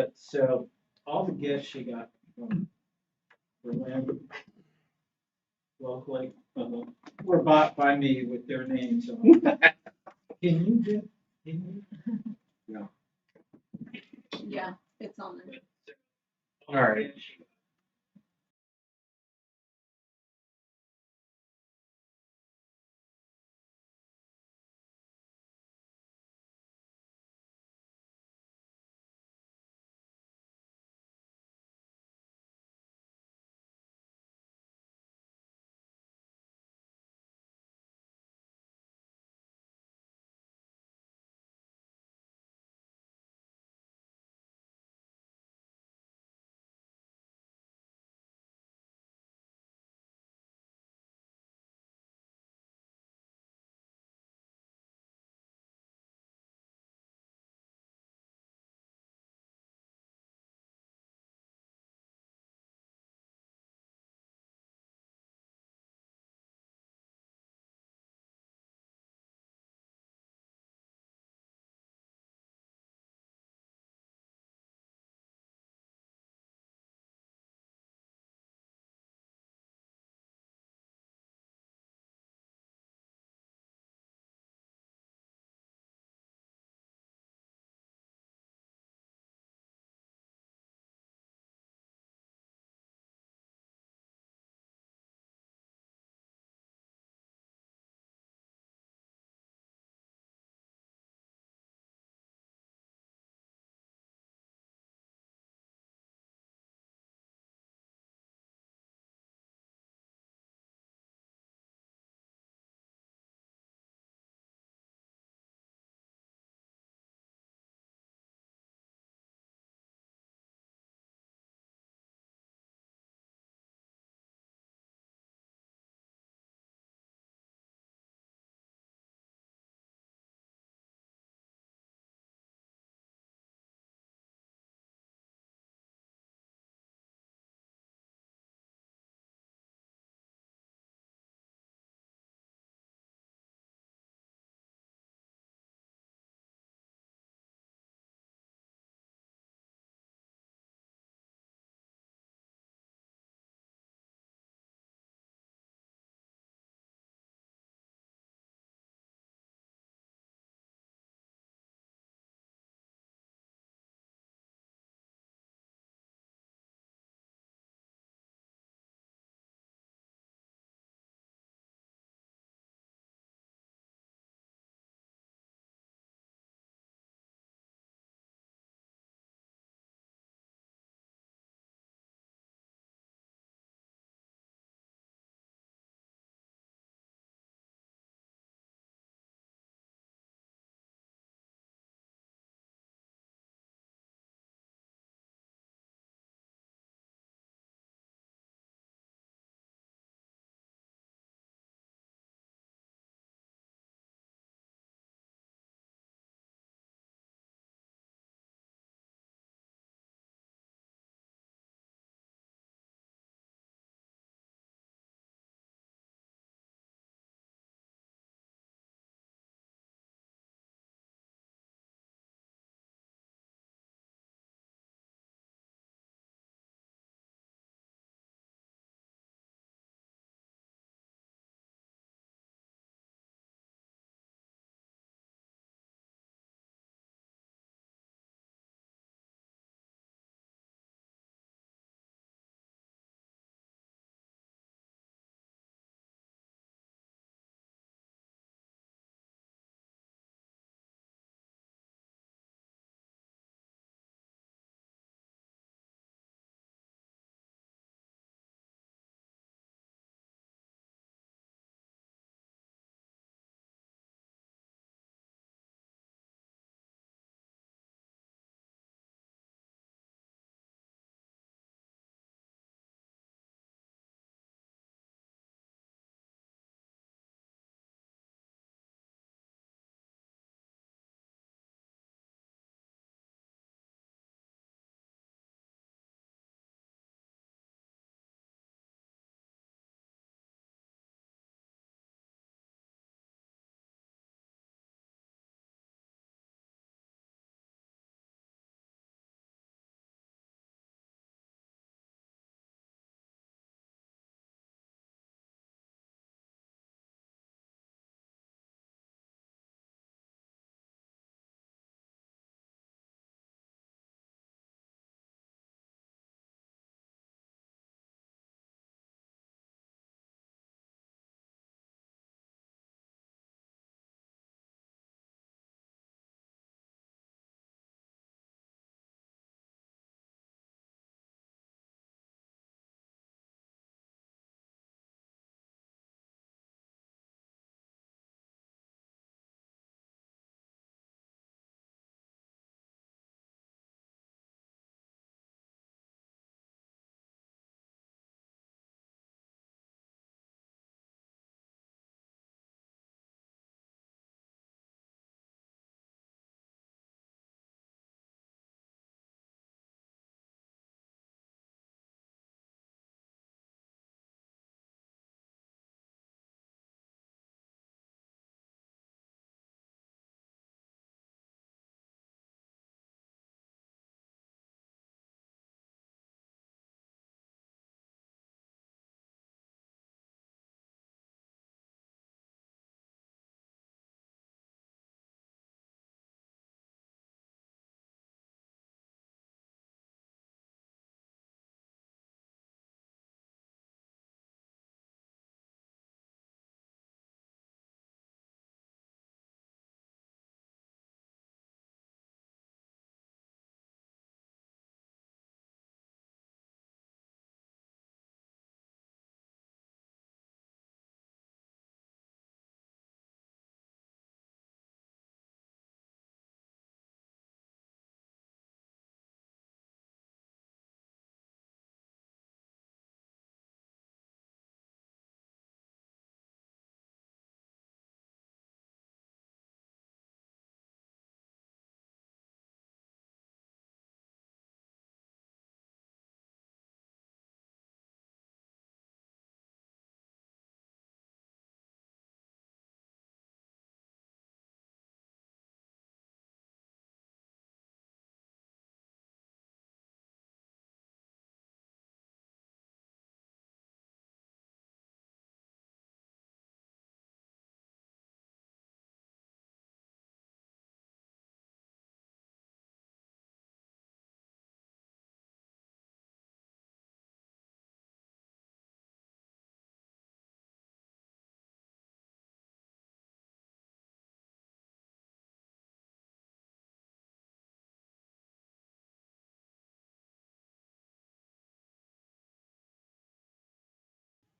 But so all the gifts she got from Berlin locally were bought by me with their names on. Can you get? Can you? Yeah, it's on there. All right.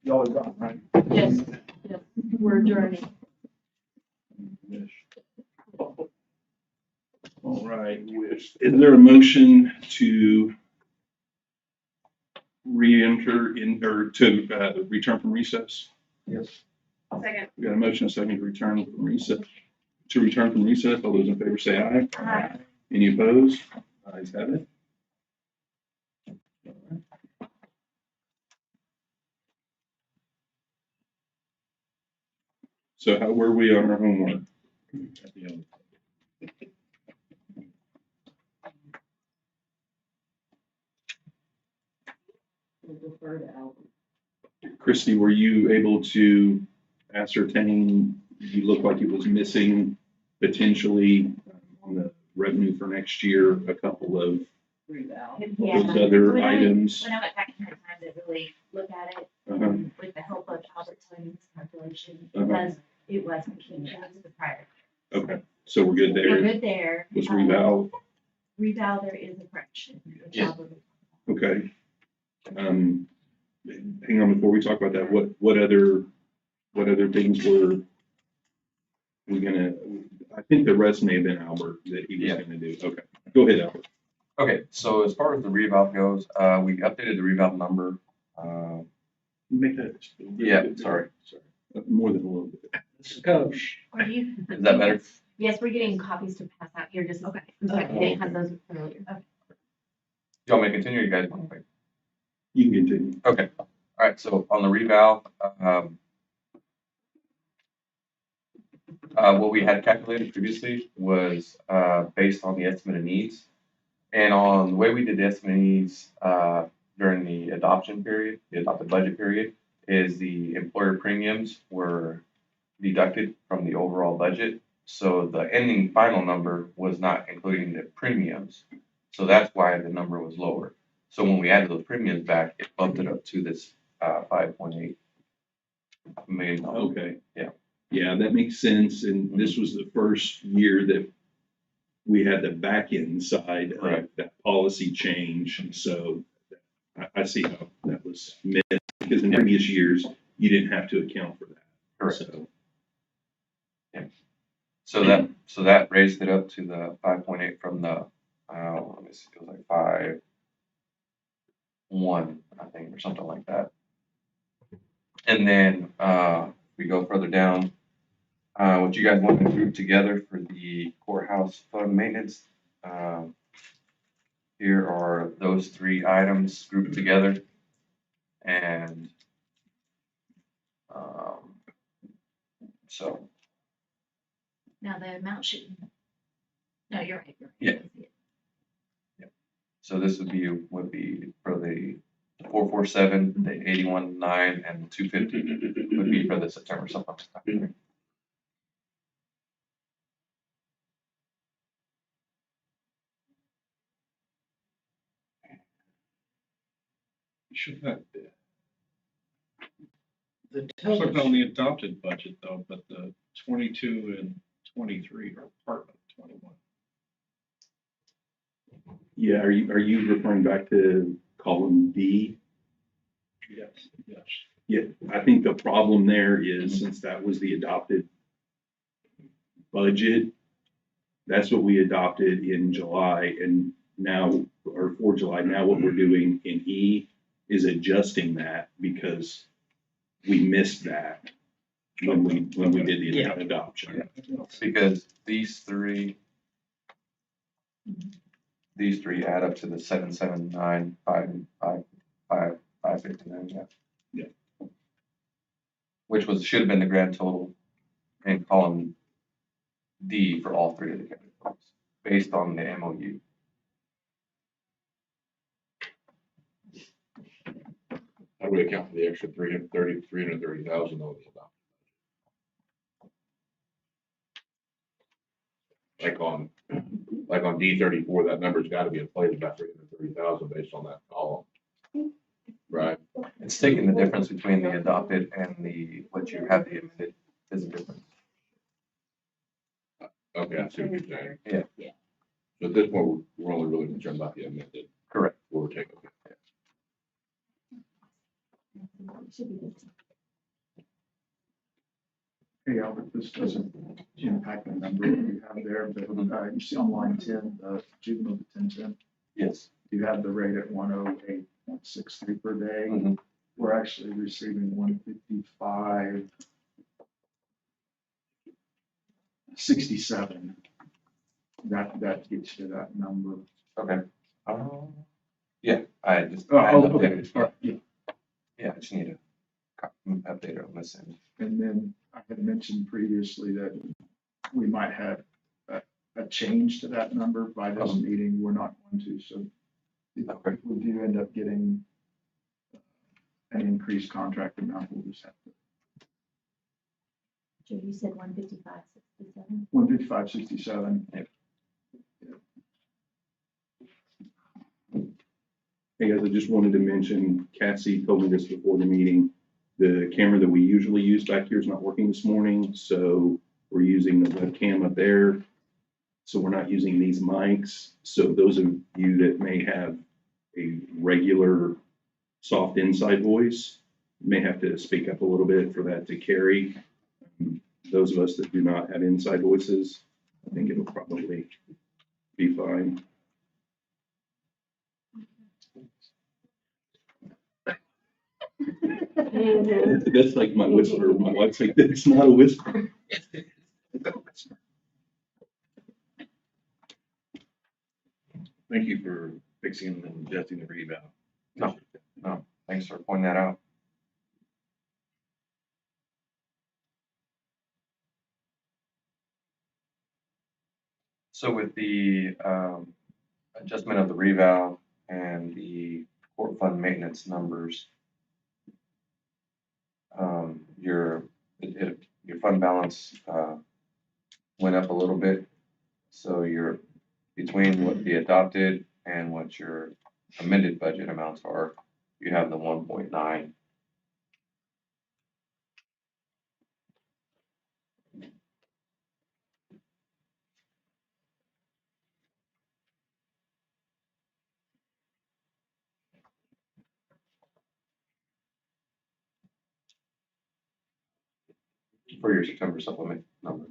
Y'all are gone, right? Yes, yes, we're adjourning. All right, is there a motion to re-enter in, or to return from recess? Yes. Second. We got a motion, a second to return from recess. To return from recess, all those in favor say aye. Aye. Any opposed? Ayes have it. So how were we on our homework? At the end. Christie, were you able to ascertain, you look like it was missing potentially on the revenue for next year, a couple of Yeah. those other When I- items? When I went back and had time to really look at it, Uh-huh. with the help of Albert Tony's calculation, Uh-huh. because it was continuous to the prior. Okay, so we're good We're there. good there. Was reval, Reval, there is a correction. which Yeah. Albert- okay. Hang on, before we talk about that, what other things were we gonna, I think the rest may have been Albert that he was Yeah. gonna do. Okay, go ahead, Albert. Okay, so as far as the reval goes, we updated the reval number. Make that. Yeah, sorry. More than a little bit. Coach. Are you? Is that better? Yes, we're getting copies to pass out here, just, okay, I'm sorry, Okay. they had those earlier. Okay. You want me to continue, or you guys want to wait? You can continue. Okay, all right, so on the reval, what we had calculated previously was, based on the estimated needs. And on the way we did the estimated needs, during the adoption period, the adopted budget period, is the employer premiums were deducted from the overall budget. So the ending final number was not including the premiums. So that's why the number was lower. So when we added those premiums back, it bumped it up to this, $5.8 million. Okay. Yeah. Yeah, that makes sense. And this was the first year that we had the back end side of Correct. that policy change. So I see how that was missed, because in Yeah. previous years, you didn't have to account for that. Correct. So, So that raised it up to the 5.8 from the, let me see, it was like 5.1, I think, or something like that. And then, we go further down, what you guys want to group together for the courthouse fund maintenance. Here are those three items grouped together. And, so, Now, the amount should, no, you're right. Yeah. so this would be for the 447, the 81.9, and the 250 would be for the September supplement. Should have, The click on television. the adopted budget though, but the 22 and 23 are part of 21. yeah, are you referring back to column D? Yes, yes. Yeah, I think the problem there is, since that was the adopted budget, that's what we adopted in July, and now, or for July, now what we're doing in E is adjusting that because we missed that when we did the Yeah. adoption. Because these three add up to the 779,555,559, yeah. Yeah. Which should have been the grand total in column D for all three of the categories, based on the MOU. How do we account for the extra 330,000 that was about? Like on D34, that number's got to be inflated by 330,000 based on that column. Right? It's taking the difference between the adopted and the, what you have the amended is a difference. Okay, I see what you're saying. Yeah. So at this point, we're only really concerned about the amended. Correct. What we're taking. Should be good. this doesn't impact the number that you have there, but you see on line 10, the juvenile detention, Yes. you have the rate at 108.63 per day. Mhm. We're actually receiving 155.67. That gets you that number. Okay. Yeah, I just. I Oh, updated okay. it. All right, yeah. Yeah, I just need to update it on this end. And then I had mentioned previously that we might have a change to that number by this meeting. We're not going to, so Okay. if we do end up getting an increased contract amount, we'll just have to. Joe, you said 155.67. 155.67. Hey guys, I just wanted to mention, Cassie told me this before the meeting. The camera that we usually use back here is not working this morning, so we're using the webcam up there. So we're not using these mics. So those of you that may have a regular soft inside voice may have to speak up a little bit for that to carry. Those of us that do not have inside voices, I think it'll probably be fine. That's like my whisper. My wife's like, that's not a whisper. Thank you for fixing and adjusting the reval. No, thanks for pointing that out. So with the adjustment of the reval and the court fund maintenance numbers, your fund balance went up a little bit. So you're between what the adopted and what your amended budget amounts are, you have the 1.9. For your September supplement number.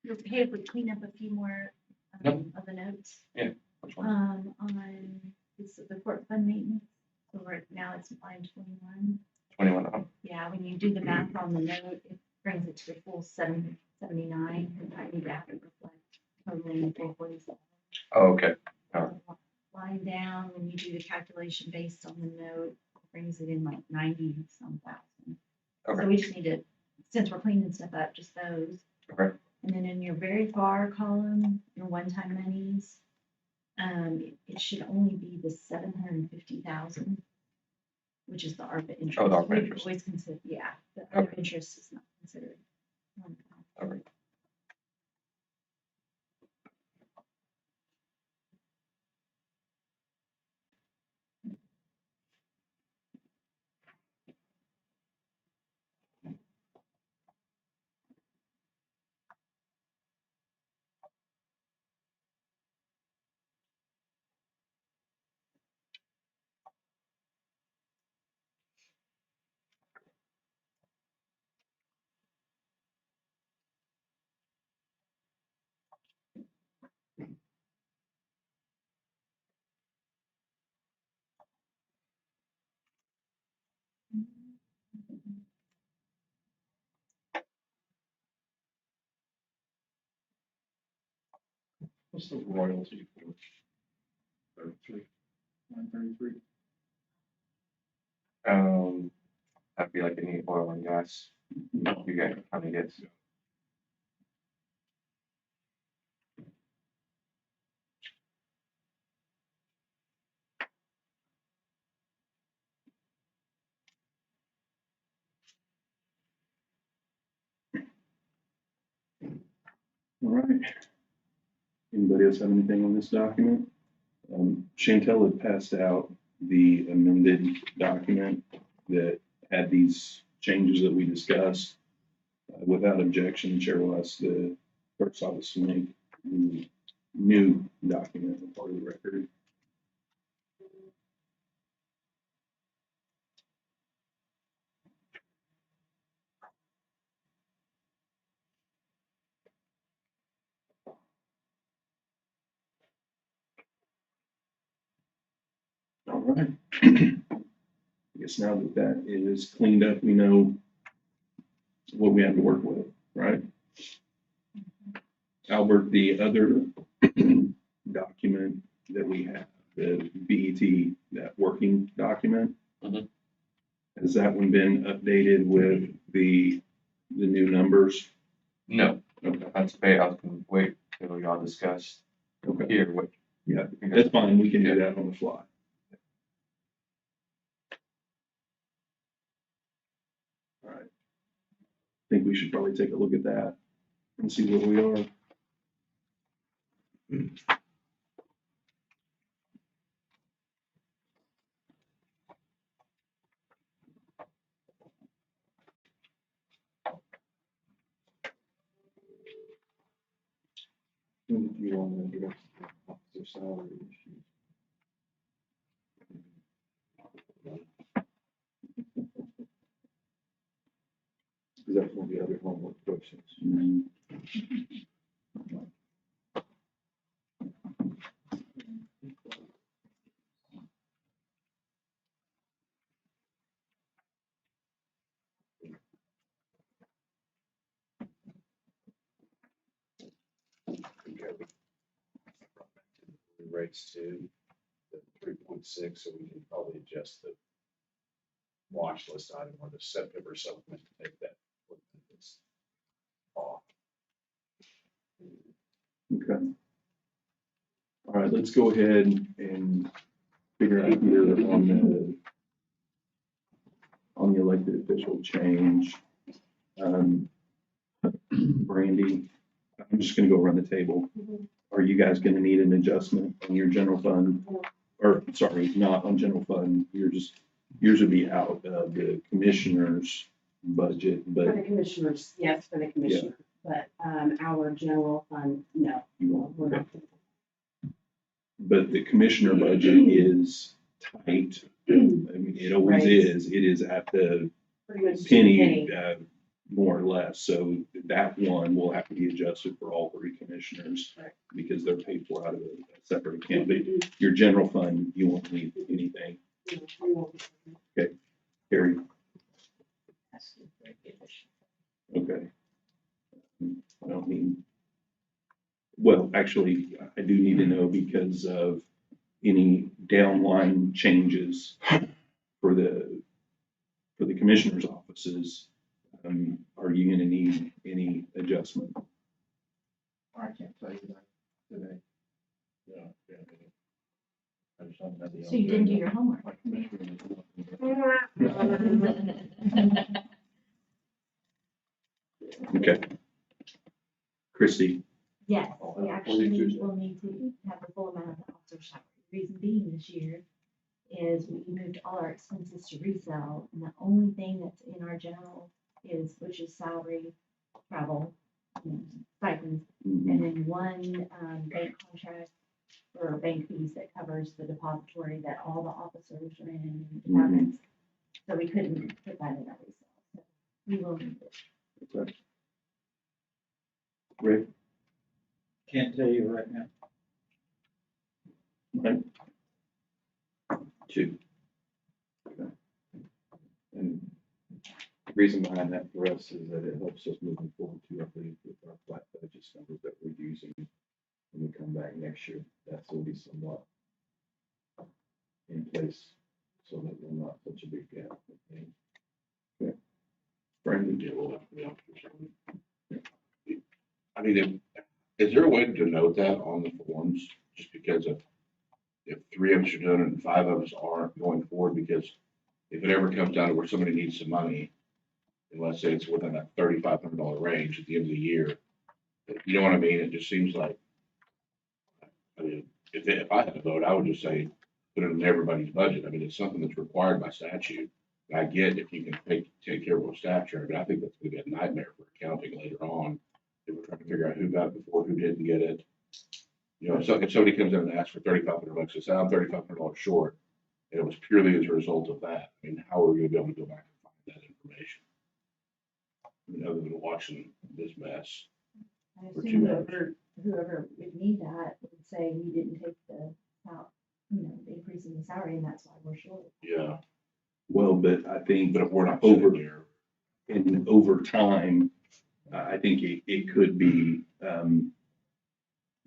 You're okay if we clean up a few more Yep. of the notes? Which one? On this, the court fund maintenance, so now it's line 21. 21. Yeah, when you do the math on the note, it brings it to the full 779, and I need that to reflect totaling 447. Oh, okay. Line down, when you do the calculation based on the note, it brings it in like 90-some thousand. Okay. So we just need to, since we're cleaning stuff up, just those. Okay. And then in your very far column, your one-time monies, it should only be the 750,000, which is the ARPA interest. Oh, the ARPA We've interest. always considered, yeah, the ARPA Okay. interest is not considered. Okay. What's the royalty for 33? 933. That'd be like any oil and gas you guys kind of get. All right. Anybody else have anything on this document? Chantel had passed out the amended document that had these changes that we discussed. Without objection, Chair will ask the clerk's office to make the new document, a part of the record. All right. I guess now that that is cleaned up, we know what we have to work with, right? Albert, the other document that we have, the BET, that working document, Mhm. has that one been updated with the new numbers? No, Okay, I was gonna wait till y'all discuss okay, here what. yeah, that's fine, we can do that on the fly. All right. I think we should probably take a look at that and see where we are. You want to address officer salary issues? Because that's one of the other homework questions. Rates to the 3.6, so we can probably adjust the watch list item or the September supplement to take that. Off. Okay. All right, let's go ahead and figure out here on the elected official change. Brandy, I'm just gonna go around the table. Are you guys gonna need an adjustment on your general fund? Or, sorry, not on general fund, yours would be out of the commissioner's budget, For but the commissioners, yes, for the commissioner, but, our general fund, no. you won't, We're okay. not. But the commissioner budget is tight. I mean, it always Right. is. It is at the Pretty much to the penny, more or less. So that one will have to be adjusted for all three commissioners Right. because they're paid for out of a separate account. But your general fund, you won't need anything. Harry, okay. I don't need, well, actually, I do need to know because of any downline changes for the commissioner's offices. Are you gonna need any adjustment? I can't tell you that today. Yeah. I just don't have the- So you didn't do your homework. My commissioner Okay. Christie, Yes, I'll we have actually 42. will need to have the full amount of the officer's salary. Reason being this year is we moved all our expenses to resale, and the only thing that's in our general is, which is salary, travel, stipends, and then one, bank contract or bank fees that covers the depository that all the officers are in departments. So we couldn't put that in our resale. So we will need it. okay. Rick, Can't tell you right now. Mike? Two. Okay. And the reason behind that for us is that it helps us moving forward to update with our flat budget numbers that we're using when we come back next year. That will be somewhat in place so that we're not such a big gap. Okay. Brandon, I mean, is there a way to denote that on the forms, just because if 3 of us are doing it and 5 of us aren't going forward, because if it ever comes down to where somebody needs some money, and let's say it's within that $3,500 range at the end of the year, you know what I mean? It just seems like, I mean, if I had to vote, I would just say, put it in everybody's budget. I mean, it's something that's required by statute. And I get if you can take care of what staff share, but I think that's gonna be a nightmare for accounting later on. If we're trying to figure out who got it before, who didn't get it. You know, so if somebody comes in and asks for $3,500, they say, I'm $3,500 short, and it was purely as a result of that, I mean, how are we gonna be able to go back and find that information? I mean, other than watching this mess. I For assume 2 hours. whoever would need that would say we didn't take the, the increase in the salary and that's why we're short. Yeah, Well, but I think but if we're not Over- sitting there, and over time, I think it could be,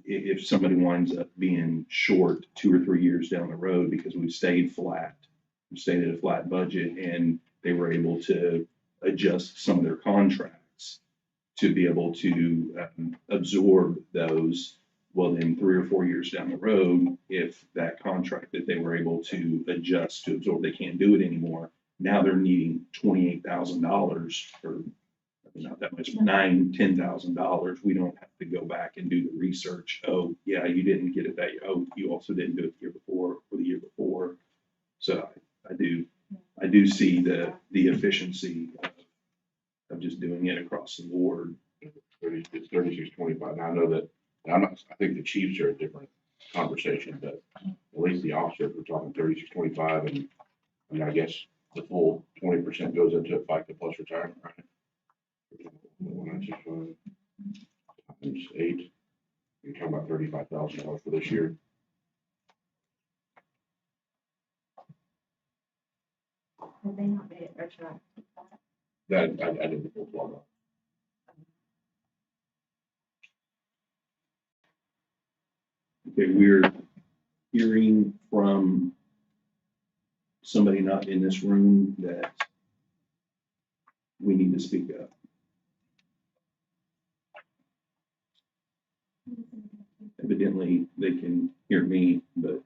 if somebody winds up being short 2 or 3 years down the road because we stayed at a flat budget and they were able to adjust some of their contracts to be able to absorb those. Well, then 3 or 4 years down the road, if that contract that they were able to adjust to absorb, they can't do it anymore. Now they're needing $28,000 or not that much, $9,000-$10,000. We don't have to go back and do the research. Oh, yeah, you didn't get it that year. Oh, you also didn't do it the year before or the year before. So I do see the efficiency of just doing it across the board. it's 36.25. Now, I know that, I think the chiefs are a different conversation, but at least the officers, we're talking 36.25, and I mean, I guess the full 20% goes into FICA plus retirement, right? 1965 times 8, you're talking about $35,000 for this year. Have they not made it retroactive? That, I didn't pull it up. Okay, we're hearing from somebody not in this room that we need to speak up. Evidently, they can hear me, but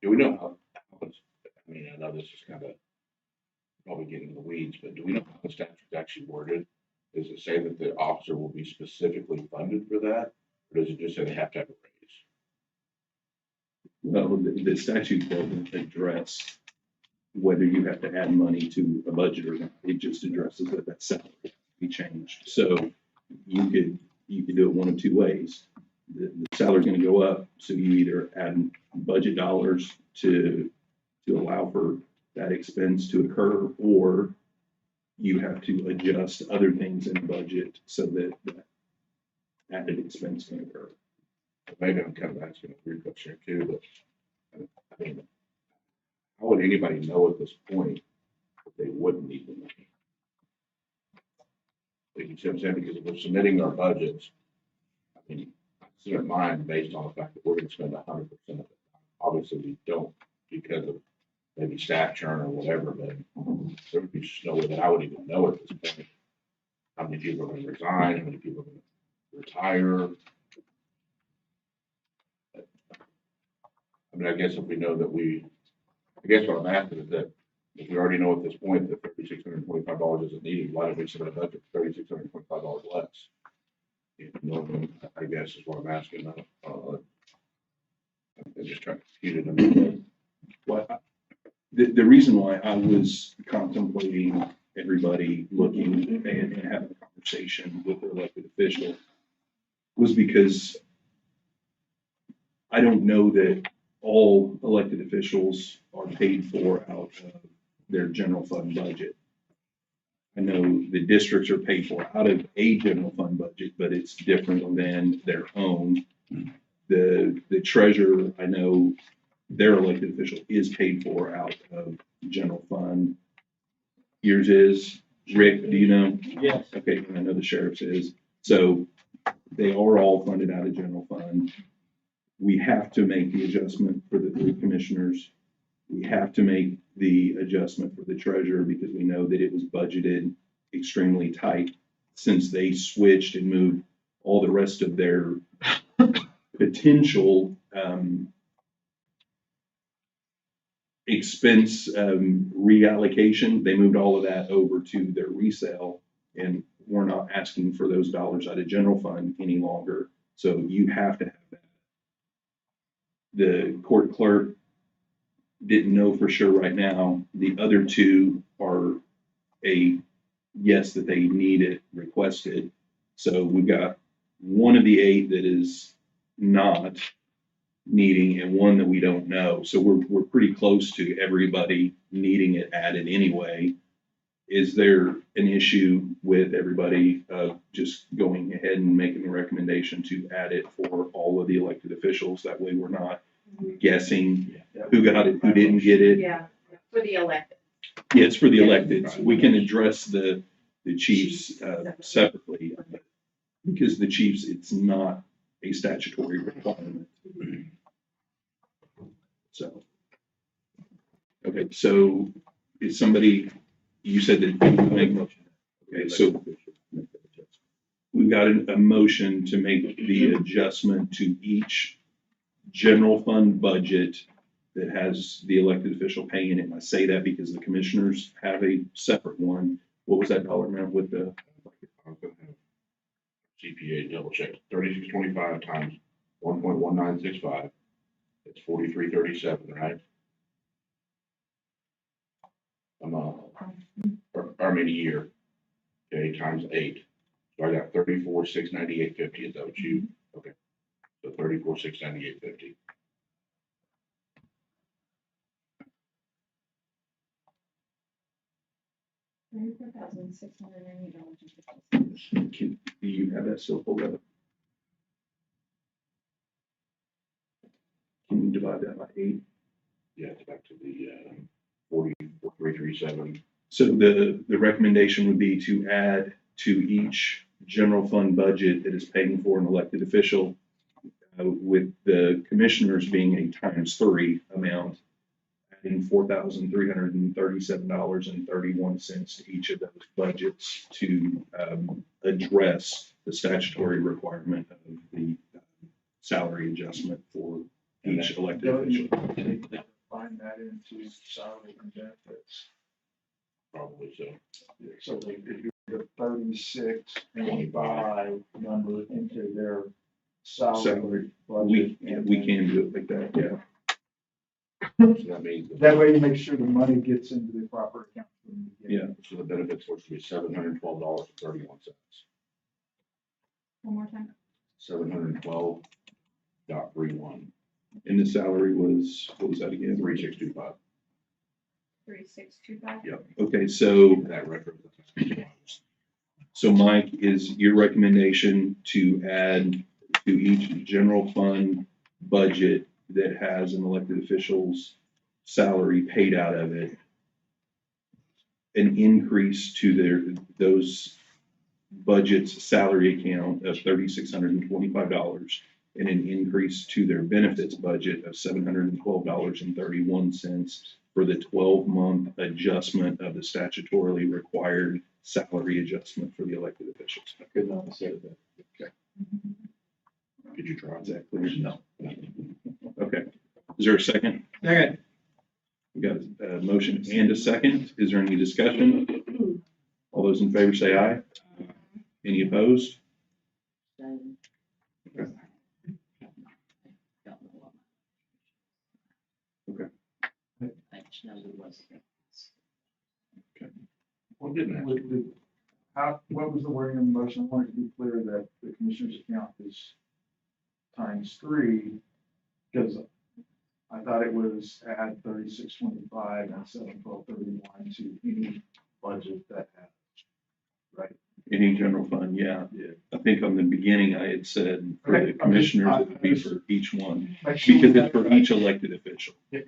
Do we know how it's, I mean, I know this is kind of probably getting in the weeds, but do we know how the statute's actually worded? Does it say that the officer will be specifically funded for that? Or does it just say they have to have a raise? well, the statute doesn't address whether you have to add money to a budget or not. It just addresses that salary has to be changed. So you could do it one of two ways. The salary's gonna go up, so you either add budget dollars to allow for that expense to occur, or you have to adjust other things in the budget so that that added expense can occur. Maybe I'm kind of asking a weird question here too, but I mean, how would anybody know at this point that they wouldn't need the money? Like you see what I'm saying? Because if we're submitting our budgets, I mean, I consider mine based on the fact that we're gonna spend 100% of it. Obviously, we don't because of maybe staff churn or whatever, but there would be just no way that I would even know at this point how many people are gonna resign, how many people are gonna retire. I mean, I guess if we know that I guess what I'm asking is that if we already know at this point that $3,625 isn't needed, why don't we submit a budget for $3,625 less? You know, I guess is what I'm asking. I'm just trying to compute it. Well, the reason why I was contemplating everybody looking and having a conversation with the elected official was because I don't know that all elected officials are paid for out of their general fund budget. I know the districts are paid for out of a general fund budget, but it's different than their own. The treasurer, I know their elected official is paid for out of general fund. Yours is, Rick, do you know? Yes. Okay, and I know the sheriff's is. So they are all funded out of general fund. We have to make the adjustment for the 3 commissioners. We have to make the adjustment for the treasurer because we know that it was budgeted extremely tight since they switched and moved all the rest of their potential expense reallocation. They moved all of that over to their resale, and we're not asking for those dollars out of general fund any longer. So you have to have The court clerk didn't know for sure right now. The other two are a yes, that they need it requested. So we've got one of the 8 that is not needing and one that we don't know. So we're pretty close to everybody needing it added anyway. Is there an issue with everybody just going ahead and making the recommendation to add it for all of the elected officials? That way we're not guessing who got it, who didn't get it. Yeah, for the elected. Yeah, it's for the electeds. We can address the chiefs separately, because the chiefs, it's not a statutory requirement. So, okay, so is somebody, you said that you would make a motion. Okay, so we've got a motion to make the adjustment to each general fund budget that has the elected official paying it. And I say that because the commissioners have a separate one. What was that dollar amount with the? I'm gonna have CPA double check, 3625 times 1.1965, it's 4337, right? A month, or I mean a year, okay, times 8. So I got 34,698.50, is that what you, okay, so 34,698.50. $34,690. Do you have that still pulled up? Can you divide that by 8? Yeah, it's back to the 4337. So the recommendation would be to add to each general fund budget that is paying for an elected official, with the commissioners being a ×3 amount, adding $4,337.31 to each of those budgets to address the statutory requirement of the salary adjustment for each elected Don't you official. take that, find that into salary and benefits? Probably so. So they could do the 36.25 number into their salary budget. We can do it like that, yeah. So that means, That way you make sure the money gets into the proper account. from the beginning. Yeah. so the benefits supposed to be $712.31. One more time. 712.31, And the salary was, what was that again? 3625. 3625. Yep. Okay, so That record. Mike, is your recommendation to add to each general fund budget that has an elected official's salary paid out of it, an increase to those budget's salary account of $3,625 and an increase to their benefits budget of $712.31 for the 12-month adjustment of the statutorily required salary adjustment for the elected officials? I could not have said that. Okay. Could you try Is that? that clear? No. Okay. Is there a second? Second. We got a motion and a second. Is there any discussion? All those in favor say aye. Any opposed? Okay. Well, didn't ask. What was the wording of the motion? I wanted to be clear that the commissioner's account is ×3, because I thought it was add 3625 and 712.31 to any budget that has, right? Any general fund, yeah. I think on the beginning I had said for the Okay. commissioners, it would be for each one, Make sure we because got it's for it each right. elected official. Yeah.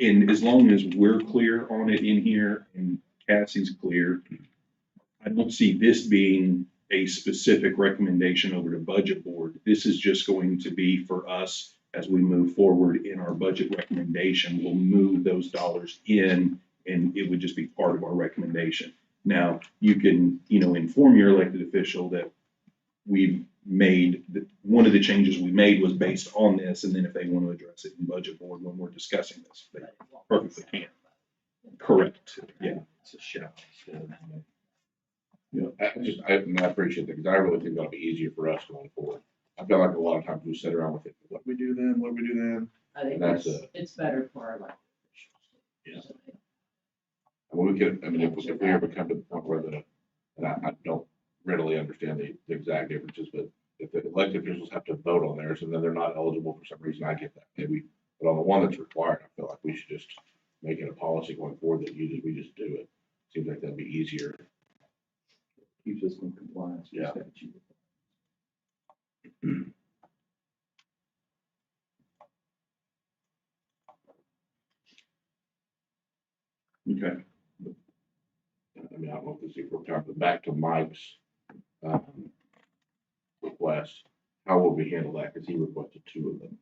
And as long as we're clear on it in here and Cassie's clear, I don't see this being a specific recommendation over to budget board. This is just going to be for us as we move forward in our budget recommendation. We'll move those dollars in and it would just be part of our recommendation. Now, you can, inform your elected official that we've made, one of the changes we made was based on this, and then if they want to address it in budget board when we're discussing this, they perfectly can. Correct, yeah. It's a shout. I appreciate that, because I really think that'll be easier for us going forward. I feel like a lot of times we sit around with it, what do we do then, what do we do then? I think That's it's better for our elected Yeah. officials. too. I mean, we could, I mean, if we ever come to the point where and I don't readily understand the exact differences, but if the elected officials have to vote on theirs and then they're not eligible for some reason, I get that, maybe. But on the one that's required, I feel like we should just make it a policy going forward that we just do it. Seems like that'd be easier. Keeps us in compliance. with Yeah. statute. Okay. I mean, I don't know if this is, we're talking back to Mike's, request, how will we handle that? Because he requested 2 of them.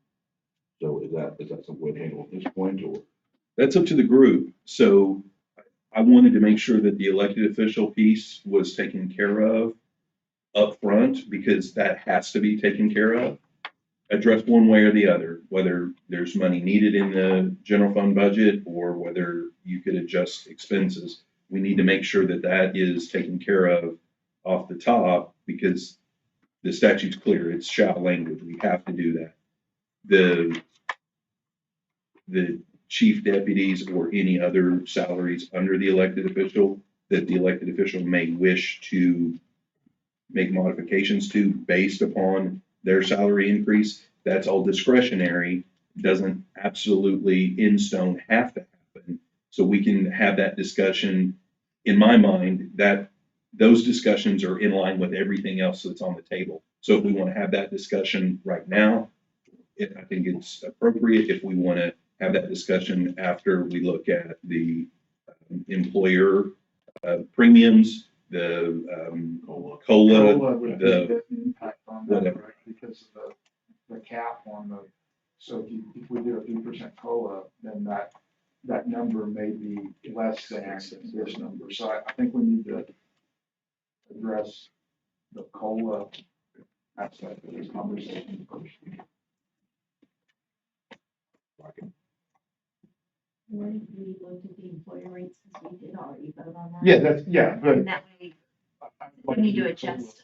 So is that something we'd handle at this point, or? That's up to the group. So I wanted to make sure that the elected official piece was taken care of up front, because that has to be taken care of. Addressed one way or the other, whether there's money needed in the general fund budget or whether you could adjust expenses. We need to make sure that that is taken care of off the top, because the statute's clear, it's shall language, we have to do that. The chief deputies or any other salaries under the elected official that the elected official may wish to make modifications to based upon their salary increase, that's all discretionary, doesn't absolutely in stone have to happen. So we can have that discussion, in my mind, that those discussions are in line with everything else that's on the table. So if we want to have that discussion right now, I think it's appropriate. If we want to have that discussion after we look at the employer premiums, the COLA, COLA would be the the impact on that, whatever. right, because of the cap on the, so if we do a 3% COLA, then that number may be less than this number. So I think we need to address the COLA aspect of this conversation first. What if we looked at the employer rates, because we did already vote on that? But. And that way, we need to adjust,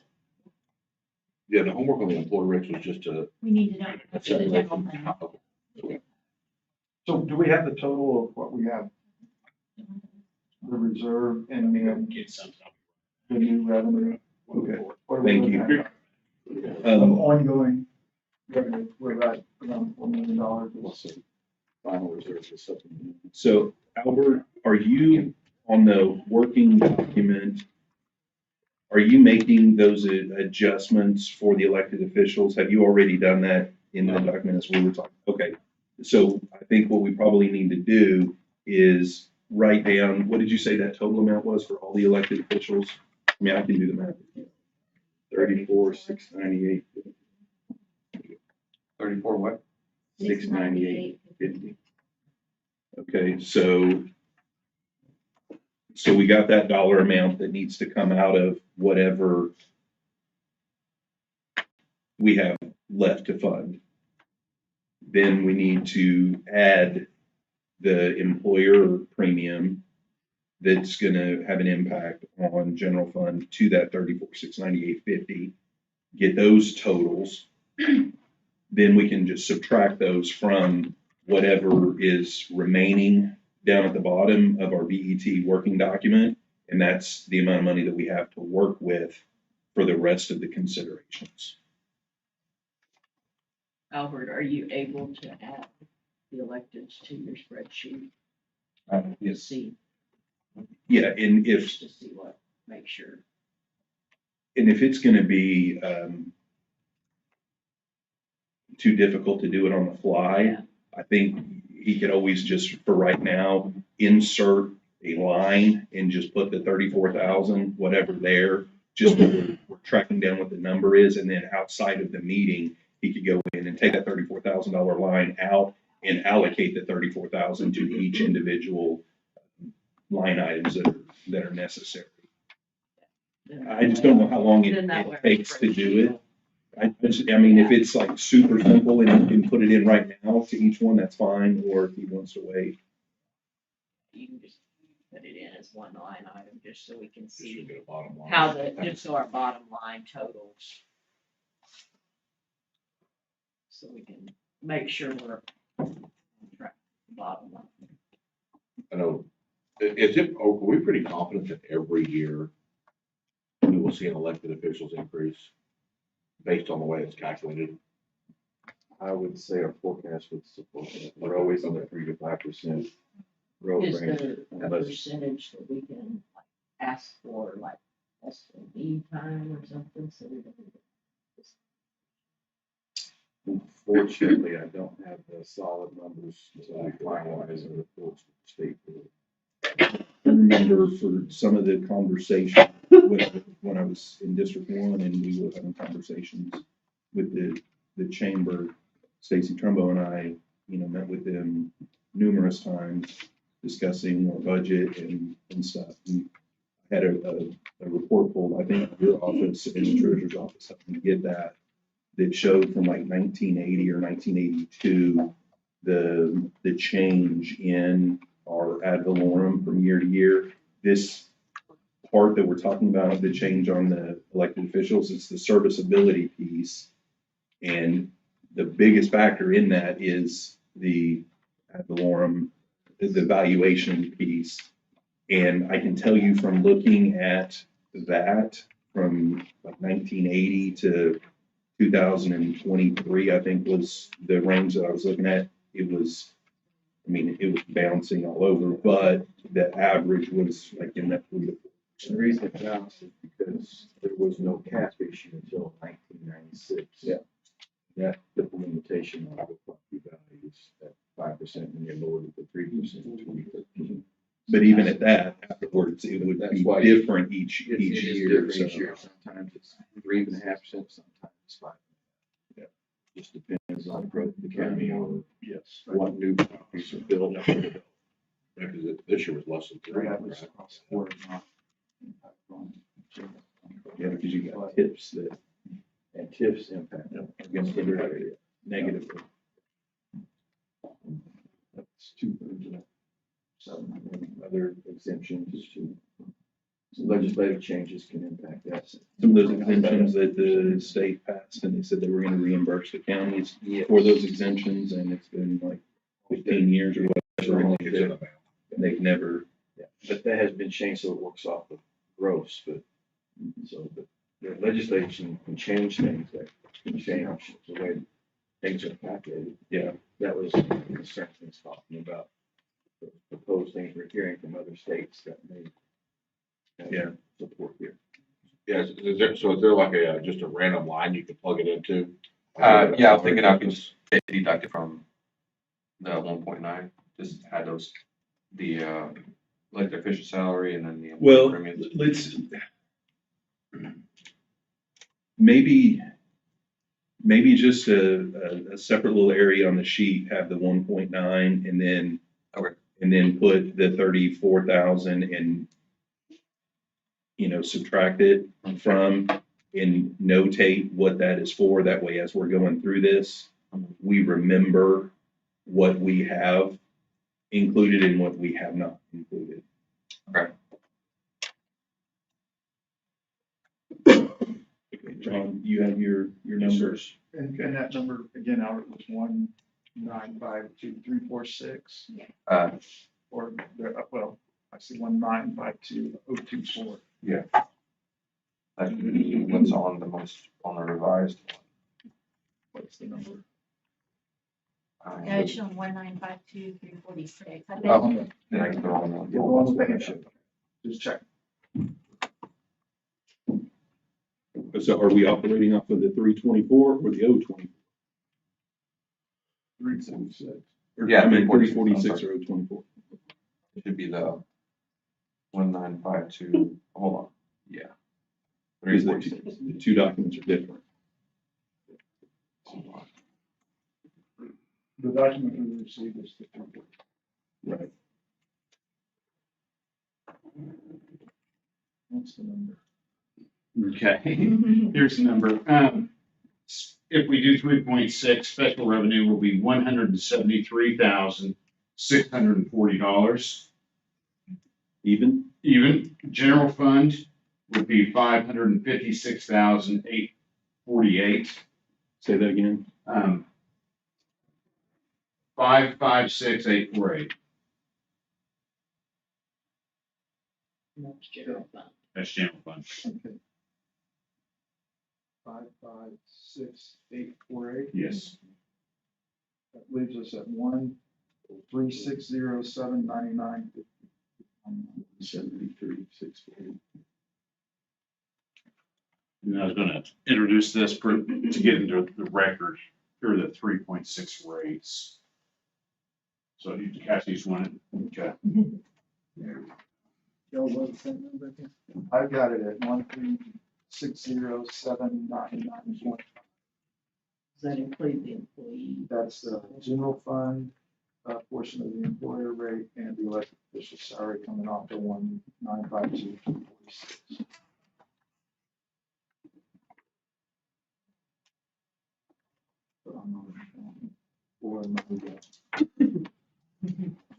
Yeah, the homework on the employee rates was just to. we need to know what's the general plan. Okay. So do we have the total of what we have, the reserve and then the new revenue? Okay. What are we Thank you. looking at? Of ongoing revenue, we're at around $4 million. Final reserve is something. So Albert, are you on the working document? Are you making those adjustments for the elected officials? Have you already done that in the document as we were talking? Okay. So I think what we probably need to do is write down, what did you say that total amount was for all the elected officials? I mean, I can do the math. 34,698. 34 what? 698.50. Okay, so we got that dollar amount that needs to come out of whatever we have left to fund. Then we need to add the employer premium that's gonna have an impact on general fund to that 34,698.50. Get those totals. Then we can just subtract those from whatever is remaining down at the bottom of our BET working document. And that's the amount of money that we have to work with for the rest of the considerations. Albert, are you able to add the electeds to your spreadsheet? Yes. See, Yeah, and just to see what, make sure. if it's gonna be, too difficult to do it on the fly, Yeah. I think he could always just, for right now, insert a line and just put the 34,000, whatever there, just when we're tracking down what the number is, and then outside of the meeting, he could go in and take that $34,000 line out and allocate the 34,000 to each individual line items that are necessary. Then I just don't know how long then that way it our takes to do it. spreadsheet I mean, if it's like super simple and you can put it in right now to each one, that's fine, or if he wants to wait. You can just put it in as one line item, just so we can Just to see get a bottom line. how just so our bottom line totals. So we can make sure we're on track with the bottom line. I know, are we pretty confident that every year we will see an elected officials increase based on the way it's calculated? I would say our forecast would support that. We're always in the 3 to 5% growth Is range. there a unless- percentage that we can like ask for, like SME time or something, so we don't? Unfortunately, I don't have the solid numbers until I finalize the reports with the state board. I remember for some of the conversation when I was in District 1 and we were having conversations with the chamber, Stacy Trumbo and I, met with them numerous times discussing our budget and stuff. And I had a report pulled, I think, your office and the treasurer's office, helped me get that showed from like 1980 or 1982, the change in our ad valorem from year to year. This part that we're talking about, the change on the elected officials, it's the serviceability piece. And the biggest factor in that is the ad valorem, the valuation piece. And I can tell you from looking at that from like 1980 to 2023, I think was the range that I was looking at. It was bouncing all over, but the average was like in that 3 to 4. The reason it bounced is because there was no cap issue until 1996. Yeah. That put the limitation on the property values at 5%, and they lowered it to 3% in 2013. But even at that, afterwards, it would That's be why different each It is year. different So, each year. Sometimes it's 3.5%, sometimes it's 5%. Yeah. Just depends on the growth of the county or Yes. what new properties are built. Because this year was less than three, That was right? across the board, not impact on. yeah, because you got tips that And TIFs impact. are going to impact it negatively. That's 2/3 of 700. Other exemptions to legislative changes can impact that. Some of those exemptions that the state passed, and they said they were going to reimburse the counties for those exemptions, and it's been like 15 years or whatever, and they've never. Yeah, but that has been changed so it works off the gross, but the legislation can change things, that can change the way things are calculated. Yeah. That was the concern he was talking about, the proposed things we're hearing from other states that may have Yeah. support here. Yes, is there like just a random line you could plug it into? Yeah, I was thinking I could just get deducted from the 1.9, just add those, the elected official salary and then the. Well, premiums. let's maybe just a separate little area on the sheet, have the 1.9 and then. Okay. And then put the 34,000 and, subtract it from and notate what that is for. That way, as we're going through this, we remember what we have included and what we have not included. Okay. Okay, John, you have your numbers? And that number, again, Albert, was 1952346, or, well, I see 1952024. That's what's on the revised. What's the number? Yeah, it's showing 1952346. I bet Oh, you- then I can go on. Yeah, well, let's make sure. Just check. So are we operating off of the 324 or the 024? 346. Yeah, I mean, 346, 346 or 024. It should be the 1952, hold on, yeah. Because 346. the two documents are different. Hold on. The document we received is the 340. Right. What's the number? Okay, here's the number. If we do 3.6, special revenue will be $173,640. Even? Even, general fund would be 556,848. Say that again. 556,848. That's general fund. That's general fund. Okay. 556,848. Yes. That leaves us at 1,360,799. 73,640. And I was gonna introduce this to get into the record, here are the 3.6 rates. So you Cassie's one, okay. I've got it at 1,360,799. Does that include the employee? That's the general fund, portion of the employer rate and the elected official salary coming off to 1,952,46.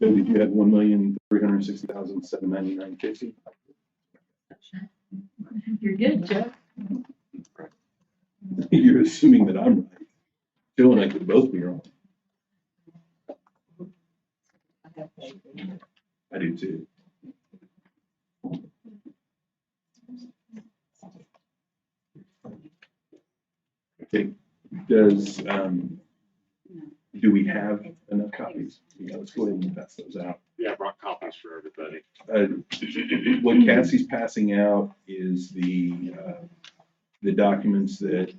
So did you have 1,360,799.50? You're good, Jeff. You're assuming that I'm right. Phil and I could both be wrong. I do too. Okay, do we have enough copies? Yeah, let's go ahead and pass those out. Yeah, I brought copies for everybody. What Cassie's passing out is the documents that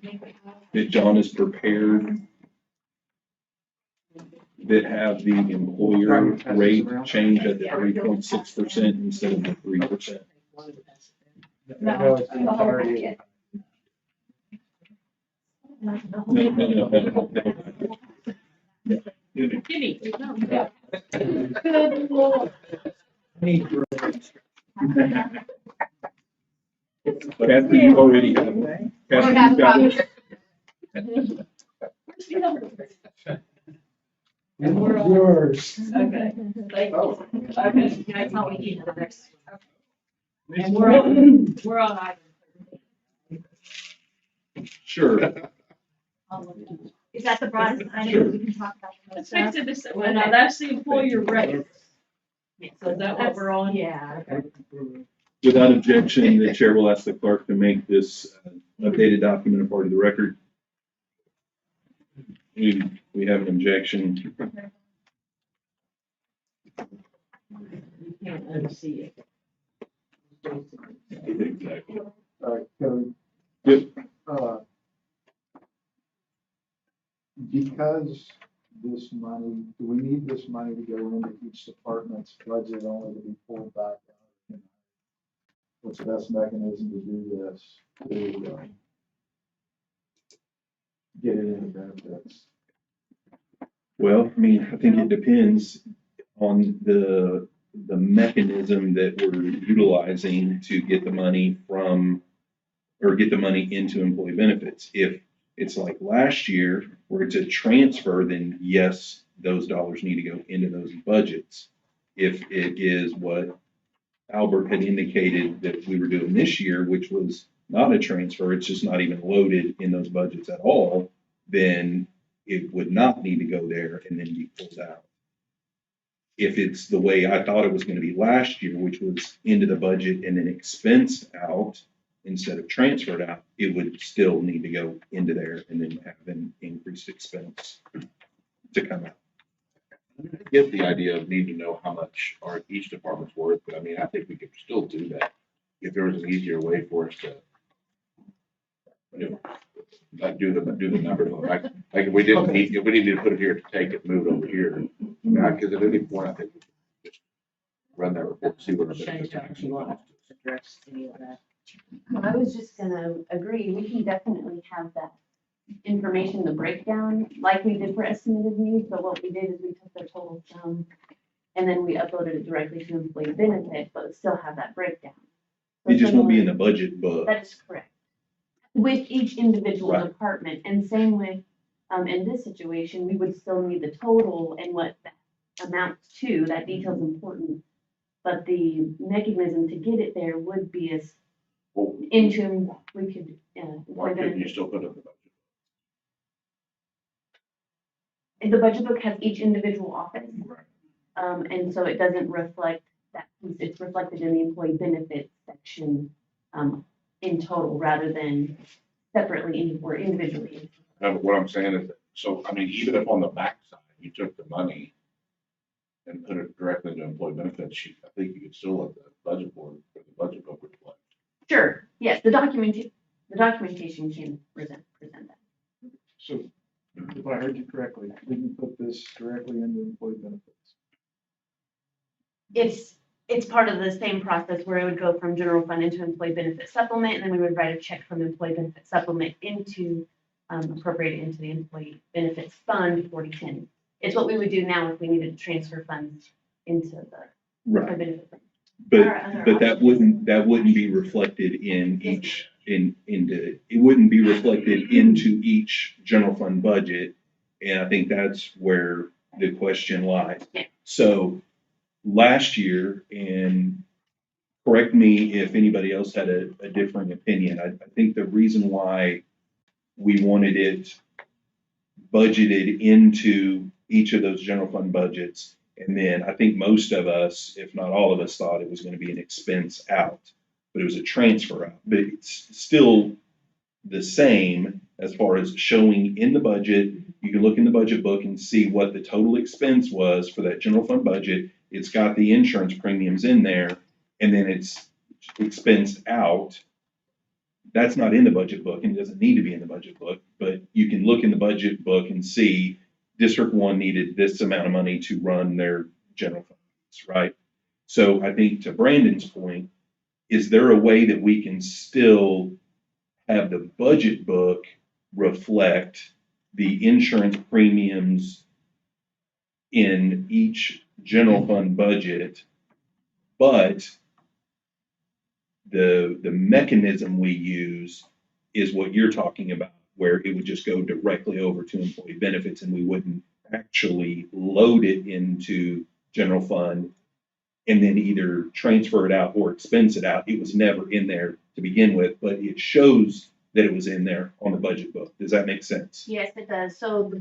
John has prepared that have the employer rate change at the 3.6% instead of the 3%. No, it's the entirety. No. Gimme. Good Lord. Kathy, you already have it. Kathy's got it. And we're yours. Okay, thank you. Okay, that's all we need for the next. And we're on item. Sure. Is that the broadest item that we can talk about? the most Let's stuff? fix it, well, now that's the employer rate. Yeah. So is that what we're on? Yeah. Without objection, the chair will ask the clerk to make this updated document a part of the record. We have an objection. You can't unsee it. Exactly. All right, Cody. Yep. Because this money, do we need this money to go into each department's budget only to be pulled back out? What's the best mechanism to do this, to get it into benefits? Well, I mean, I think it depends on the mechanism that we're utilizing to get the money from, or get the money into employee benefits. If it's like last year, where it's a transfer, then yes, those dollars need to go into those budgets. If it is what Albert had indicated that we were doing this year, which was not a transfer, it's just not even loaded in those budgets at all, then it would not need to go there and then be pulled out. If it's the way I thought it was going to be last year, which was into the budget and then expensed out instead of transferred out, it would still need to go into there and then have an increased expense to come out. I get the idea of needing to know how much each department's worth, but I mean, I think we could still do that if there was an easier way for us to, you know, like do the numbers, like if we didn't need, if we needed to put it here to take it, move it over here. Because at any point, I think we could just run that report, see what our benefits Change actually how you cost. address any of that. Well, I was just gonna agree, we can definitely have that information, the breakdown, like we did for estimated needs, but what we did is we took their total sum and then we uploaded it directly to employee benefit, but still have that breakdown. So It just won't be in the similar- budget book. That is correct. With each individual Right. department, and same with, in this situation, we would still need the total and what that amounts to, that detail is important. But the mechanism to get it there would be as Well, into, we could, why employ couldn't you benefits. still put it in the budget? The budget book has each individual office, Right. and so it doesn't reflect that piece. It's reflected in the employee benefits section, in total rather than separately or individually. No, but what I'm saying is, that so, I mean, even if on the backside, you took the money and put it directly into employee benefits, I think you could still let the budget board, or the budget book reflect. Sure, yes, the documentation can present that. So if I heard you correctly, we can put this directly into employee benefits. It's part of the same process where it would go from general fund into employee benefit supplement, and then we would write a check from employee benefit supplement into, appropriate into the employee benefits fund 4010. It's what we would do now if we needed to transfer funds into the employee Right, benefit fund. but that wouldn't be reflected in each, it wouldn't be reflected into each general fund budget. And I think that's where the question lies. Yeah. So last year, and correct me if anybody else had a different opinion, I think the reason why we wanted it budgeted into each of those general fund budgets, and then I think most of us, if not all of us, thought it was going to be an expense out, but it was a transfer out. But it's still the same as far as showing in the budget. You can look in the budget book and see what the total expense was for that general fund budget. It's got the insurance premiums in there, and then it's expensed out. That's not in the budget book, and it doesn't need to be in the budget book, but you can look in the budget book and see District 1 needed this amount of money to run their general funds, right? So I think to Brandon's point, is there a way that we can still have the budget book reflect the insurance premiums in each general fund budget, but the mechanism we use is what you're talking about, where it would just go directly over to employee benefits and we wouldn't actually load it into general fund and then either transfer it out or expense it out. It was never in there to begin with, but it shows that it was in there on the budget book. Does that make sense? Yes, it does. So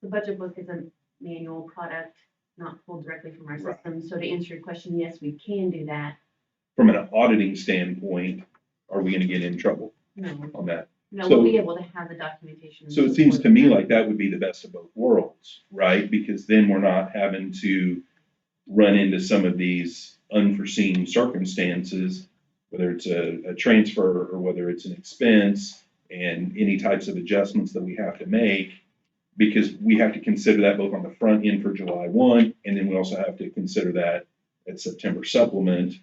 the budget book is a manual product, not pulled directly from our Right. system. So to answer your question, yes, we can do that. From an auditing standpoint, are we gonna get in trouble No, on that? no, So- we'll be able to have the documentation. So it seems to me like that would be the best of both worlds, right? Because then we're not having to run into some of these unforeseen circumstances, whether it's a transfer or whether it's an expense and any types of adjustments that we have to make, because we have to consider that both on the front end for July 1, and then we also have to consider that at September supplement.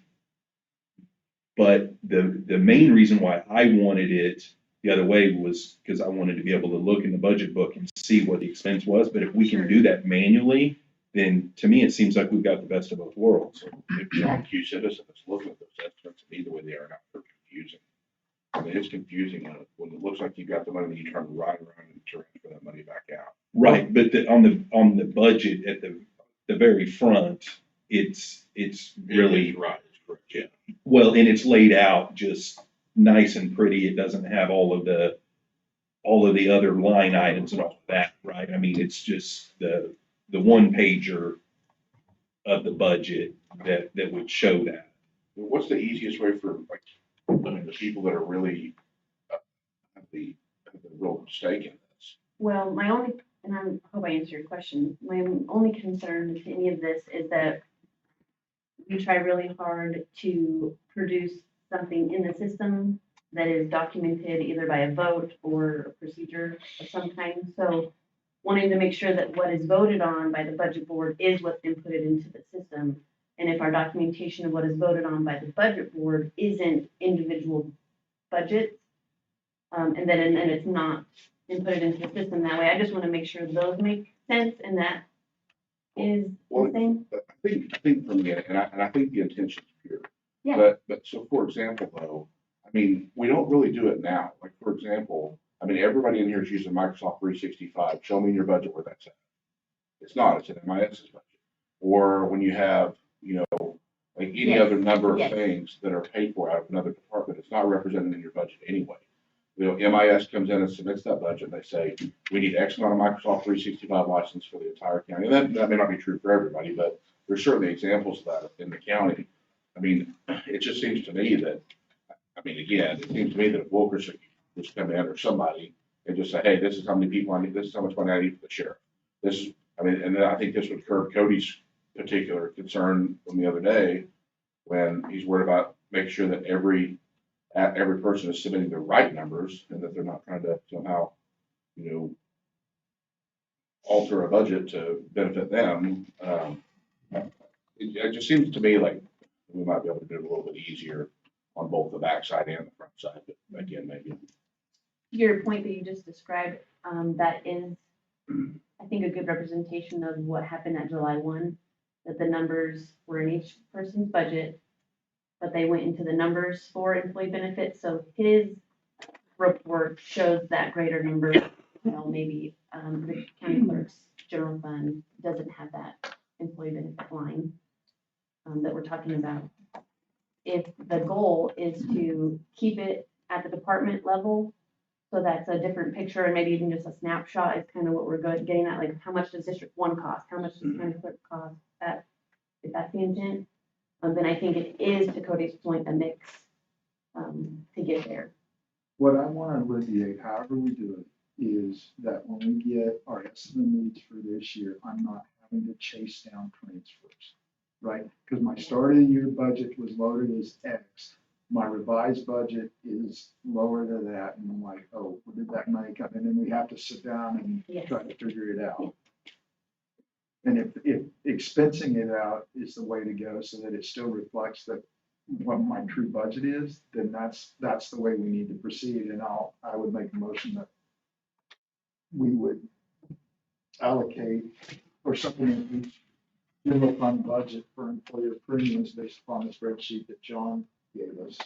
But the main reason why I wanted it the other way was because I wanted to be able to look in the budget book and see what the expense was. But if we can do that manually, then to me, it seems like we've got the best of both worlds. If John Q. citizens looking at those estimates, and either way they are not, they're confusing. I mean, it's confusing when it looks like you've got the money, then you turn right around and transfer that money back out. Right, but on the budget at the very front, it's really, Right, it's correct, yeah. well, and it's laid out just nice and pretty. It doesn't have all of the other line items and all of that, right? I mean, it's just the one pager of the budget that would show that. What's the easiest way for, like, I mean, the people that are really have the real stake in this? Well, my only, and I hope I answered your question, my only concern with any of this is that we try really hard to produce something in the system that is documented either by a vote or a procedure of some kind. So wanting to make sure that what is voted on by the budget board is what's inputted into the system. And if our documentation of what is voted on by the budget board isn't individual budgets, and then it's not inputted into the system that way, I just want to make sure those make sense and that is the same. I think for me, and I think the intention's pure. Yeah. But so for example, though, I mean, we don't really do it now. Like, for example, I mean, everybody in here is using Microsoft 365. Show me in your budget where that's at. It's not, it's in MIS's budget. Or when you have, Like any Yes, other number of yes. things that are paid for out of another department, it's not represented in your budget anyway. You know, MIS comes in and submits that budget, and they say, we need X amount of Microsoft 365 license for the entire county. And that may not be true for everybody, but there's certainly examples of that in the county. I mean, it just seems to me that, I mean, again, it seems to me that if Wilkerson just come in or somebody and just say, hey, this is how many people I need, this is how much money I need for the sheriff. This is, I mean, and then I think this would curb Cody's particular concern from the other day when he's worried about making sure that every person is submitting the right numbers and that they're not trying to somehow, you know, alter a budget to benefit them. It just seems to me like we might be able to do it a little bit easier on both the backside and the front side, but again, maybe. Your point that you just described, that is, I think, a good representation of what happened at July 1, that the numbers were in each person's budget, but they went into the numbers for employee benefits, so his report shows that greater number. Maybe the county clerk's general fund doesn't have that employee benefit line that we're talking about. If the goal is to keep it at the department level, so that's a different picture, and maybe even just a snapshot is kind of what we're getting at, like how much does District 1 cost? How much does county clerk cost? If that's the intent, then I think it is, to Cody's point, a mix to get there. What I want to alleviate, however we do it, is that when we get our estimate needs for this year, I'm not having to chase down transfers, right? Because my start of the year budget was loaded as X. My revised budget is lower than that, and I'm like, oh, what did that make up? And then we have to sit down and Yes. try to figure it out. And if expensing it out is the way to go, so that it still reflects that what my true budget is, then that's the way we need to proceed. And I would make a motion that we would allocate or something in each general fund budget for employer premiums based upon the spreadsheet that John gave us.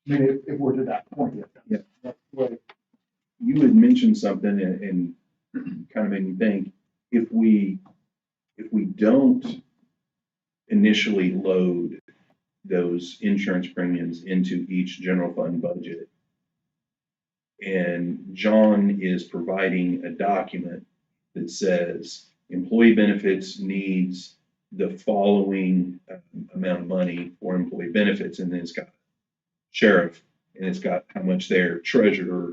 I mean, if we're to that point yet. Yeah. That's the way. You had mentioned something and kind of made me think, if we don't initially load those insurance premiums into each general fund budget, and John is providing a document that says employee benefits needs the following amount of money for employee benefits, and then it's got sheriff, and it's got how much their treasurer,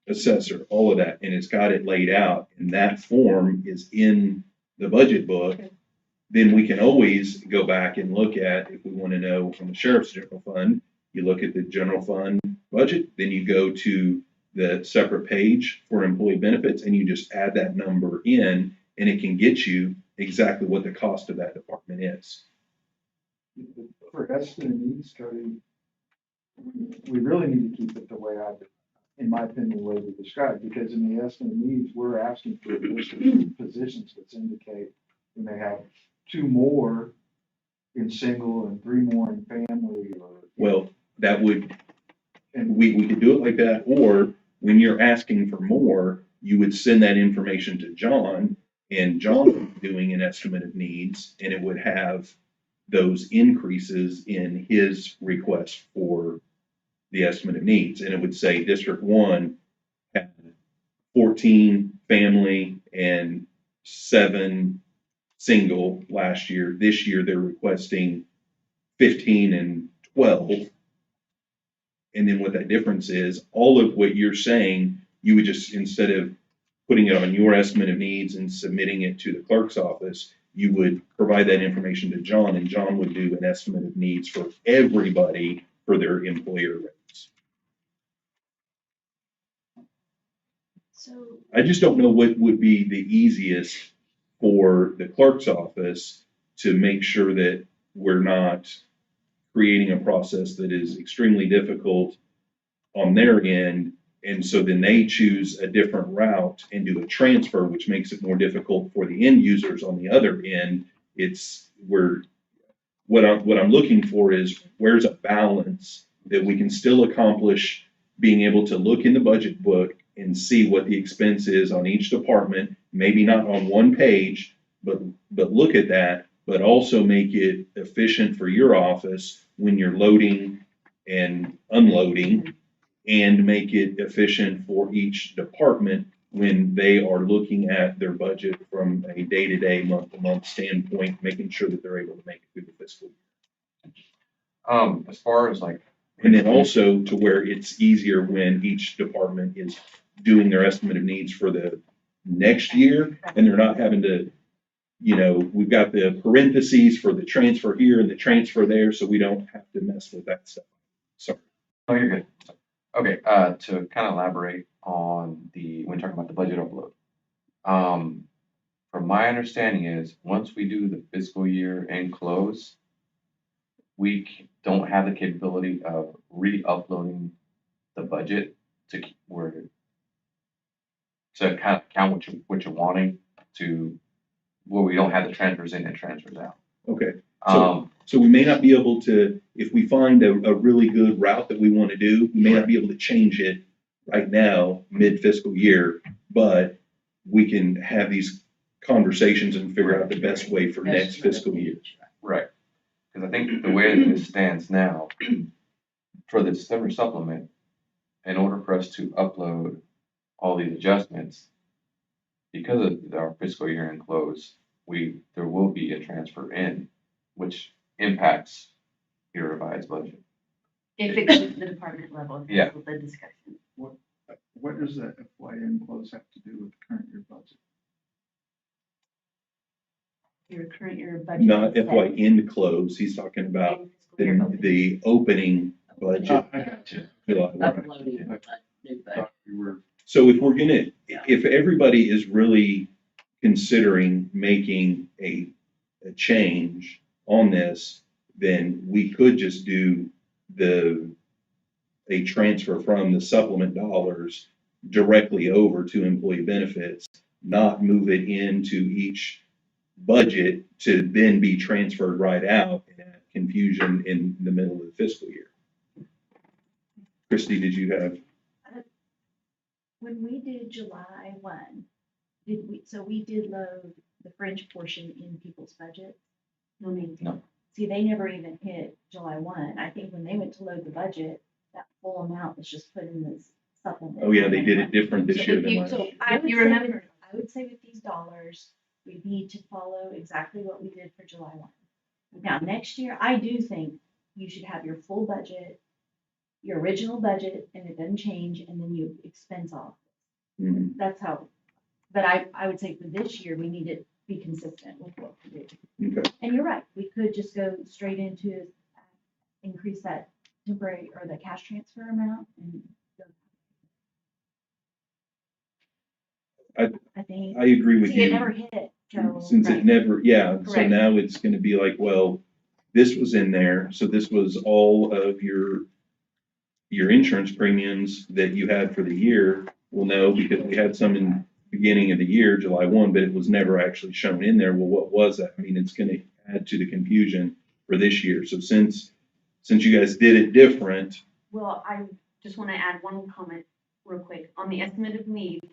assessor, all of that, and it's got it laid out, and that form is in the budget book. Then we can always go back and look at, if we want to know from the sheriff's general fund, you look at the general fund budget, then you go to the separate page for employee benefits, and you just add that number in, and it can get you exactly what the cost of that department is. For estimate needs, Cody, we really need to keep it the way in my opinion, the way we described, because in the estimate needs, we're asking for a list of positions that indicate we may have 2 more in single and 3 more in family, or. Well, that would, and we could do it like that, or when you're asking for more, you would send that information to John, and John would be doing an estimate of needs, and it would have those increases in his request for the estimate of needs. And it would say District 1 had 14 family and 7 single last year. This year, they're requesting 15 and 12. And then what that difference is, all of what you're saying, you would just, instead of putting it on your estimate of needs and submitting it to the clerk's office, you would provide that information to John, and John would do an estimate of needs for everybody for their employer rates. So, I just don't know what would be the easiest for the clerk's office to make sure that we're not creating a process that is extremely difficult on their end. And so then they choose a different route and do a transfer, which makes it more difficult for the end users on the other end. What I'm looking for is, where's a balance that we can still accomplish being able to look in the budget book and see what the expense is on each department, maybe not on one page, but look at that, but also make it efficient for your office when you're loading and unloading, and make it efficient for each department when they are looking at their budget from a day-to-day, month-to-month standpoint, making sure that they're able to make it through the fiscal year. As far as like, And then also to where it's easier when each department is doing their estimate of needs for the next year, and they're not having to, we've got the parentheses for the transfer here and the transfer there, so we don't have to mess with that stuff. Sorry. oh, you're good. Okay, to kind of elaborate on when talking about the budget upload. From my understanding is, once we do the fiscal year end close, we don't have the capability of re-uploading the budget to kind of count what you're wanting to, where we don't have the transfers in and transfers out. Okay, Um, so we may not be able to, if we find a really good route that we want to do, we may not be able to change it right now, mid-fiscal year, but we can have these conversations and figure out the best way for next fiscal year. Right, because I think the way that this stands now, for the December supplement, in order for us to upload all these adjustments, because of our fiscal year end close, there will be a transfer in, which impacts your revised budget. If it goes to the department level, Yeah. that's what the discussion. What does that FYN close have to do with the current year budget? Your current year budget. Not is FY set end close, he's talking about in fiscal year opening. the opening budget. I got you. July 1. Uploading the new budget. Thought you were, So if everybody is really considering making a change on this, then we could just do a transfer from the supplement dollars directly over to employee benefits, not move it into each budget to then be transferred right out and have confusion in the middle of the fiscal year. Christie, did you have? When we did July 1, we did load the fringe portion in people's budget? No need. No. See, they never even hit July 1. I think when they went to load the budget, that full amount was just put in this supplement. Oh, yeah, they did it different this So year if than you- last. so year. I If would you say remember- with- I would say with these dollars, we need to follow exactly what we did for July 1. Now, next year, I do think you should have your full budget, your original budget, and it doesn't change, and then you expense off. Mhm. That's how, but I would say for this year, we need to be consistent with what we do. Okay. And you're right, we could just go straight into increase that temporary or the cash transfer amount and go. I think, I agree with see, it you. never hit, so. Since it right. never, yeah, so Correct. now it's gonna be like, well, this was in there, so this was all of your insurance premiums that you had for the year. Well, no, because we had some in beginning of the year, July 1, but it was never actually shown in there. Well, what was that? I mean, it's gonna add to the confusion for this year. So since you guys did it different, Well, I just want to add one comment real quick on the estimate of needs,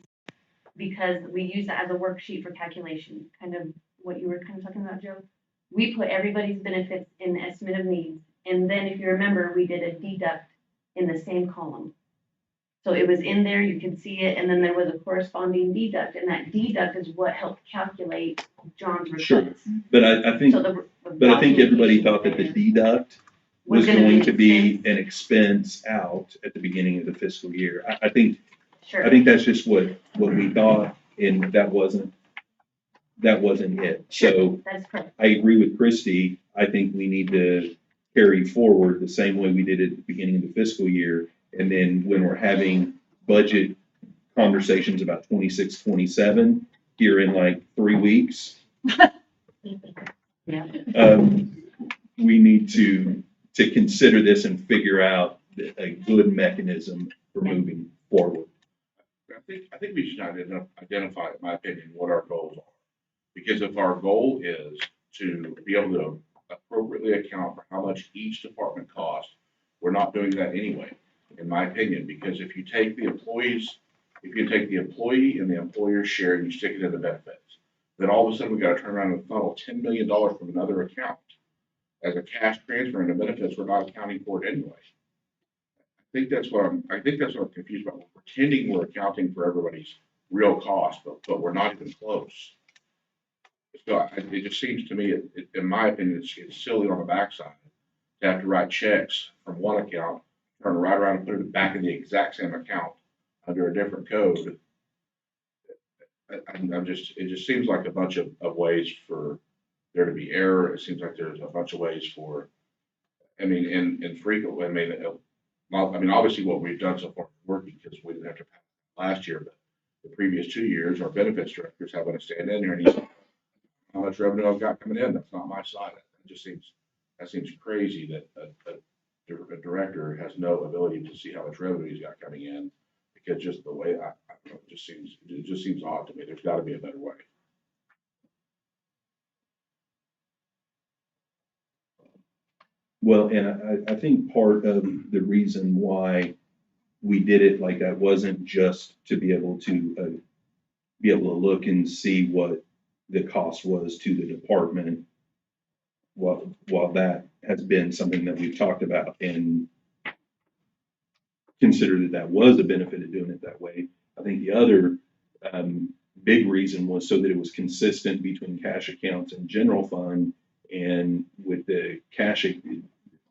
because we use that as a worksheet for calculation, kind of what you were kind of talking about, Joe. We put everybody's benefits in the estimate of needs, and then if you remember, we did a deduct in the same column. So it was in there, you could see it, and then there was a corresponding deduct, and that deduct is what helped calculate John's Sure. request. but I think, So the but I think everybody thought that the documentation deduct was gonna going to be expense. an expense out at the beginning of the fiscal year. I think Sure. that's just what we thought, and that wasn't it. So That's correct. I agree with Christie. I think we need to carry forward the same way we did it at the beginning of the fiscal year. And then when we're having budget conversations about 26, 27 here in like 3 weeks, Yeah. we need to consider this and figure out a good mechanism for moving forward. I think we should identify, in my opinion, what our goals are. Because if our goal is to be able to appropriately account for how much each department costs, we're not doing that anyway, in my opinion, because if you take the employee and the employer's share and you stick it in the benefits, then all of a sudden we gotta turn around and funnel $10 million from another account as a cash transfer into benefits we're not accounting for it anyway. I think that's what I'm confused about. We're pretending we're accounting for everybody's real cost, but we're not even close. So it just seems to me, in my opinion, it's silly on the backside to have to write checks from one account, turn right around and put it back in the exact same account under a different code. It just seems like a bunch of ways for there to be error. It seems like there's a bunch of ways for, I mean, and frequently, I mean, obviously what we've done so far is working because we didn't have to pass it last year, but the previous 2 years, our benefits directors having to stand in here and he said, how much revenue I've got coming in, that's not my side. That seems crazy that a director has no ability to see how much revenue he's got coming in, because just the way, I don't know, it just seems odd to me. There's gotta be a better way. Well, and I think part of the reason why we did it like that wasn't just to be able to look and see what the cost was to the department. While that has been something that we've talked about and considered that was a benefit of doing it that way, I think the other big reason was so that it was consistent between cash accounts and general fund, and with the cash,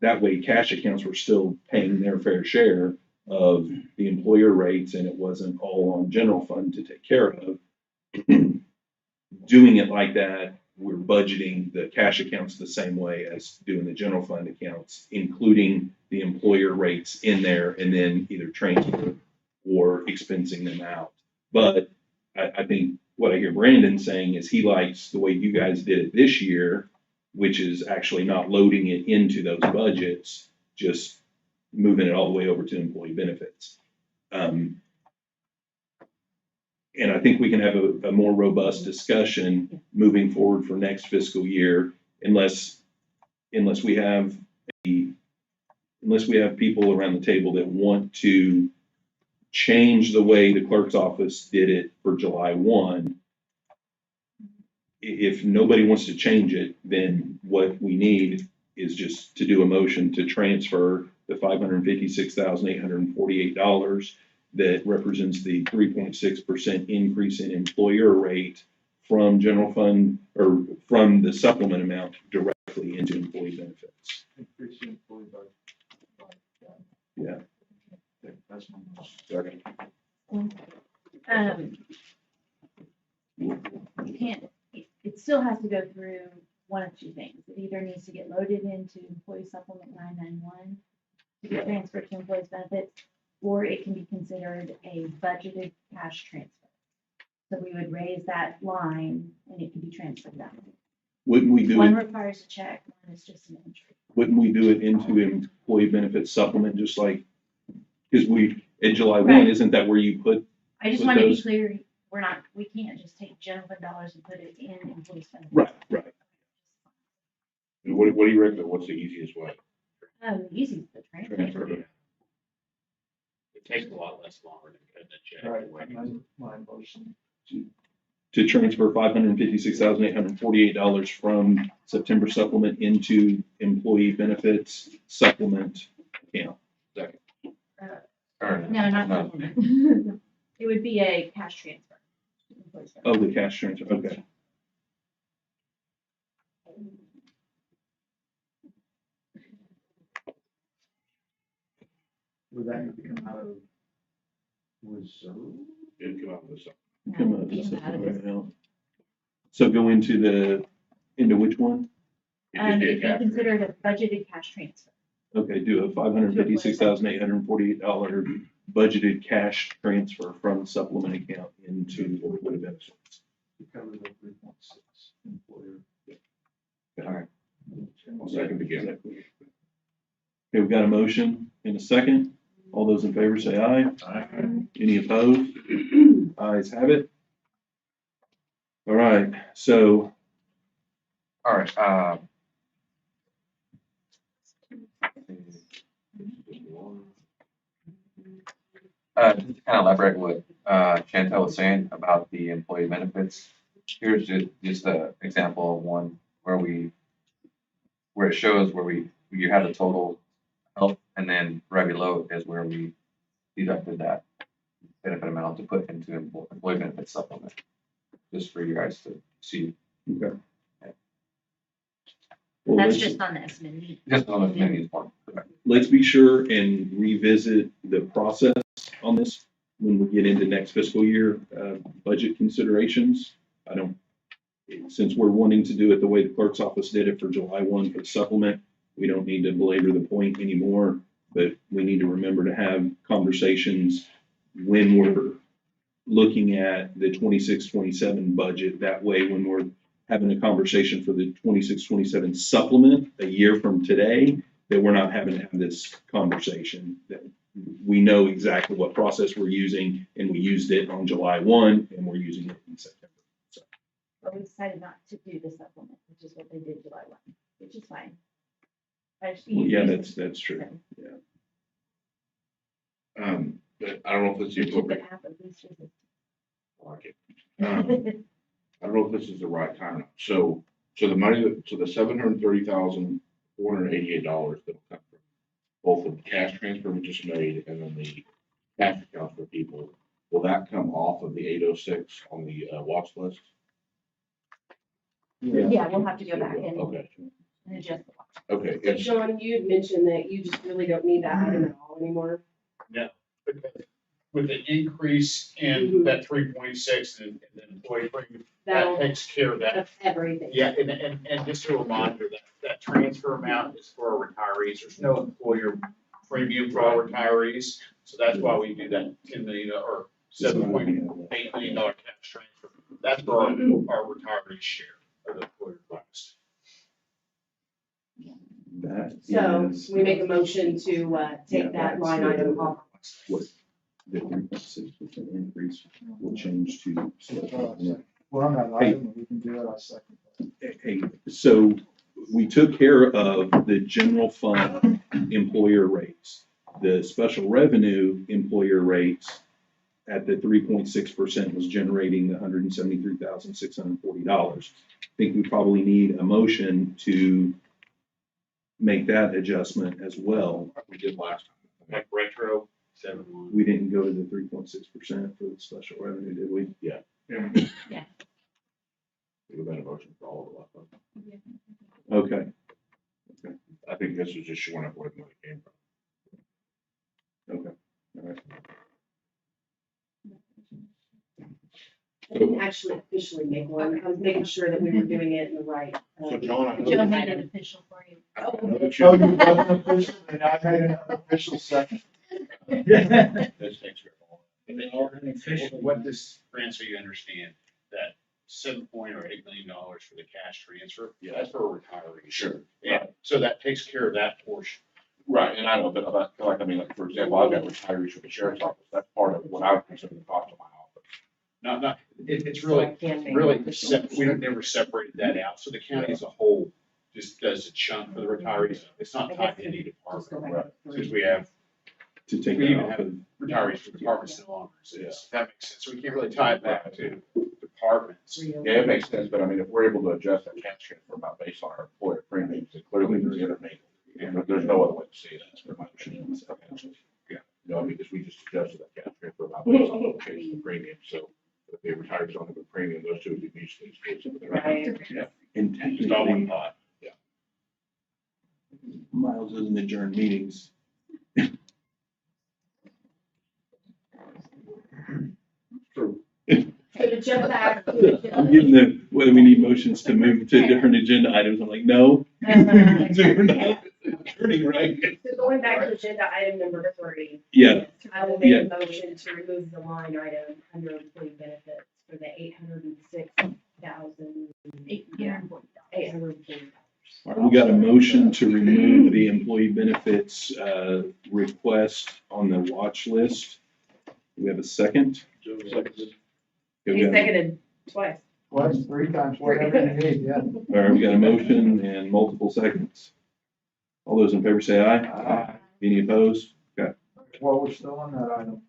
that way cash accounts were still paying their fair share of the employer rates, and it wasn't all on general fund to take care of. Doing it like that, we're budgeting the cash accounts the same way as doing the general fund accounts, including the employer rates in there, and then either transfer or expensing them out. But I think what I hear Brandon saying is he likes the way you guys did it this year, which is actually not loading it into those budgets, just moving it all the way over to employee benefits. And I think we can have a more robust discussion moving forward for next fiscal year, unless we have people around the table that want to change the way the clerk's office did it for July 1. If nobody wants to change it, then what we need is just to do a motion to transfer the $556,848 that represents the 3.6% increase in employer rate from general fund, or from the supplement amount directly into employee benefits. Increase the employee budget. Yeah. Okay, that's my motion. Second. You can't, it still has to go through one of two things. It either needs to get loaded into employee supplement 991 to get transferred to employees benefits, or it can be considered a budgeted cash transfer. So we would raise that line and it can be transferred that way. Wouldn't we do One it, requires a check, one is just an entry. wouldn't we do it into employee benefit supplement, just like, because at July 1, Right. isn't that where you put, I just With want to be those- clear, we can't just take general fund dollars and put it in employees benefits. right. What do you reckon? What's the easiest way? Using the transfer. Transfer. It takes a lot less longer than cutting a check. All right, my motion To transfer $556,848 from September supplement into employee benefits supplement account. Or- No, not No. that. It would be a cash transfer. Oh, the cash transfer, okay. would that need to come out of reserve? It'd come out of this. Come on, this is right now. So go into which one? It'd just be a It'd be cash. considered a budgeted cash transfer. Okay, do a $556,848 budgeted cash transfer from supplement account into employee benefits. To cover the 3.6 employer. All right. I'll second again. Okay, we've got a motion in a second. All those in favor say aye. Any opposed? Ayes have it. All right, so All right, just to kind of elaborate what Chantel was saying about the employee benefits. here's just a example of one where where it shows you have the total health, and then right below is where we deducted that benefit amount to put into employee benefit supplement, just for you guys to see. Okay. Well, That's let's- just on the estimate need. Just on the committee's part. Correct. Let's be sure and revisit the process on this when we get into next fiscal year, budget considerations. Since we're wanting to do it the way the clerk's office did it for July 1 for the supplement, we don't need to belabor the point anymore, but we need to remember to have conversations when we're looking at the 26-27 budget. That way, when we're having a conversation for the 26-27 supplement a year from today, that we're not having to have this conversation, that we know exactly what process we're using, and we used it on July 1, and we're using it in September. So, But we decided not to do the supplement, which is what they did July 1, which is fine. well, yeah, that's true. Yeah. But I don't know if this is We took appropriate. it half of this year. I like it. I don't know if this is the right time. So the money so the $730,488 that'll come from both the cash transfer we just made and then the cash accounts for people, will that come off of the 806 on the watch list? Yeah, we'll have to go back and Okay, adjust the watch. okay. So It's, John, you had mentioned that you just really don't need that item at all anymore. With the increase in that 3.6 and the employee premium, that That'll, takes care of that. that's everything. Yeah, and just a reminder that transfer amount is for our retirees. There's no employer premium for our retirees. So that's why we do that $10 million or $7.8 million cash transfer. That's for our retiree share of the employer cost. That So is we make a motion to Yeah, take that line item off. what the 3.6% increase will change to. We're on that item, we can do it, I second that. Hey, so we took care of the general fund employer rates. The special revenue employer rates at the 3.6% was generating $173,640. I think we probably need a motion to make that adjustment as well. we did last time. Like retro, 7. We didn't go to the 3.6% for the special revenue, did we? Yeah. Yeah. We made a motion for all of it last time. Okay, I think this was just showing up where the money came from. okay, all right. I didn't actually officially make one. I was making sure that we were doing it in the right. So John, I know Joe that- made it official for you. I know that Oh, you- you wasn't official, and I made an official second. This takes care of all. What this transfer, you understand, that $7.8 million for the cash transfer, Yeah. that's for a retiree. Sure. Yeah, so that takes care of that portion. Right, and I know, but like, I mean, like, for example, I've got retirees from the sheriff's office, that's part of what I would consider the cost of my office. It's So I really, can make really, an official. we don't never separated that out, so the county as a whole just does a chunk for the retirees, it's not tied to any Just department. go back Right. to Since three. we have To take We that even off have of. retirees for departments no longer, so that makes sense, so we can't really tie it back to departments. Three. Yeah, it makes sense, but I mean, if we're able to adjust that cash transfer about based on our employer premiums, then clearly there's intermingled. And there's no other way to see it, that's pretty much. Yeah, no, I mean, because we just adjusted that cash transfer about based on the change in the premium, so if the retirees don't have a premium, those two would be mutually exclusive. Right. Yeah. And Just all one technically, pot. Miles doesn't adjourn meetings. So to jump back to. I'm getting the, whether we need motions to move to different agenda items. I'm like, no. We're not adjourning, right? So going back to agenda item number 3. Yeah, I will make a motion to remove the line item under employee benefits for the $806,840. all right, we got a motion to remove the employee benefits, request on the watch list. Do we have a second? Okay, we He got a- seconded twice. Twice, 3 times, whatever you need, yeah. All right, we got a motion and multiple seconds. All those in favor say aye. Any opposed? While we're still on that item,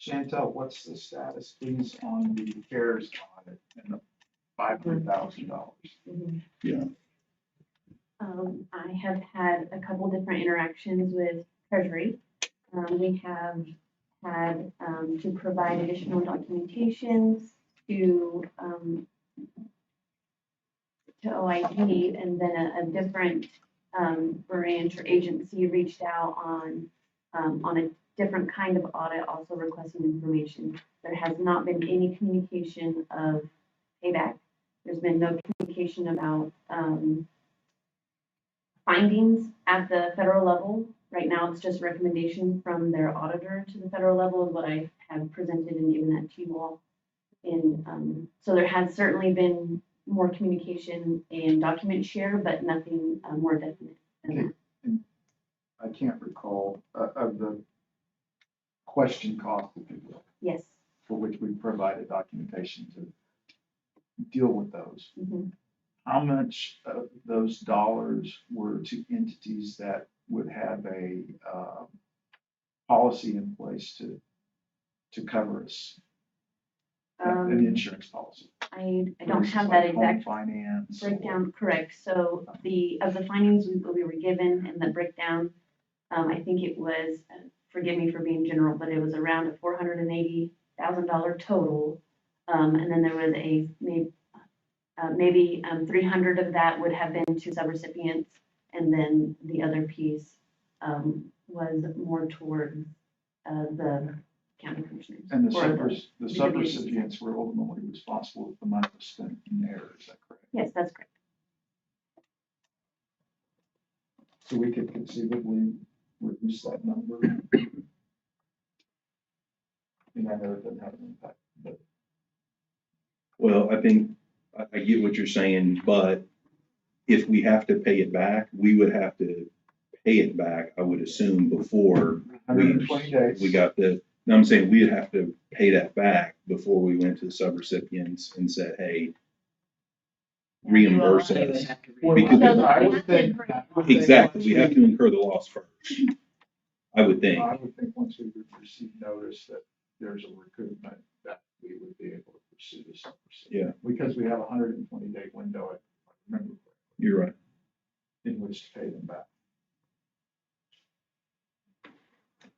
Chantel, what's the status, please, on the CARES audit and the $500,000. Mhm. I have had a couple different interactions with Treasury. We have had, to provide additional documentations to, to OIG, and then a different, branch or agency reached out on a different kind of audit, also requesting information. There has not been any communication of payback. There's been no communication about, findings at the federal level. Right now, it's just recommendation from their auditor to the federal level is what I have presented and given that to you all. And so there has certainly been more communication and document share, but nothing more definite than that. I can't recall of the question cost, if you will, Yes. for which we provided documentation to deal with those. Mhm. How much of those dollars were to entities that would have a policy in place to cover us? An insurance policy. I don't have that Like home exact finance. or- breakdown, correct. So of the findings we were given and the breakdown, I think it was, forgive me for being general, but it was around a $480,000 total. And then there was maybe 300 of that would have been to subrecipients, and then the other piece was more toward the county commissioners. And the or the the subrecipients were ultimately responsible if the money was spent in there, is that correct? Yes, that's correct. So we could conceivably reduce that number. And I know it doesn't have an impact, but Well, I think, I get what you're saying, but if we have to pay it back, we would have to pay it back, I would assume, before 120 days. we got no, I'm saying we'd have to pay that back before we went to the subrecipients and said, hey, reimburse us. Well, Because- I would think. Exactly, we have to incur the loss first, I would think. I would think once we would receive notice that there's a recoupment, that we would be able to pursue the subrecipients. Yeah. Because we have a 120-day window, if I remember correctly, You're right. in which to pay them back.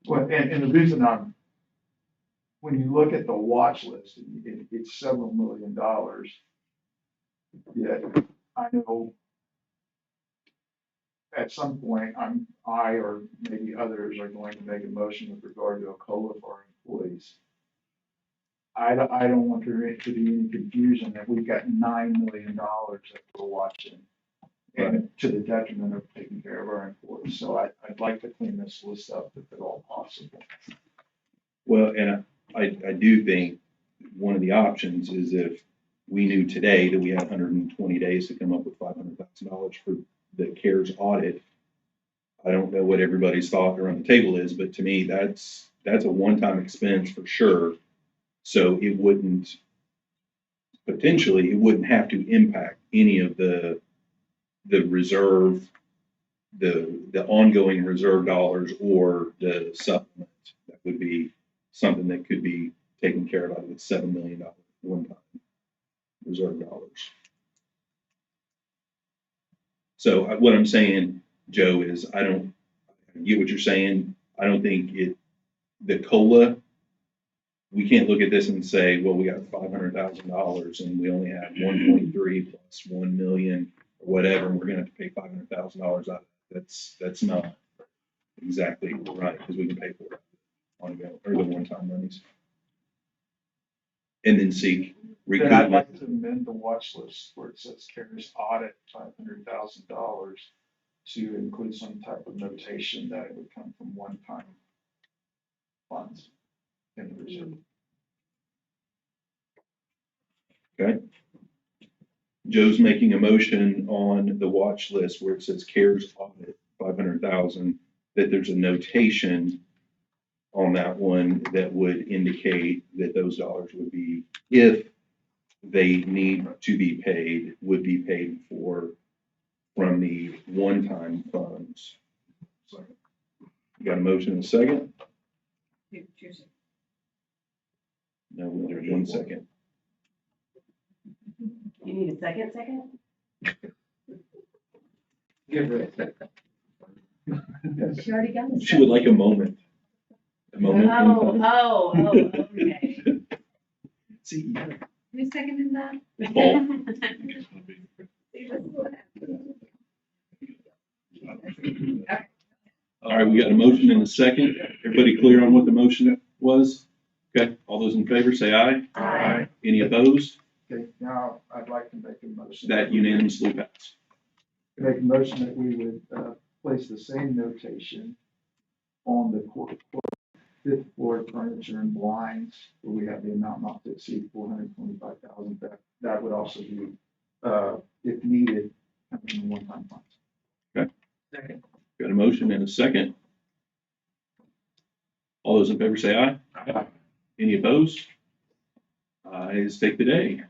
Well, and the reason when you look at the watch list, it's several $1 million. Yet, I know at some point, I or maybe others are going to make a motion with regard to a COLA for our employees. I don't want there to be any confusion that we've got $9 million that we're watching, and to the detriment of taking care of our employees. So I'd like to clean this list up if at all possible. Well, and I do think one of the options is if we knew today that we had 120 days to come up with $500,000 for the CARES audit. I don't know what everybody's thought around the table is, but to me, that's a one-time expense for sure. So it wouldn't have to impact any of the reserve, the ongoing reserve dollars or the supplement. That would be something that could be taken care of out of the $7 million one-time reserve dollars. So what I'm saying, Joe, is I get what you're saying. I don't think the COLA, we can't look at this and say, well, we got $500,000 and we only have 1.3 plus 1 million or whatever, and we're gonna have to pay $500,000 out of it. That's not exactly right, because we can pay for it ongoing, or the one-time monies. And then seek Then I'd recoupment. like to amend the watch list where it says CARES audit $500,000 to include some type of notation that it would come from one-time funds in the reserve. Okay. Joe's making a motion on the watch list where it says CARES audit, 500,000, that there's a notation on that one that would indicate that those dollars would be, if they need to be paid, would be paid for from the one-time funds. You got a motion in a second? No, there's 1 second. You need a second? Give her a second. She already got the She would like a moment. A moment. Okay. See, you gotta- Who seconded that? Paul. See, this is what All right, we got a motion and a second. Everybody clear on what the motion was? Okay, all those in favor say aye. Aye. Any opposed? Okay, now I'd like to make a motion. That unanimously passed. Make a motion that we would, place the same notation on the fifth floor furniture and blinds, where we have the amount not to exceed $425,000. That would also be, if needed, coming in one-time funds. Second. Got a motion and a second. All those in favor say aye. Aye. Any opposed? Ayes take the day.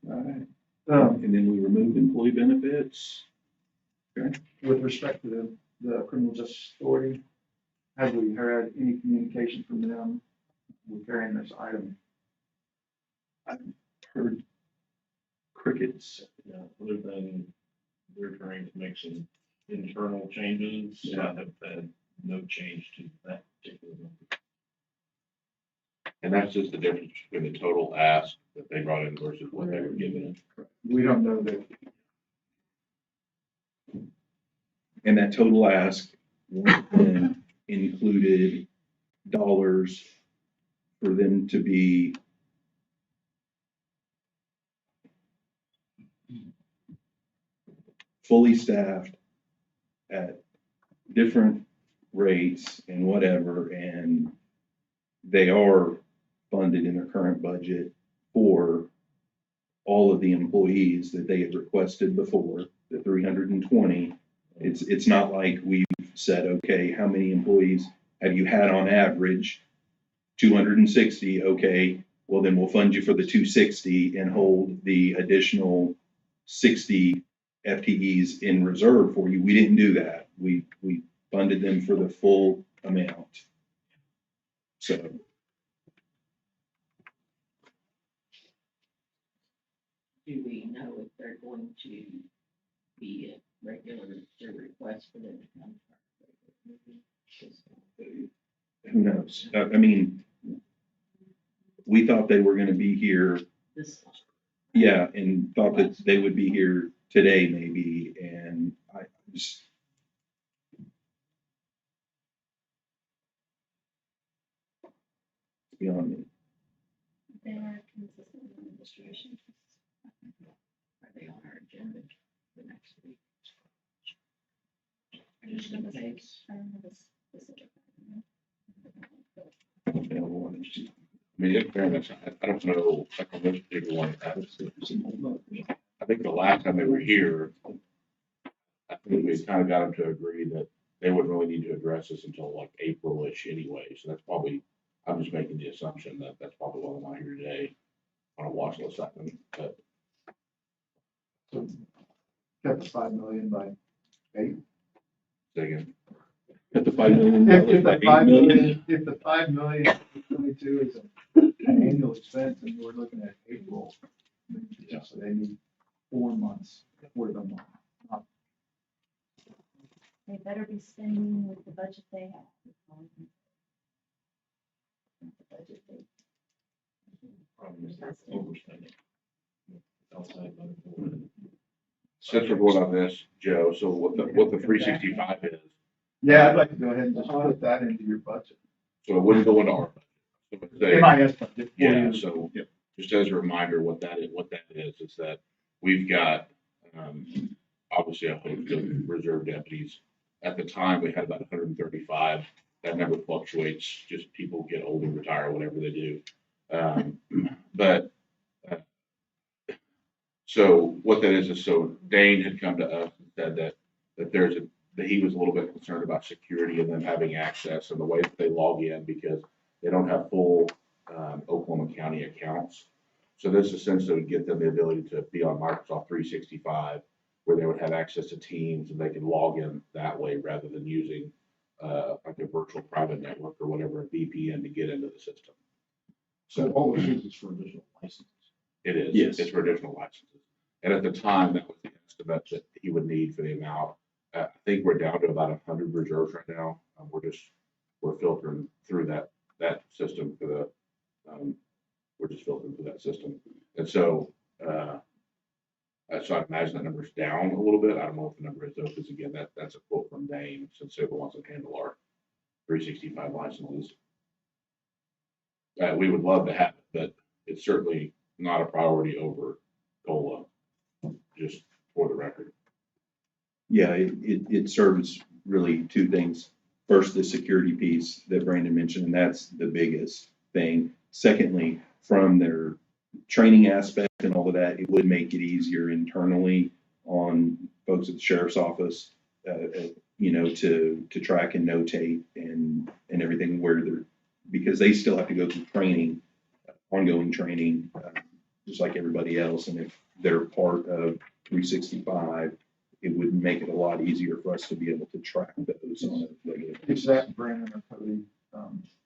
All right, and then we remove employee benefits. With respect to the criminal justice authority, have we heard any communication from them regarding this item? Heard crickets. Yeah, other than we're trying to make some internal changes, I have had no change to that particular number. And that's just the difference between the total ask that they brought in versus what they were given. We don't know that. And that total ask then included dollars for them to be fully staffed at different rates and whatever, and they are funded in their current budget for all of the employees that they had requested before, the 320. It's not like we've said, okay, how many employees have you had on average? 260, okay, well then we'll fund you for the 260 and hold the additional 60 FTEs in reserve for you. We didn't do that. We funded them for the full amount. So Do we know if they're going to be a regular request for them to come? who knows? I mean, we thought they were gonna be here, This, yeah, and thought that they would be here today maybe, and I just. It's beyond me. they are consistent with administration. Are they on our agenda for next week? I just gonna say, I don't have a specific. Available on it. I mean, in fairness, I don't know, like on this particular one, I think the last time they were here, I think we kind of got them to agree that they wouldn't really need to address this until like April-ish anyway. So that's probably, I'm just making the assumption that that's probably why they're not here today on a watch list item, but So cut the 5 million by 8. again, At the $5 million. If by the $8 5 million. million, if the 5 million, 22 is an annual expense, and we're looking at April, so they need 4 months worth of money. They better be spending with the budget they have. The budget they- Problem is they're overspending. Outside of the- since we're going on this, Joe, so what the 365 is, Yeah, I'd like to go ahead and just put that into your budget. so it wouldn't go into our budget. So it's a- MIS budget. for Yeah, you. so just as a reminder, what that is that we've got, obviously a host of reserve deputies. At the time, we had about 135. That number fluctuates, just people get older, retire, whatever they do. But so what that is so Dane had come to us and said that he was a little bit concerned about security and them having access and the way that they log in because they don't have full Oklahoma County accounts. So this essentially would get them the ability to be on Microsoft 365, where they would have access to Teams and they can log in that way rather than using like a virtual private network or whatever, a VPN to get into the system. So all this is for additional licenses. It is. Yes. It's for additional licenses. And at the time, that was the estimate that he would need for the amount. I think we're down to about 100 reserves right now. We're filtering through that system for the, we're just filtering through that system. And so, so I'd imagine that number's down a little bit. I don't know what the number is though, because again, that's a quote from Dane, since Civil wants to handle our 365 licenses. We would love to have it, but it's certainly not a priority over COLA, just for the record. Yeah, it serves really two things. First, the security piece that Brandon mentioned, and that's the biggest thing. Secondly, from their training aspect and all of that, it would make it easier internally on folks at the sheriff's office, to track and notate and everything where they're, because they still have to go through training, ongoing training, just like everybody else. And if they're part of 365, it would make it a lot easier for us to be able to track those on a regular basis. Is that Brandon or Cody,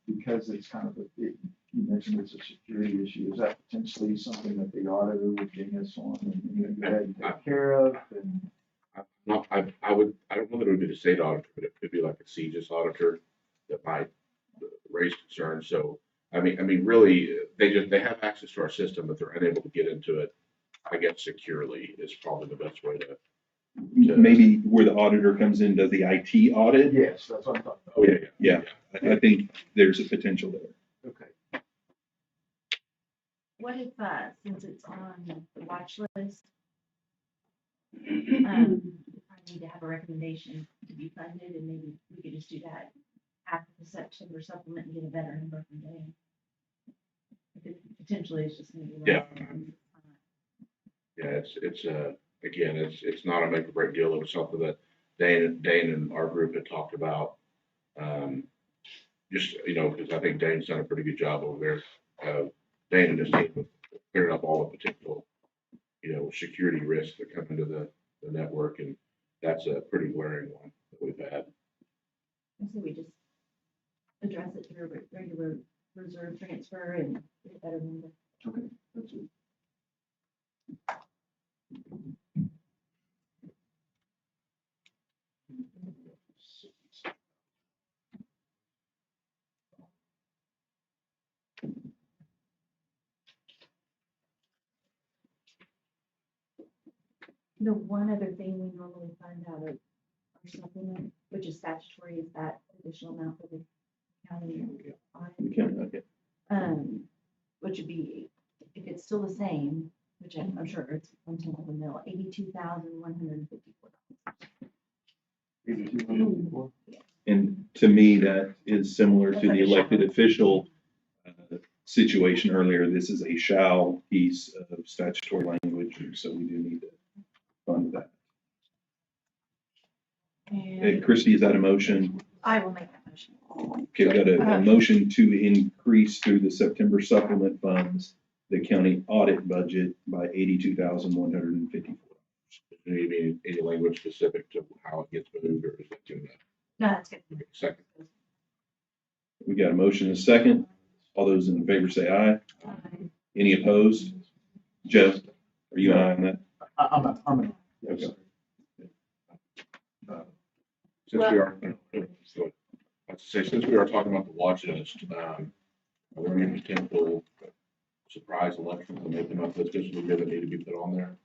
because it's kind of you mentioned it's a security issue, is that potentially something that the auditor would bring us on and go ahead and take care of? And I don't know that it would be the state auditor, but it could be like a CJIS auditor that might raise concerns. So, I mean, really, they have access to our system, but they're unable to get into it, I guess, securely is probably the best way to. Maybe where the auditor comes in, does the IT audit? yes, that's what I'm talking about. Oh, yeah. I think there's a potential there. Okay. What if, since it's on the watch list, I need to have a recommendation to be funded, and maybe we could just do that after the September supplement and get a better number from Dane. If it potentially is just gonna be. Yeah. Yeah, again, it's not a make or break deal. It was something that Dane and our group had talked about. Just, because I think Dane's done a pretty good job over there. Dane and his team have cleared up all the potential, security risks that come into the network, and that's a pretty glaring one that we've had. So we just address it through a regular reserve transfer and get a better number. Okay, that's it. The one other thing we normally fund out of our supplement, which is statutory, is that additional amount for the county audit. We can, okay. Which would be, if it's still the same, which I'm sure it's 1/10 of a mil, $82,154. And to me, that is similar to the elected official situation earlier. This is a shall piece of statutory language, so we do need to fund that. And Christie, is that a motion? I will make that motion. Okay, we've got a motion to increase through the September supplement funds, the county audit budget by $82,154. Any language specific to how it gets moved, or is that too much? No, that's good. Second. We got a motion and a second. All those in favor say aye. Any opposed? Joe, are you an aye on that? I'm Okay. Since we are talking about the watch list, are there any potential surprise elections that may come up this fiscal year that need to be put on there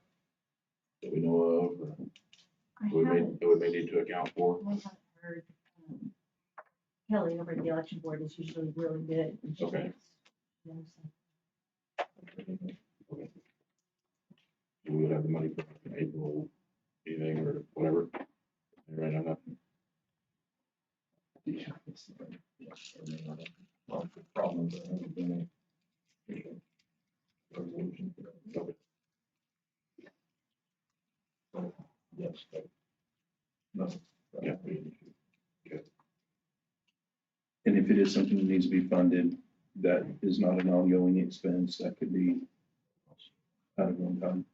that we know of, or that we may need to account for? I haven't heard, Kelly over at the election board is usually really good. And she Okay. makes, so. We would have the money for in April, anything or whatever. Right on that. Problem that hasn't been a resolution. Yes. No. Yeah. And if it is something that needs to be funded, that is not an ongoing expense, that could be out of one time.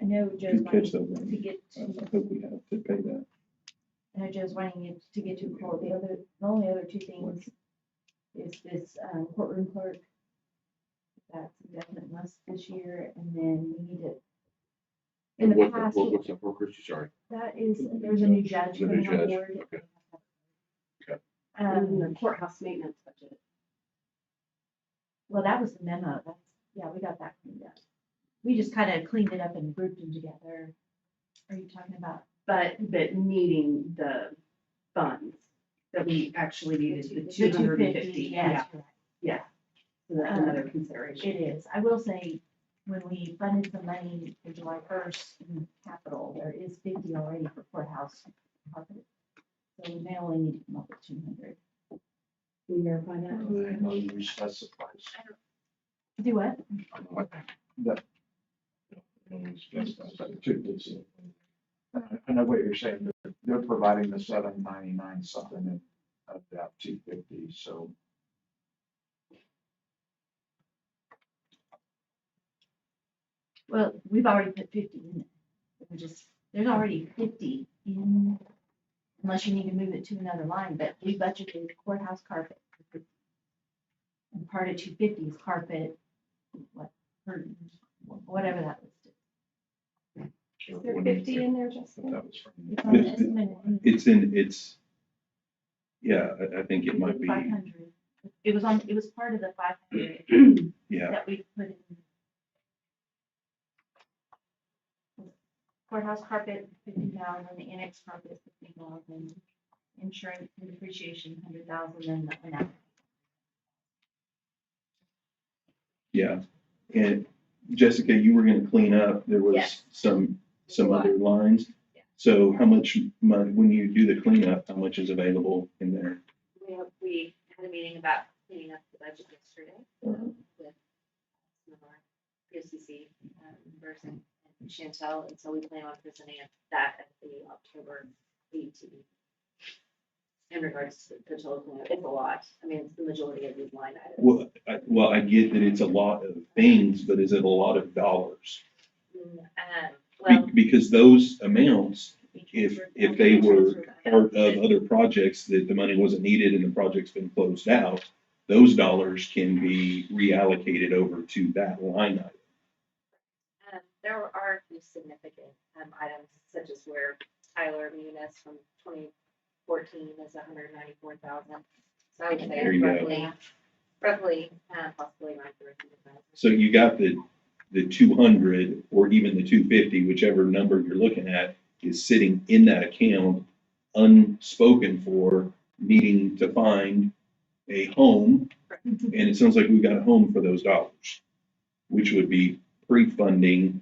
I know Joe's Good catch though, wanting to Brandon. get I to, hope we have to pay that. I know Joe's wanting it to get to a quote. The only other two things is this courtroom clerk. That's a definite must this year, and then we need to. In the What's past, what's that for, Christie? Sorry. that is, there's a new judge The new coming on judge, board. okay. Okay. The courthouse maintenance budget. Well, that was the memo, that's, yeah, we got that cleaned up. We just kind of cleaned it up and grouped them together. Are you talking about? But needing the funds that we actually needed, the The 250. yes, you're right. Yeah. So that's another consideration. It is. I will say, when we funded some money for July first in capital, there is 50 already for courthouse carpet. So we may only need to come up with 200. Can you verify I that? know you specified. Do what? I know what you're saying, but they're providing the $799 something of that 250, so. Well, we've already put 50 in it. There's already 50 in, unless you need to move it to another line, but we budgeted courthouse carpet. And part of 250 is carpet, curtains, whatever that was. Is there 50 in there, Justin? That was from. It's on the estimate. Yeah, I think it might be, 500. It was part of the 500 yeah. that we put in. Courthouse carpet, 50,000, the annex carpet, 50,000, insurance and depreciation, 100,000, and that. Yeah, and Jessica, you were gonna clean up, there was Yes. some other lines. So how much money, when you do the cleanup, how much is available in there? We had a meeting about cleaning up the budget yesterday with some of our POCC members and Chantel, and so we plan on presenting that at the October AT. In regards to the total cleanup, it's a lot. I mean, it's the majority of these line items. Well, I get that it's a lot of things, but is it a lot of dollars? Well, Because those amounts, if they were part of other projects that the money wasn't needed and the project's been closed out, those dollars can be reallocated over to that line item. there are a few significant items, such as where Tyler Munis from 2014 is 194,000. So I would There say you go. roughly, possibly around 300,000. So you got the 200 or even the 250, whichever number you're looking at, is sitting in that account, unspoken for, needing to find a home. And it sounds like we've got a home for those dollars, which would be pre-funding.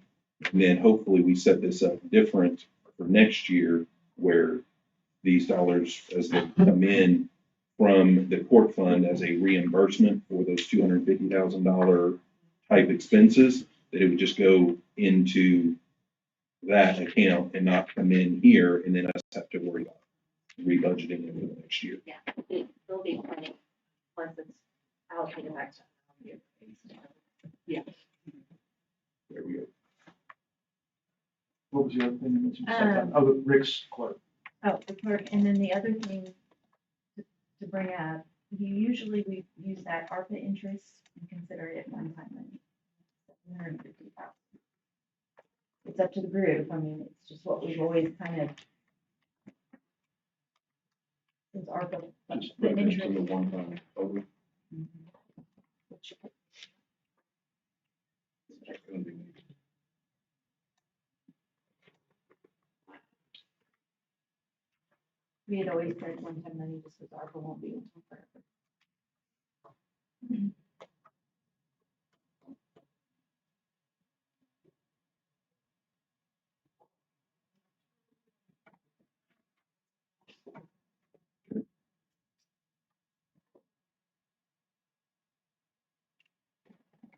And then hopefully we set this up different for next year, where these dollars, as they come in from the court fund as a reimbursement for those $250,000 type expenses, that it would just go into that account and not come in here, and then us have to worry about rebudgeting it for the next year. Yeah, there'll be plenty once it's allocated back to. Yeah. There we go. What was the other thing you mentioned? Oh, the Rick's clerk. Oh, the clerk, and then the other thing to bring up, we use that ARPA interest and consider it one-time money. $750,000. It's up to the group, I mean, it's just what we've always kind of. It's ARPA. Just The put it into interest. the one time over. Which- That's gonna be- We had always said one-time money just because ARPA won't be until forever.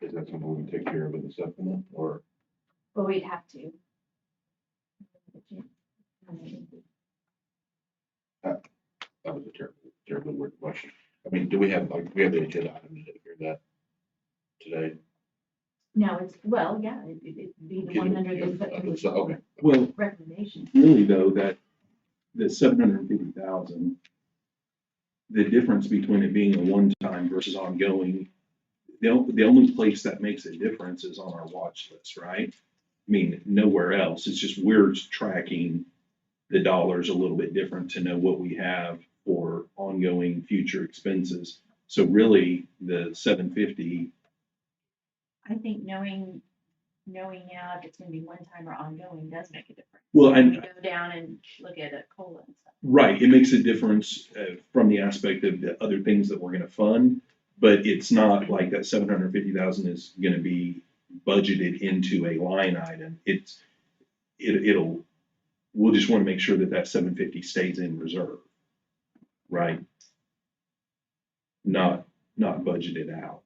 Is that something we can take care of in the supplement, or? But we'd have to. That was a terribly weird question. I mean, do we have, we have the agenda item to take care of that today? No, it's, well, yeah, it'd be the 100 So, okay. Well, recommendation. really though, that the 750,000, the difference between it being a one-time versus ongoing, the only place that makes a difference is on our watch list, right? I mean, nowhere else. It's just we're tracking the dollars a little bit different to know what we have for ongoing future expenses. So really, the 750, I think knowing now if it's gonna be one time or ongoing does make a difference. well, When we and go down and look at a COLA and stuff. right, it makes a difference from the aspect of the other things that we're gonna fund, but it's not like that 750,000 is gonna be budgeted into a line item. It'll, we'll just wanna make sure that that 750 stays in reserve, right? Not budgeted out.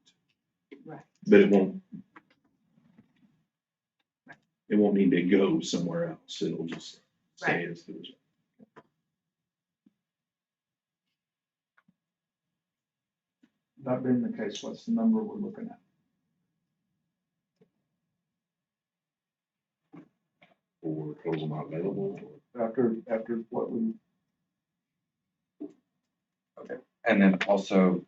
Right. But it won't need to go somewhere else. It'll just stay as the reserve. That being the case, what's the number we're looking at? Or total not available, After what we, And then also,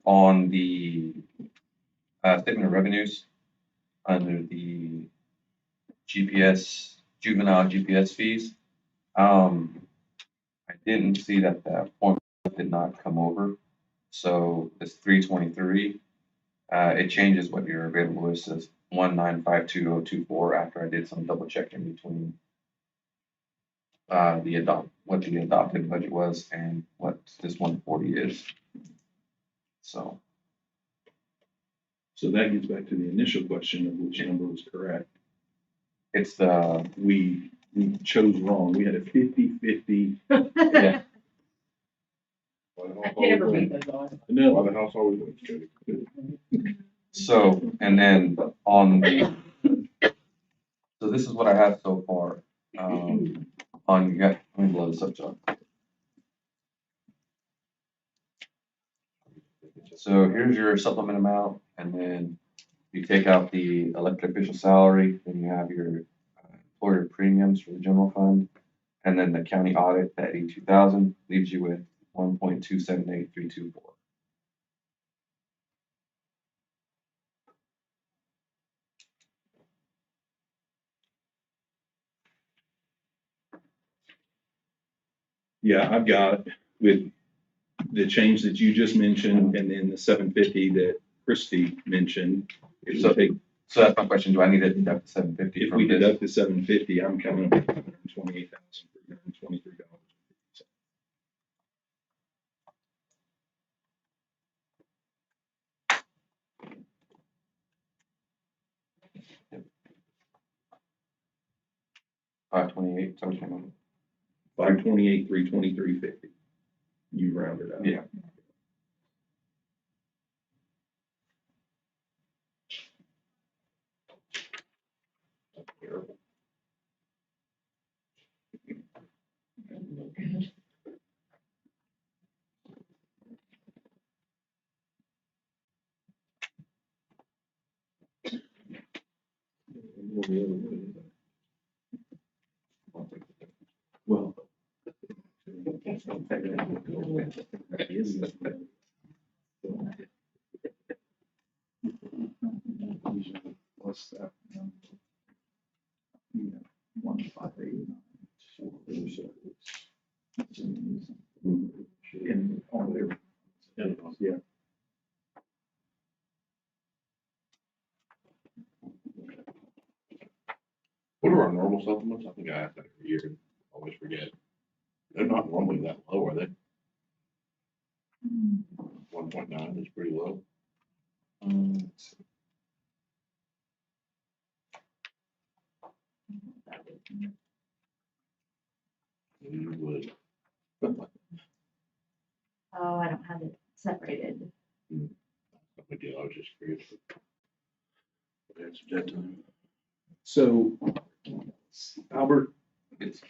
on the, statement of revenues, under the juvenile GPS fees, I didn't see that the point did not come over. So it's 323. It changes what your available is, says 1952024 after I did some double checking between what the adopted budget was and what this 140 is. So that gets back to the initial question of which number was correct. it's the, We chose wrong. We had a 50-50. yeah, why the I house can't ever always read wins? those on. Why No, the house always wins, Jody? so, and then on the, so this is what I have so far. On, you got, let me blow this up, John. So here's your supplement amount, and then you take out the elected official salary, then you have your employer premiums for the general fund, and then the county audit, that 82,000 leaves you with 1.278324. yeah, I've got with the change that you just mentioned and then the 750 that Christie mentioned. It would take, So that's my question, do I need to deduct the 750 if from we this? deduct the 750, I'm coming up with $128,323. $528, so which one? 528, 323.50. You rounded up. Yeah. Terrible. Well. what's that? Yeah, 158. In on there. Yeah. What are our normal supplements? I think I ask that every year, always forget. They're not normally that low, are they? 1.9 is pretty low. You would. Oh, I don't have it separated. No big deal, I was just curious. That's that time. So, Albert, It's,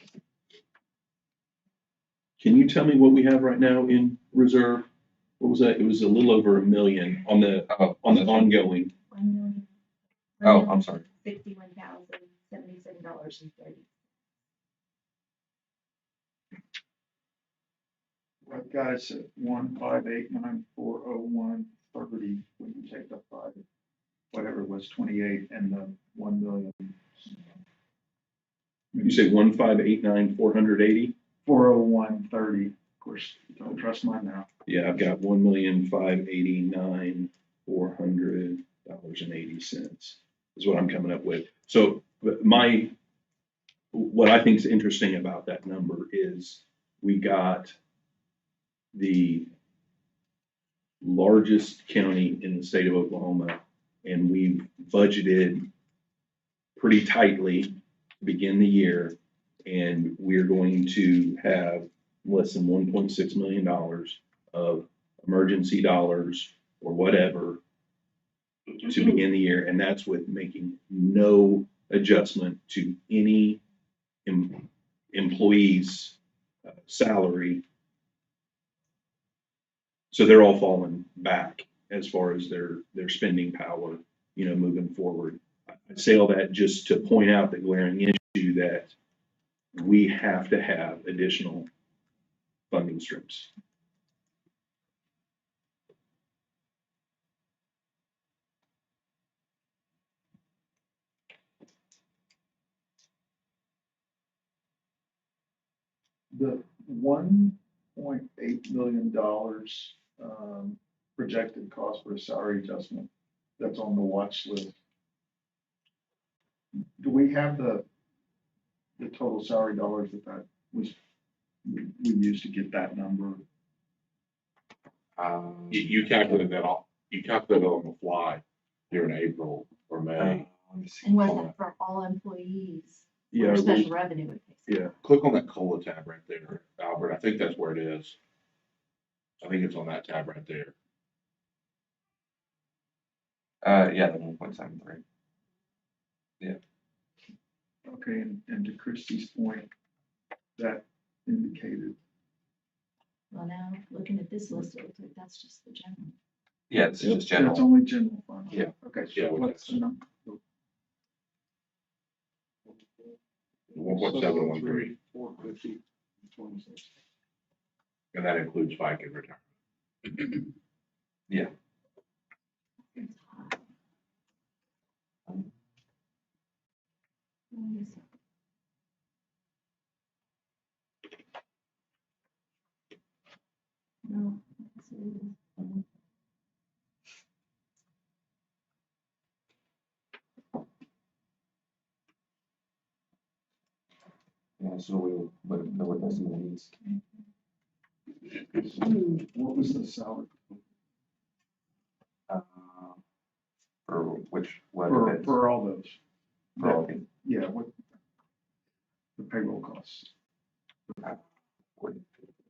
can you tell me what we have right now in reserve? What was that? It was a little over $1 million on the ongoing. oh, I'm sorry. $61,077.30. I've got us at 1589401 30, when you take the 5, whatever it was, 28 and the 1 million. You say 1,589,480? 40130, of course, don't trust my math. Yeah, I've got $1,589,400.80 is what I'm coming up with. So but what I think is interesting about that number is we got the largest county in the state of Oklahoma, and we've budgeted pretty tightly to begin the year, and we're going to have less than $1.6 million of emergency dollars or whatever to begin the year, and that's with making no adjustment to any employee's salary. So they're all falling back as far as their spending power, moving forward. I say all that just to point out the glaring issue that we have to have additional funding streams. The $1.8 million projected cost for a salary adjustment that's on the watch list. Do we have the total salary dollars that was, we used to get that number? You calculated that on the fly during April or May. And was it for all employees? Yeah, Or we- special revenue would pay? Yeah, Click on that COLA tab right there, Albert. I think that's where it is. I think it's on that tab right there. Yeah, the 1.73. Okay, and to Christie's point, that indicated, Well, now, looking at this list, it looks like that's just the general. Yeah, it's just that's general. only general fund. Yeah. Okay, Yeah, so what's the number? 1.713, 450, 26. and that includes FICA and retirement. It's high. Let me see. No, that's it. Yeah, so we would know what those needs. What was the salary For which, what? for all those? For all these. Yeah, what, the payroll costs?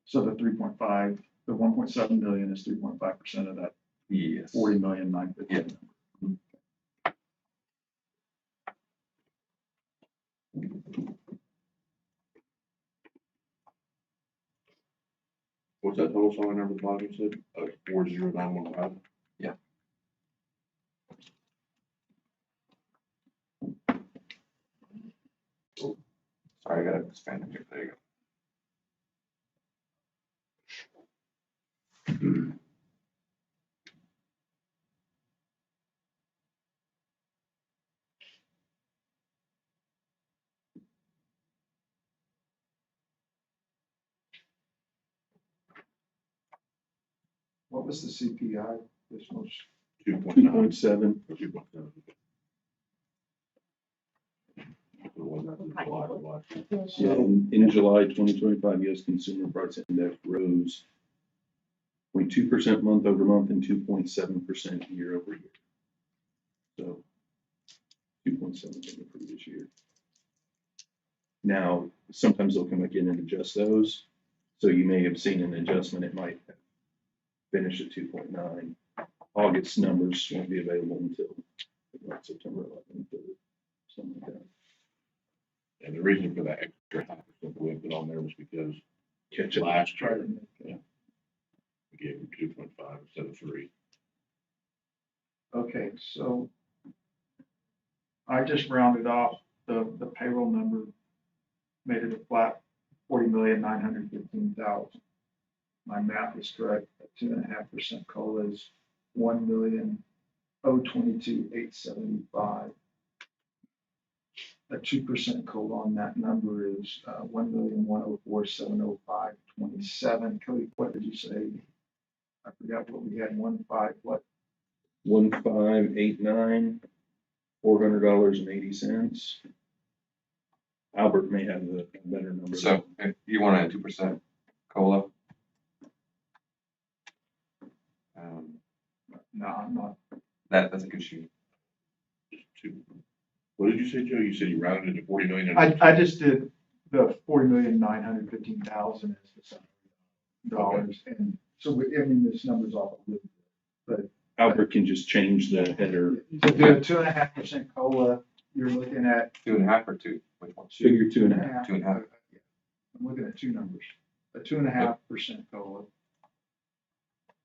So the 3.5, the 1.7 million is 3.5% of that Yes. 40,950. Yeah. What's that total salary number at the bottom you said? 40915? Yeah. Oh, sorry, I gotta expand it here. There you go. What was the CPI? This was 2.9 2.7. or 2.7. It wasn't that July. So in July 2025, U.S. Consumer Price Index rose 0.2% month over month and 2.7% year over year. So 2.7 from the previous year. Now, sometimes they'll come back in and adjust those. So you may have seen an adjustment. It might have finished at 2.9. August numbers won't be available until September 11th or something like that. And the reason for that extra 0.5% that we put on there was because Catch up. last year, we gave them 2.5 instead of 3. okay. So I just rounded off the payroll number, made it a flat 40,915,000. My math is correct. 2.5% COLA is $1,022,875. A 2% COLA on that number is, $1,104,705.27. Cody, what did you say? I forgot what we had, 15, what? 1589, $400.80. Albert may have the better number. So if you want a 2% COLA. No, I'm not. That's a good shoot. What did you say, Joe? You said you rounded it to 40 million? I just did the $40,915,000 as the salary dollars, and so I mean, this number's off a little bit, Albert can just change the header. but to do a 2.5% COLA, you're looking at 2.5 or 2? Which one? Figure 2.5. 2.5. I'm looking at two numbers, a 2.5% COLA.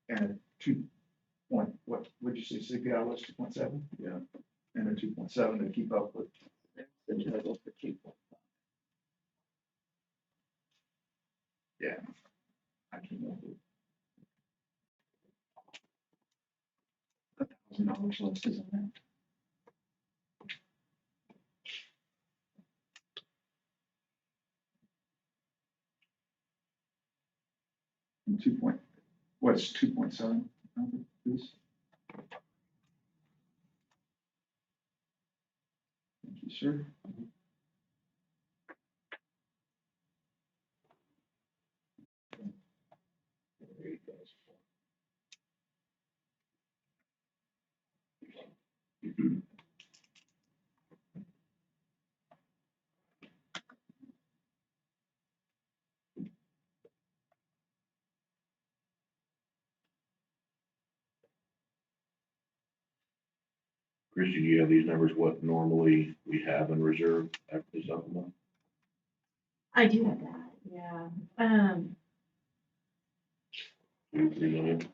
And a 2 point, what would you say, CPI was 2.7? Yeah. And a 2.7 to keep up with. The total for 2.5. Yeah. I can remember. $1,000 less, isn't it? And 2 point, what's 2.7? Please. Thank you, sir. Christian, you have these numbers, what normally we have in reserve after the supplement? I do have that, yeah. 3 million.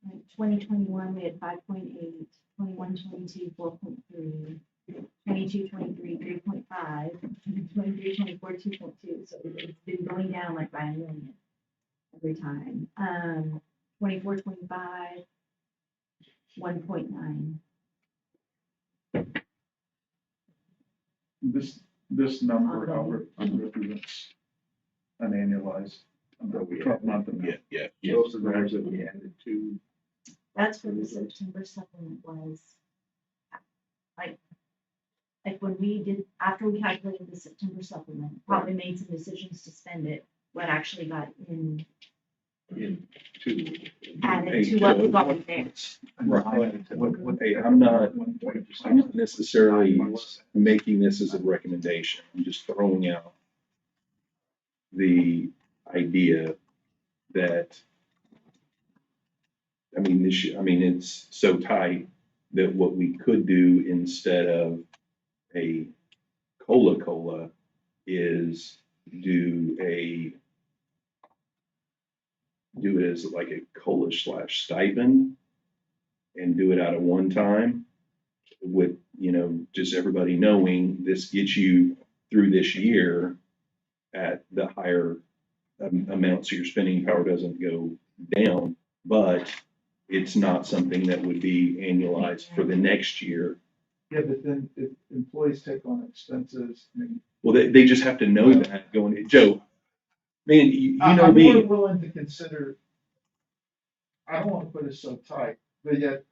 Like 2021, we had 5.8, 21-22, 4.3, 22-23, 3.5, 23-24, 2.2, so it's been going down like by a million every time. 24-25, 1.9. This number, Albert, represents an annualized, That we 12-month amount. Yeah. Those are the numbers that we added to. That's what the September supplement was. Like when we did, after we calculated the September supplement, probably made some decisions to spend it, what actually got in added to what was already there. Hey, I'm not necessarily making this as a recommendation. I'm just throwing out the idea that, it's so tight that what we could do instead of a COLA is do it as like a COLA/stipend and do it out of one time with, just everybody knowing this gets you through this year at the higher amount, so your spending power doesn't go down, but it's not something that would be annualized for the next year. Yeah, but then if employees take on expenses, I mean. Well, they just have to know that going, Joe, man, you know I'm more me. willing to consider, I don't want to put it so tight, but yet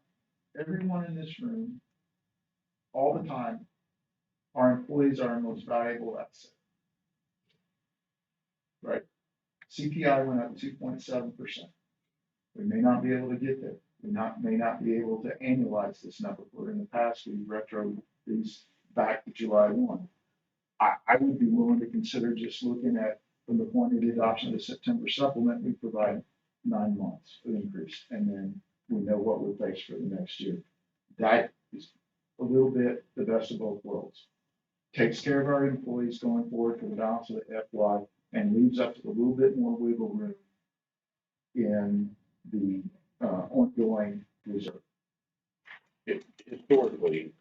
everyone in this room, all the time, our employees are our most valuable asset. Right? CPI went up 2.7%. We may not be able to get there. We may not be able to annualize this number. Where in the past, we retro these back to July 1. I would be willing to consider just looking at, from the point of the adoption of the September supplement, we provide 9 months of increase, and then we know what we're faced for the next year. That is a little bit the best of both worlds. Takes care of our employees going forward for the balance of the FY and leaves us a little bit more wiggle room in the ongoing reserve. Historically,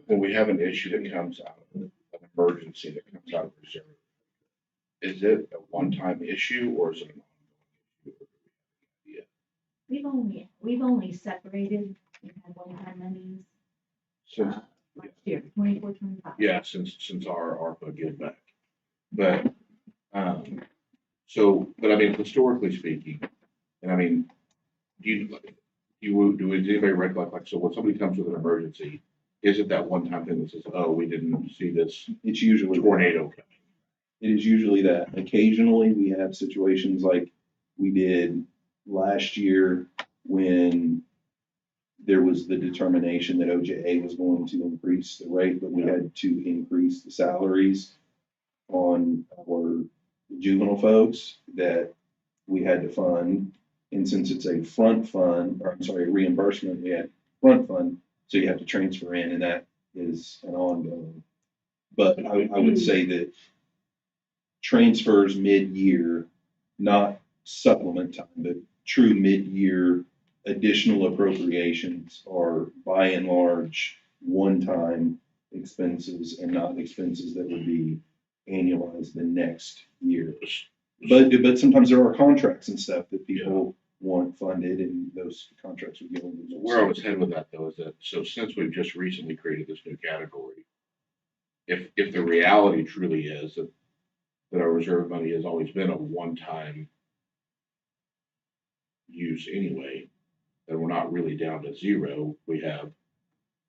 when we have an issue that comes out, an emergency that comes out of reserve, is it a one-time issue or is it an ongoing issue? we've only separated, we had one-time monies, Since, last year, 24, 25. yeah, since our ARPA give back. But, so, but I mean, historically speaking, and I mean, does anybody recollect, like, so when somebody comes with an emergency, is it that one-time thing that says, oh, we didn't see this It's usually. tornado coming? It is usually that. Occasionally, we have situations like we did last year when there was the determination that OJA was going to increase the rate, but we had to increase the salaries on our juvenile folks that we had to fund. And since it's a front fund, or I'm sorry, reimbursement, we had front fund, so you have to transfer in, and that is an ongoing. But I would say that transfers mid-year, not supplement time, but true mid-year additional appropriations are by and large one-time expenses and not expenses that would be annualized the next year. But sometimes there are contracts and stuff that people want funded, and those contracts would go into. Where I was headed with that though is that, so since we've just recently created this new category, if the reality truly is that our reserve money has always been a one-time use anyway, then we're not really down to zero. We have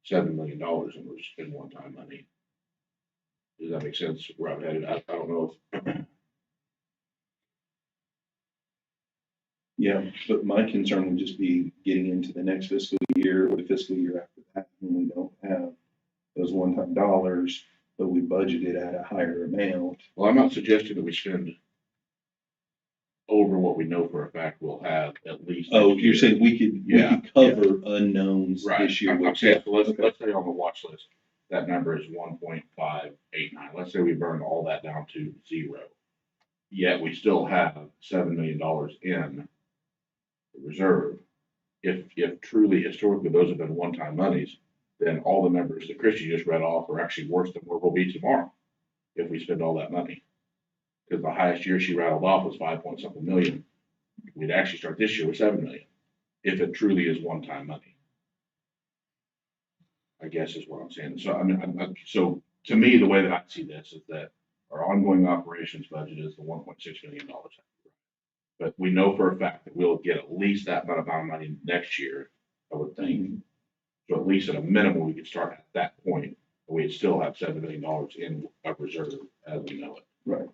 $7 million in one-time money. Does that make sense where I'm headed? I don't know if. Yeah, but my concern would just be getting into the next fiscal year or the fiscal year after that, when we don't have those one-time dollars, but we budgeted at a higher amount. Well, I'm not suggesting that we spend over what we know for a fact we'll have at least. Oh, next you're year. saying we could cover unknowns Right. this year. I'm saying, so let's say on the watch list, that number is 1.589. Let's say we burn all that down to zero. Yet we still have $7 million in the reserve. If truly historically those have been one-time monies, then all the numbers that Christie just read off are actually worse than where we'll be tomorrow if we spend all that money. Because the highest year she rattled off was 5 point something million. We'd actually start this year with 7 million, if it truly is one-time money. I guess is what I'm saying. So I mean, so to me, the way that I see this is that our ongoing operations budget is the $1.6 million. But we know for a fact that we'll get at least that amount of money next year, I would think. So at least at a minimum, we could start at that point, and we'd still have $7 million in a reserve as we know it. Right.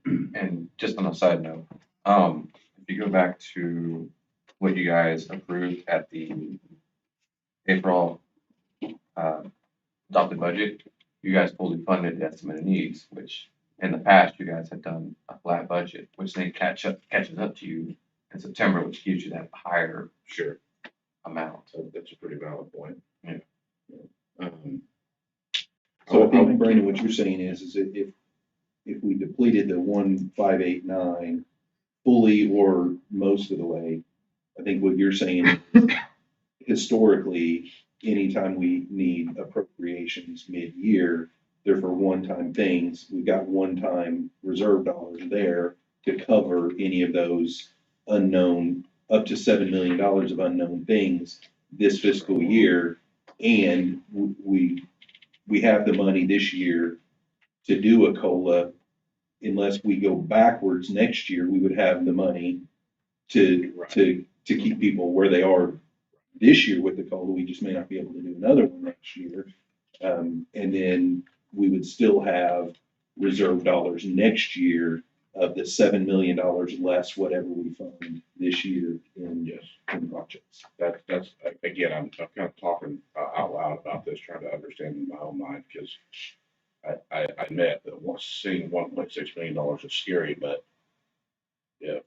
And just on a side note, if you go back to what you guys approved at the April adopted budget, you guys fully funded the estimated needs, which in the past you guys had done a flat budget, which then catches up to you in September, which gives you that higher amount. So that's a pretty valid point. Yeah. So I think, Brandon, what you're saying is that if we depleted the 1,589 fully or most of the way, I think what you're saying is historically, anytime we need appropriations mid-year, they're for one-time things. We've got one-time reserve dollars there to cover any of those unknown, up to $7 million of unknown things this fiscal year. And we have the money this year to do a COLA. Unless we go backwards next year, we would have the money to keep people where they are this year with the COLA. We just may not be able to do another one next year. And then we would still have reserve dollars next year of the $7 million less whatever we fund this year in projects. That's again, I'm kind of talking out loud about this, trying to understand in my own mind, because I admit that seeing $1.6 million is scary, but if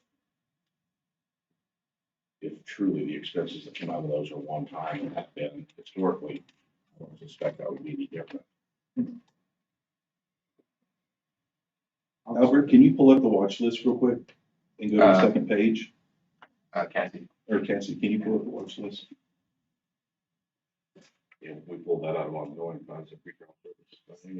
truly the expenses that come out of those are one time and have been historically, I don't suspect that would be any different. Albert, can you pull up the watch list real quick and go to the second page? Cassie. Or Cassie, can you pull up the watch list? Yeah, we pulled that out of ongoing funds and pre-trial services. I think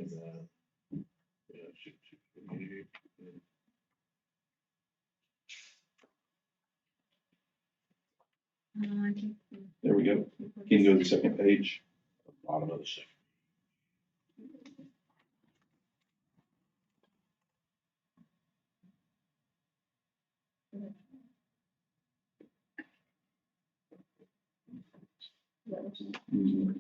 page? Bottom of the second. Mhm.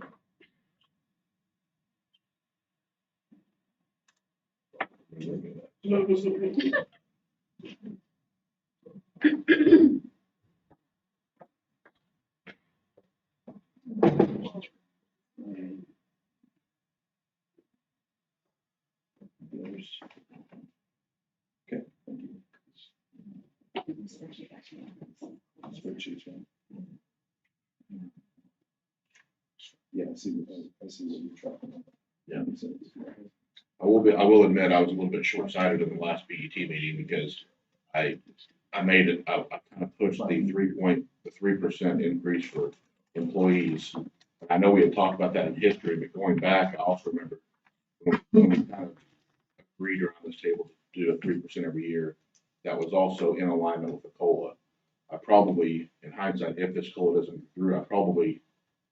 Okay. Thank you. Spreadsheets, right? Yeah, I see what you're talking about. Yeah. Makes sense. I will admit, I was a little bit short-sighted in the last BET meeting because I made it, I kind of pushed the 3% increase for employees. I know we had talked about that in history, but going back, I also remember when we kind of agreed around this table to do a 3% every year, that was also in alignment with the COLA. I probably, in hindsight, if this COLA doesn't go through, I probably,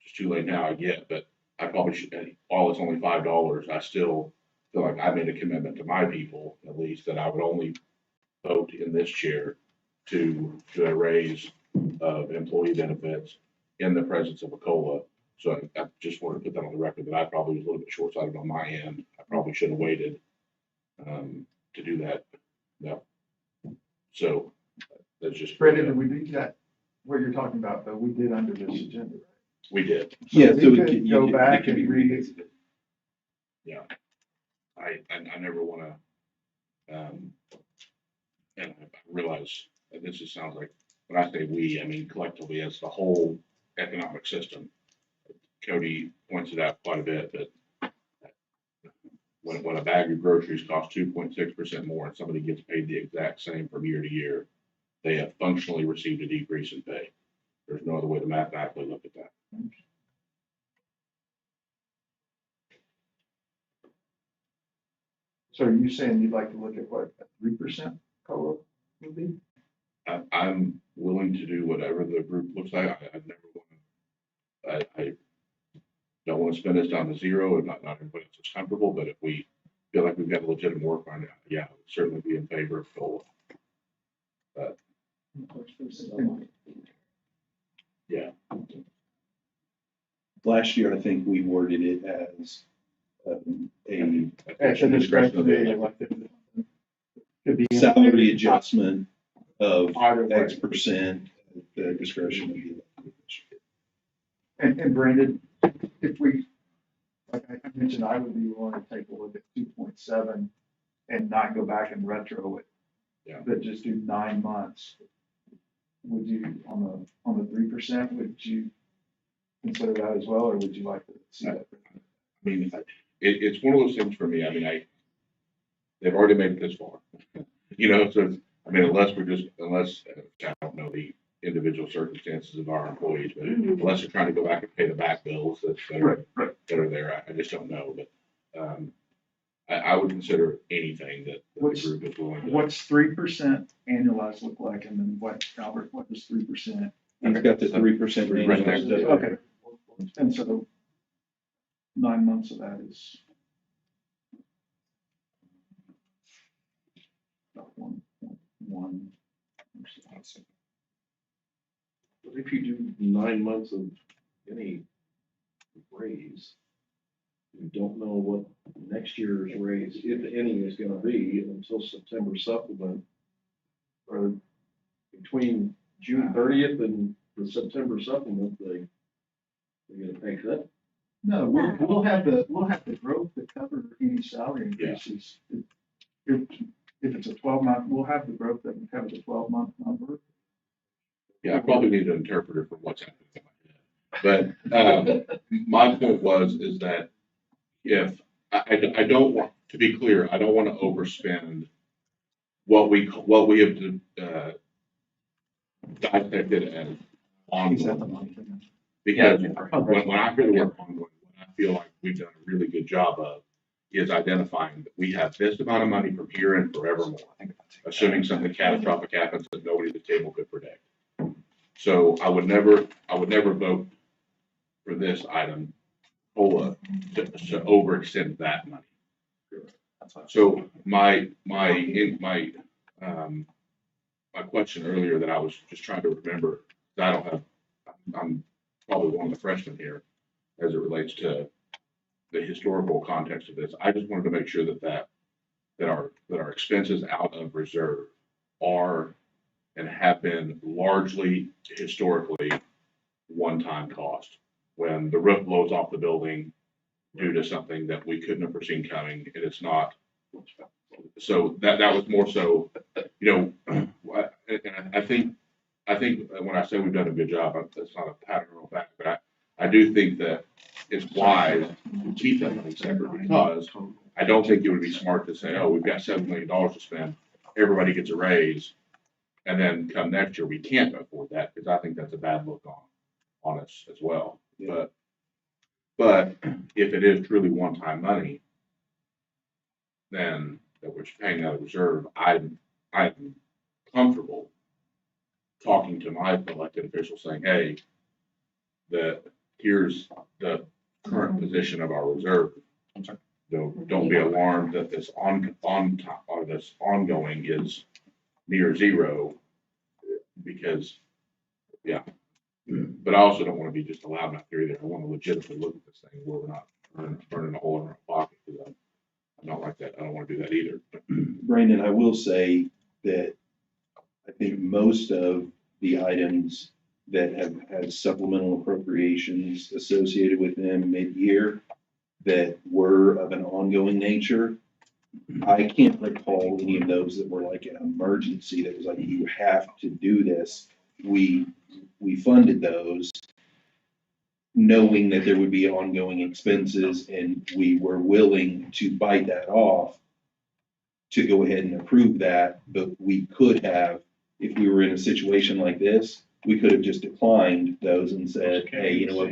it's too late now, I get, but I probably should, while it's only $5, I still feel like I made a commitment to my people, at least, that I would only vote in this chair to a raise of employee benefits in the presence of a COLA. So I just wanted to put that on the record that I probably was a little bit short-sighted on my end. I probably should have waited to do that. No. So that's just. Brandon, did we do that, what you're talking about, though, we did under this agenda, right? We did. Yeah, we so could go back and read it. Yeah. I never want to, and I realize that this just sounds like, when I say we, I mean collectively as the whole economic system. Cody points it out quite a bit, but when a bag of groceries costs 2.6% more and somebody gets paid the exact same from year to year, they have functionally received a decrease in pay. There's no other way to mathematically look at that. So are you saying you'd like to look at what, a 3% COLA would be? I'm willing to do whatever the group looks like. I've never want to, I don't want to spend this down to zero, and not everybody else is comfortable, but if we feel like we've got a legitimate work on it, yeah, I would certainly be in favor of COLA. But yeah. Last year, I think we worded it as a At the discretion of the elected. Could be salary adjustment of either way. X% at the discretion of the elected official. And Brandon, if we, like I mentioned, I would be willing to take a look at 2.7 and not go back and retro it. Yeah. But just do 9 months. Would you, on the 3%, would you consider that as well, or would you like to see that? I mean, it's one of those things for me. I mean, they've already made it this far, you know, so, I mean, unless I don't know the individual circumstances of our employees, but unless they're trying to go back and pay the back bills that are there, I just don't know, but, I would consider anything that the group is willing to. What's 3% annualized look like, and then what, Albert, what does 3%? He's got the 3% Right there. Okay, and so the 9 months of that is about 1.1. But if you do 9 months of any raise, you don't know what next year's raise, if any, is gonna be until September supplement. Or between June 30th and the September supplement, they get a pay cut. No, we'll have the growth to cover any salary increases. If it's a 12-month, we'll have the growth that will cover the 12-month number. Yeah, I probably need an interpreter for what's happening in my head. But my point is that if I don't want, to be clear, I don't want to overspend what we have dissected as ongoing. Because when I hear the word ongoing, what I feel like we've done a really good job of is identifying that we have this amount of money from here and forevermore, assuming something catastrophic happens that nobody at the table could predict. So I would never vote for this item, COLA, to overextend that money. So my question earlier that I was just trying to remember, I don't have, I'm probably one of the freshmen here as it relates to the historical context of this. I just wanted to make sure that our expenses out of reserve are and have been largely historically one-time cost. When the roof blows off the building due to something that we couldn't have foreseen coming, and it's not. So that was more so, you know, and I think when I say we've done a good job, that's not a pattern or fact, but I do think that it's wise to keep that money separate, because I don't think it would be smart to say, oh, we've got $7 million to spend, everybody gets a raise, and then come next year, we can't afford that, because I think that's a bad look on us as well. But if it is truly one-time money, then that we're paying out of reserve, I'm comfortable talking to my elected officials saying, hey, here's the current position of our reserve. Don't be alarmed that this this ongoing is near zero, because, yeah. But I also don't want to be just a loudmouth here either. I want to legitimately look at this thing where we're not burning a hole in our pocket, because I'm not like that. I don't want to do that either. Brandon, I will say that I think most of the items that have had supplemental appropriations associated with them mid-year that were of an ongoing nature, I can't recall any of those that were like an emergency that was like, you have to do this. We funded those knowing that there would be ongoing expenses, and we were willing to bite that off to go ahead and approve that. But we could have, if we were in a situation like this, we could have just declined those and said, hey, you know what,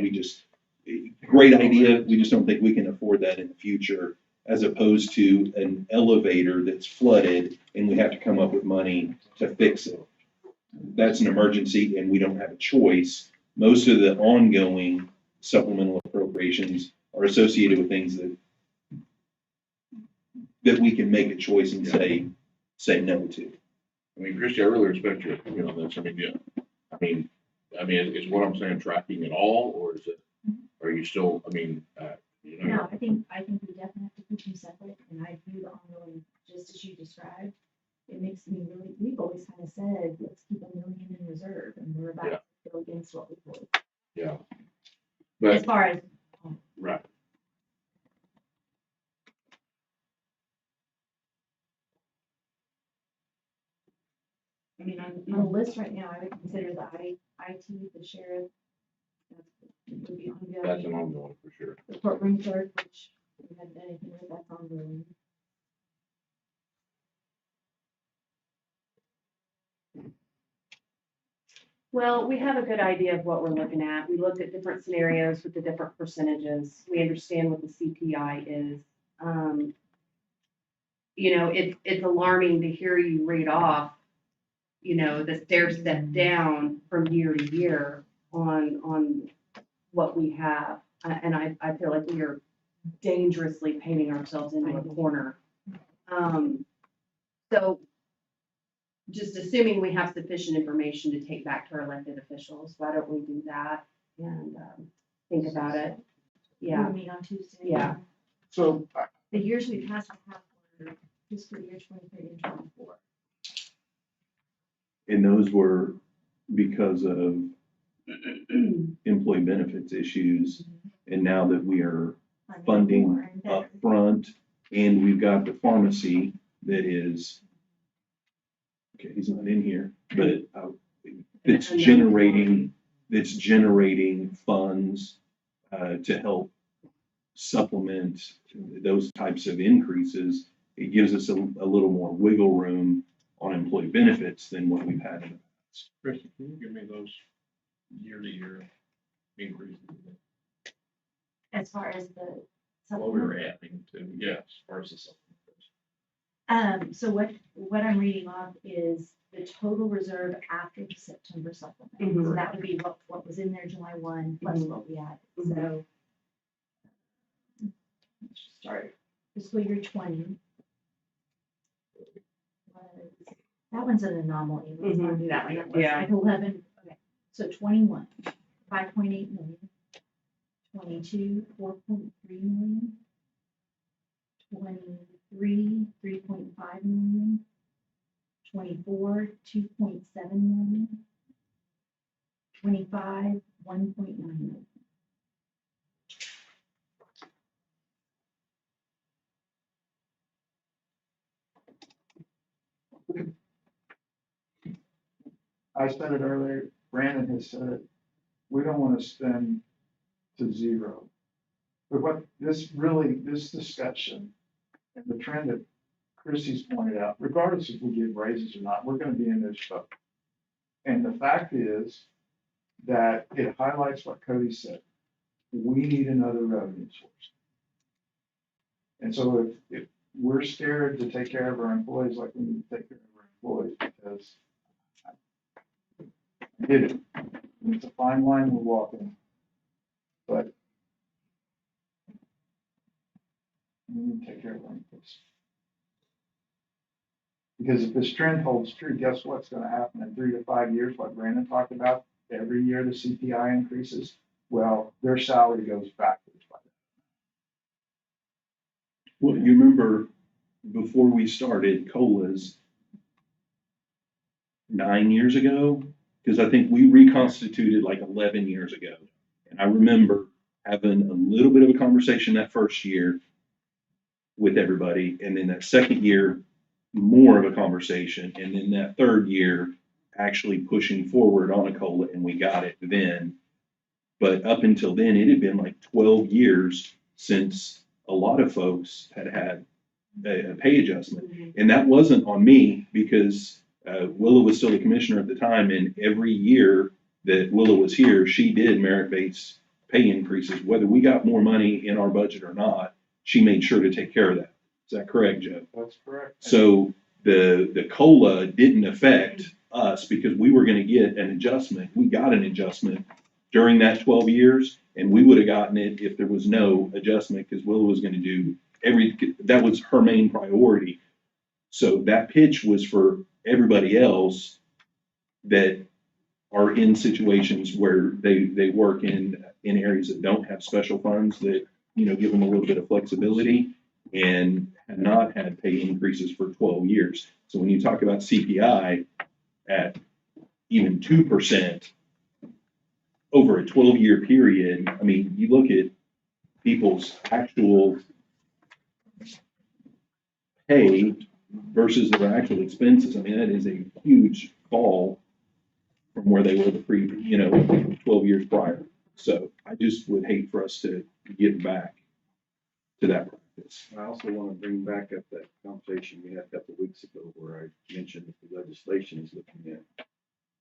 great idea, we just don't think we can afford that in the future, as opposed to an elevator that's flooded and we have to come up with money to fix it. That's an emergency and we don't have a choice. Most of the ongoing supplemental appropriations are associated with things that we can make a choice and say no to. I mean, Christie, I really respect your opinion on this. I mean, yeah. I mean, is what I'm saying tracking at all, or is it, are you still, you know? No, I think we definitely have to keep them separate, and I view the ongoing, just as you described. It makes me really, we've always kind of said, let's keep $1 million in reserve, and we're about to go against what we would. Yeah. As far as. Right. I mean, on the list right now, I would consider the IT, the sheriff. That would be ongoing. That's an ongoing for sure. The courtroom clerk, which we haven't done anything with, that's ongoing. Well, we have a good idea of what we're looking at. We looked at different scenarios with the different percentages. We understand what the CPI is. You know, it's alarming to hear you read off, you know, the stair step down from year to year on what we have. And I feel like we are dangerously painting ourselves into a corner. So just assuming we have sufficient information to take back to our elected officials, why don't we do that and think about it? Yeah. We'll meet on Tuesday. Yeah. So The years we passed were fiscal year 23 and 24. And those were because of employee benefits issues. And now that we are funding up front, and we've got the pharmacy that is, okay, he's not in here, but it's generating funds to help supplement those types of increases. It gives us a little more wiggle room on employee benefits than what we've had in the past. Christie, can you give me those year-to-year increases? As far as the What we were supplement, adding to, yes, as far as the supplement. So what I'm reading off is the total reserve after the September supplement. So that would be what was in there July 1 plus what we added. So let's just start fiscal year 20. That one's an anomaly. Let's not do that one. That was like 11. Okay. So 21, 5.8 million. 22, 4.3 million. 23, 3.5 million. 24, 2.7 million. 25, 1.9 million. I said it earlier, Brandon has said it, we don't want to spend to zero. But what this discussion and the trend that Chrissy's pointed out, regardless if we give raises or not, we're going to be in this boat. And the fact is that it highlights what Cody said. We need another revenue source. And so if we're scared to take care of our employees like we need to take care of our employees, because I get it. It's a fine line we're walking, but we need to take care of our employees. Because if this trend holds true, guess what's going to happen in 3 to 5 years? What Brandon talked about, every year the CPI increases. Well, their salary goes backwards by that. Well, you remember before we started COLAs 9 years ago, because I think we reconstituted like 11 years ago. And I remember having a little bit of a conversation that first year with everybody. And then that second year, more of a conversation. And then that third year, actually pushing forward on a COLA, and we got it then. But up until then, it had been like 12 years since a lot of folks had had a pay adjustment. And that wasn't on me, because Willa was still the commissioner at the time, and every year that Willa was here, she did merit-based pay increases. Whether we got more money in our budget or not, she made sure to take care of that. Is that correct, Joe? That's correct. So the COLA didn't affect us because we were going to get an adjustment. We got an adjustment during that 12 years, and we would have gotten it if there was no adjustment, because Willa was going to do that was her main priority. So that pitch was for everybody else that are in situations where they work in areas that don't have special funds that, give them a little bit of flexibility, and have not had pay increases for 12 years. So when you talk about CPI at even 2% over a 12-year period, I mean, you look at people's actual pay versus their actual expenses. I mean, that is a huge fall from where they were the 12 years prior. So I just would hate for us to get back to that practice. I also want to bring back up that conversation we had a couple of weeks ago where I mentioned that the legislation is looking at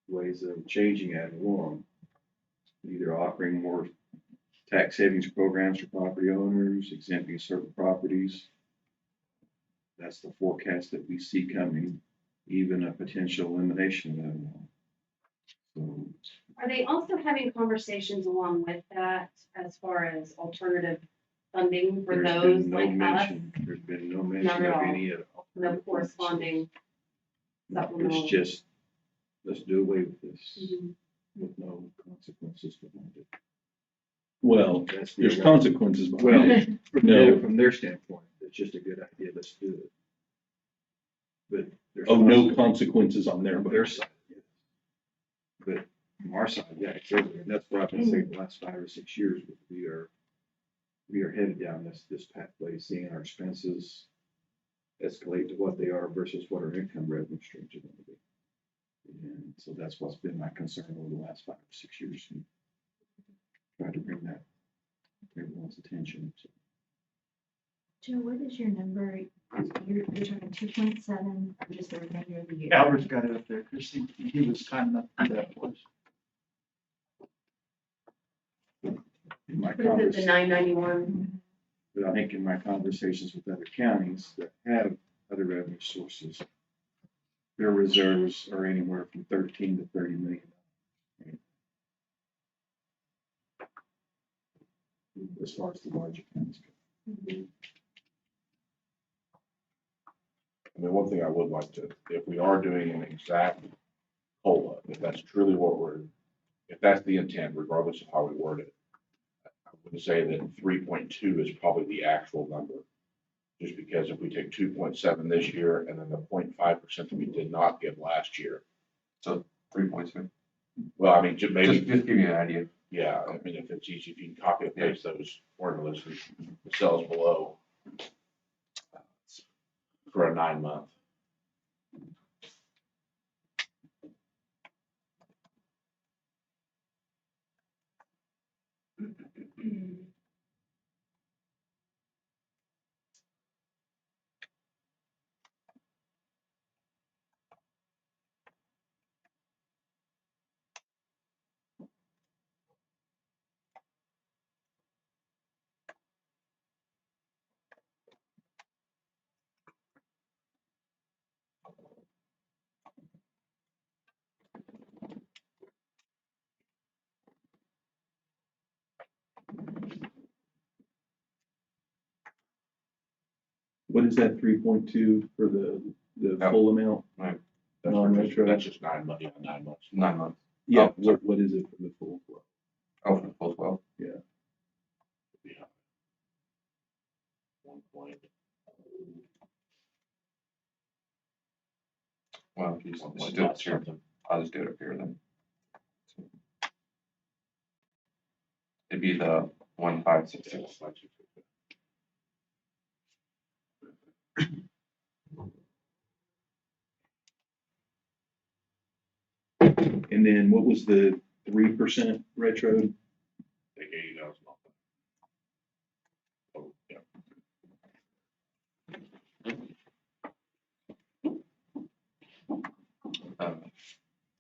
ways of changing ad valorem, either offering more tax savings programs for property owners, exempting certain properties. That's the forecast that we see coming, even a potential elimination of ad valorem. So, Are they also having conversations along with that as far as alternative funding for there's those been no like us? mention, there's been no mention Not at of all. any at all. No corresponding supplemental. It's just, let's do away with this Mhm. with no consequences behind it. Well, That's the there's consequences behind Well, it. from their standpoint, it's just a good idea, let's do it. But there's No consequences on their on their side. Yes. But from our side, yeah, exactly. And that's what I've been saying the last 5 or 6 years. We are headed down this pathway, seeing our expenses escalate to what they are versus what our income revenue streams are going to be. And so that's what's been my concern over the last 5 or 6 years. And try to bring that to everyone's attention. So Joe, what is your number? You're talking 2.7 or just the remainder of the year? Albert's got it up there, because he was kind enough to do that for us. in my What is it, the conversation, 991? but I think in my conversations with other counties that have a other revenue sources, their reserves are anywhere from 13 to 30 million. As far as the large accounts go. I mean, one thing I would like to, if we are doing an exact COLA, if that's truly what if that's the intent, regardless of how we word it, I would say that 3.2 is probably the actual number. Just because if we take 2.7 this year and then the 0.5% that we did not give last year. So 3.2. Well, I mean, maybe. Just give you an idea. Yeah, I mean, if it's easy, if you can copy and paste those formulas and the cells below for a 9-month. What is that 3.2 for the Oh. full amount? Right. Non-retro? That's just 9 months, 9 months. 9 months. Yeah, Oh, sorry. what is it for the full? Oh, for the full 12. Yeah. 1 point. Well, if you just do it here, I'll just do it up here then. It'd be the 1566. And then what was the 3% retro? Take 80,000 off. Oh, yeah.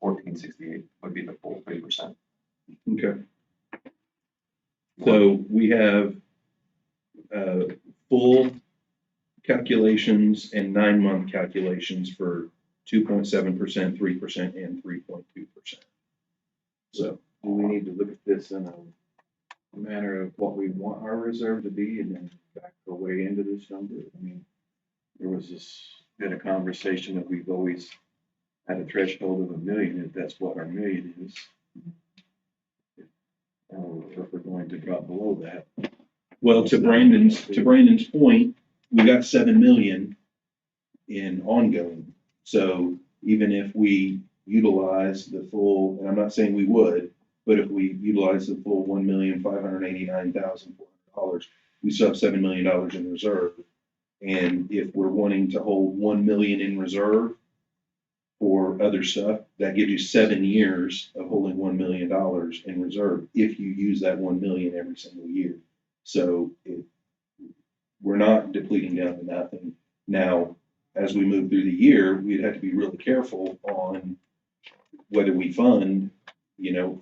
1468 would be the full 3%. Okay. So we have full calculations and 9-month calculations for 2.7%, 3%, and 3.2%. So Do we need to look at this in a manner of what we want our reserve to be and then back our way into this number? I mean, there was been a conversation that we've always had a threshold of $1 million, if that's what our million is. If we're going to drop below that. well, to Brandon's point, we got 7 million in ongoing. So even if we utilize the full, and I'm not saying we would, but if we utilize the full $1,589,400, we still have $7 million in reserve. And if we're wanting to hold 1 million in reserve for other stuff, that gives you 7 years of holding $1 million in reserve if you use that 1 million every single year. So we're not depleting down to nothing. Now, as we move through the year, we'd have to be really careful on whether we fund,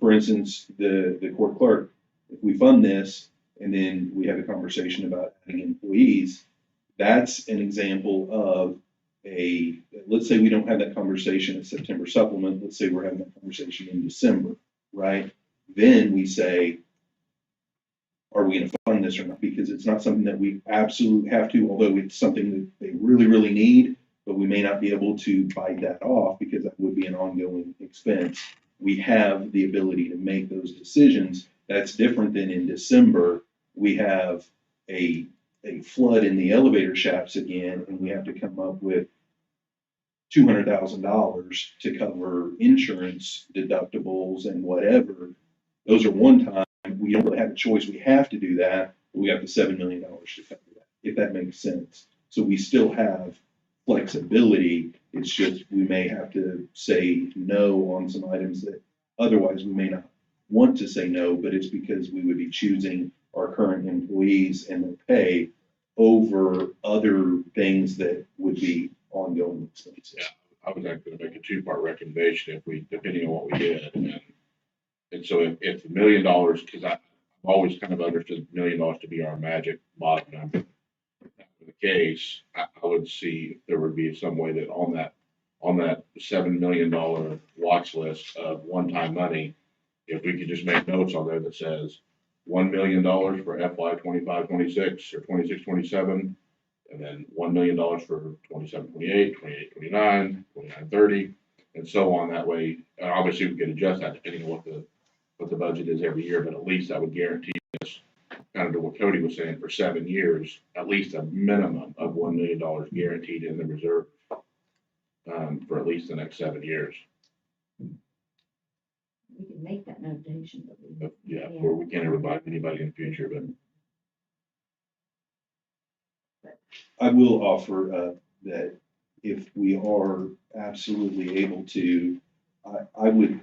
for instance, the court clerk. If we fund this and then we have a conversation about adding employees, that's an example of let's say we don't have that conversation at September supplement, let's say we're having that conversation in December, right? Then we say, are we going to fund this or not? Because it's not something that we absolutely have to, although it's something that they really, really need, but we may not be able to bite that off because that would be an ongoing expense. We have the ability to make those decisions. That's different than in December, we have a flood in the elevator shafts again, and we have to come up with $200,000 to cover insurance deductibles and whatever. Those are one time. We don't really have a choice. We have to do that. But we have the $7 million to cover that, if that makes sense. So we still have flexibility. It's just we may have to say no on some items that otherwise we may not want to say no, but it's because we would be choosing our current employees and their pay over other things that would be ongoing expenses. Yeah, I was actually gonna make a 2-part recommendation depending on what we did. And so if $1 million, because I've always kind of understood $1 million to be our magic bottom number. If that were the case, I would see if there would be some way that on that $7 million watch list of one-time money, if we could just make notes on there that says $1 million for FY 25-26 or 26-27, and then $1 million for 27-28, 28-29, 29-30, and so on. That way, and obviously we could adjust that depending on what the budget is every year, but at least that would guarantee us, kind of to what Cody was saying, for 7 years, at least a minimum of $1 million guaranteed in the reserve for at least the next 7 years. We can make that notation, but we. But yeah, where we can't ever buy anybody in the future, but I will offer that if we are absolutely able to, I would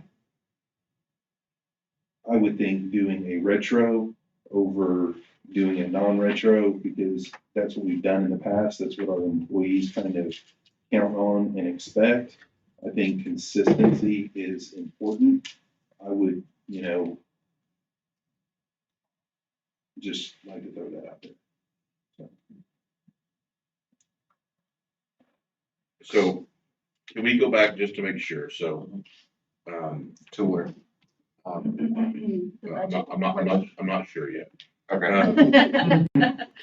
think doing a retro over doing a non-retro, because that's what we've done in the past. That's what our employees kind of count on and expect. I think consistency is important. I would, just like to throw that out there. so can we go back just to make sure? So, To where? I'm not sure yet. Okay.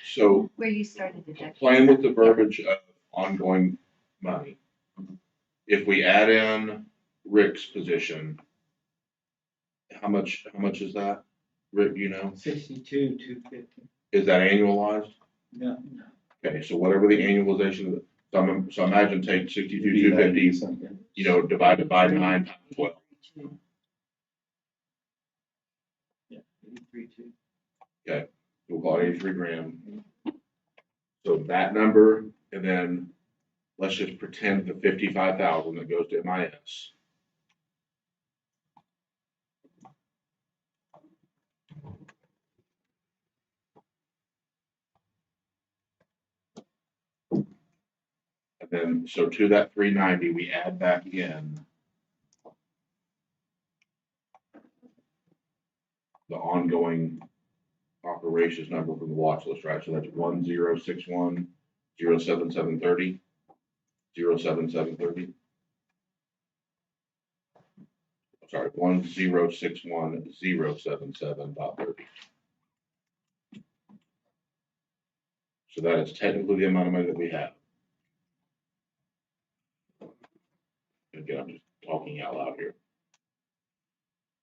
So Where you started the deck. playing with the verbiage of ongoing money. If we add in Rick's position, how much is that? Rick, 62,250. is that annualized? No, Okay, so whatever the annualization, so imagine take 62,250, Something. divided by 9 times 12. yeah, 83,2. Okay, we'll call it 83 grand. So that number, and then let's just pretend the 55,000 that goes to MIS. And then, so to that 390, we add back in the ongoing operations number from the watch list, right? So that's 1061 07730, 07730. Sorry, 1061 077.30. So that is technically the amount of money that we have. Again, I'm just talking out loud here.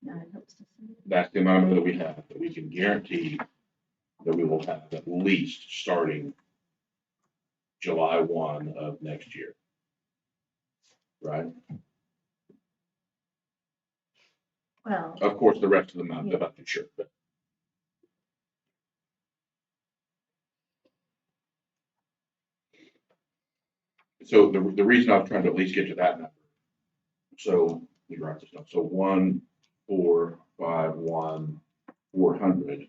No, it helps to see. That's the amount of money that we have, that we can guarantee that we will have at least starting July 1 of next year. Right? Well, Of course, the rest of the month, I'm not sure, but. So the reason I was trying to at least get to that number, so let me write this down. So 1,451 400.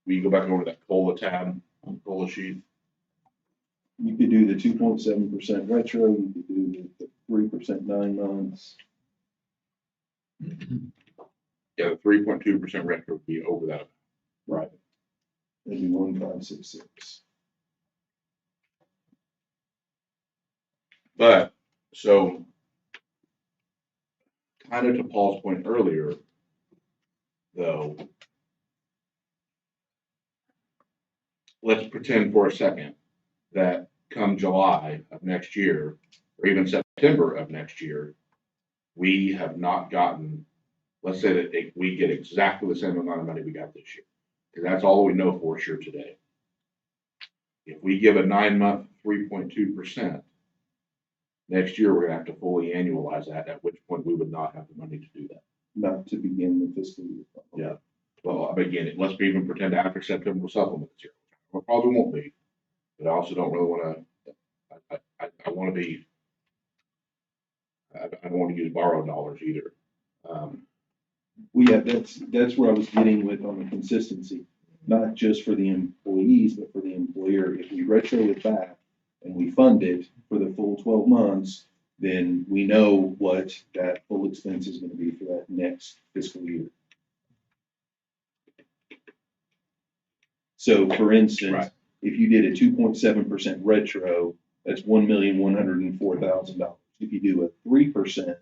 We go back over to that COLA tab, COLA sheet. You could do the 2.7% retro, you could do the 3% 9 months. Yeah, the 3.2% retro would be over that. Right. That'd be 1,566. But, so, kind of to Paul's point earlier, though, let's pretend for a second that come July of next year, or even September of next year, we have not gotten, let's say that we get exactly the same amount of money we got this year, because that's all we know for sure today. If we give a 9-month 3.2%, next year we're gonna have to fully annualize that, at which point we would not have the money to do that. Not to begin the fiscal year. Yeah. Well, again, let's even pretend after September we'll supplement this year. We probably won't be, but I also don't really wanna, I wanna be, I don't wanna use borrowed dollars either. Well, yeah, that's where I was getting with on the consistency, not just for the employees, but for the employer. If we retro it back and we fund it for the full 12 months, then we know what that full expense is gonna be for that next fiscal year. So for instance, Right. if you did a 2.7% retro, that's $1,104,000. If you do a 3%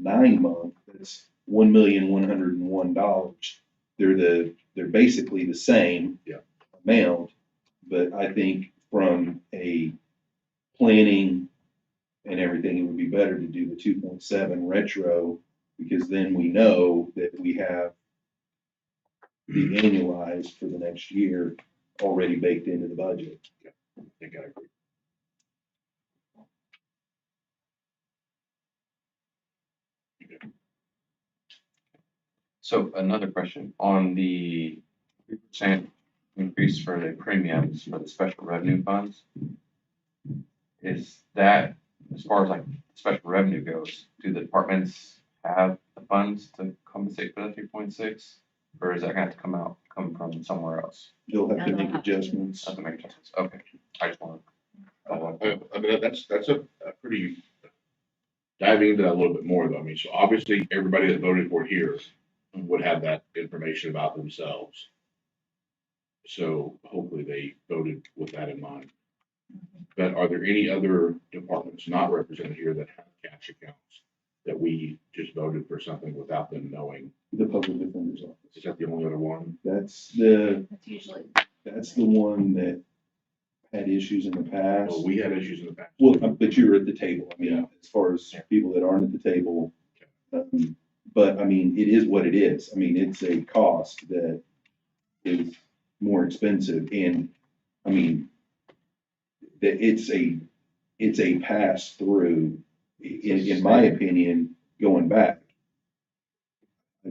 9-month, that's $1,101. They're basically the same amount, but I think from a planning and everything, it would be better to do the 2.7 retro, because then we know that we have the annualized for the next year already baked into the budget. I think I agree. So another question on the 3% increase for the premiums for the special revenue funds. Is that, as far as like special revenue goes, do the departments have the funds to compensate for the 3.6? Or is that gonna have to come from somewhere else? They'll have to make adjustments. Have to make adjustments. Okay, I just want to. I mean, that's a pretty, diving into that a little bit more though. I mean, so obviously everybody that voted for it here would have that information about themselves. So hopefully they voted with that in mind. But are there any other departments not represented here that have cash accounts that we just voted for something without them knowing? The public defender's office. Is that the only other one? That's That's usually. the one that had issues in the past. Well, we had issues in the past. Well, but you were at the table. I mean, Yeah. as far as people that aren't at the table. But I mean, it is what it is. I mean, it's a cost that is more expensive, and I mean, that it's a pass through, in my opinion, going back.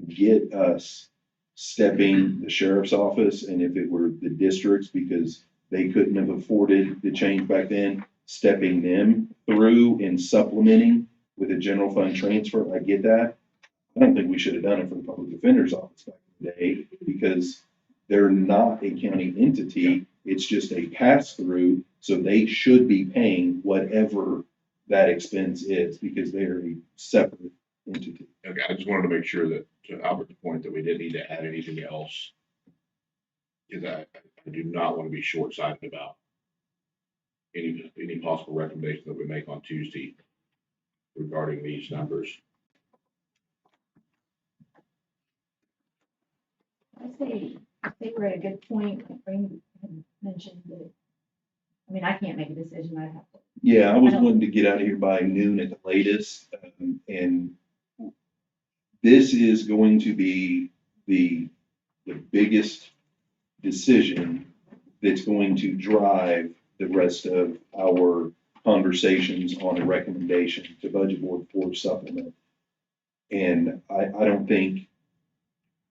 Get us stepping the sheriff's office, and if it were the districts, because they couldn't have afforded the change back then, stepping them through and supplementing with a general fund transfer, I get that. I don't think we should have done it for the public defender's office back in the day, because they're not a county entity. It's just a pass through, so they should be paying whatever that expense is, because they're a separate entity. Okay, I just wanted to make sure that, to Albert's point, that we didn't need to add anything else. Because I do not want to be short-sighted about any possible recommendation that we make on Tuesday regarding these numbers. I think we're at a good point, like Brandon had mentioned that, I mean, I can't make a decision, I have to. Yeah, I was wanting to get out of here by noon at the latest, and this is going to be the biggest decision that's going to drive the rest of our conversations on a recommendation to budget board for supplement. And I don't think,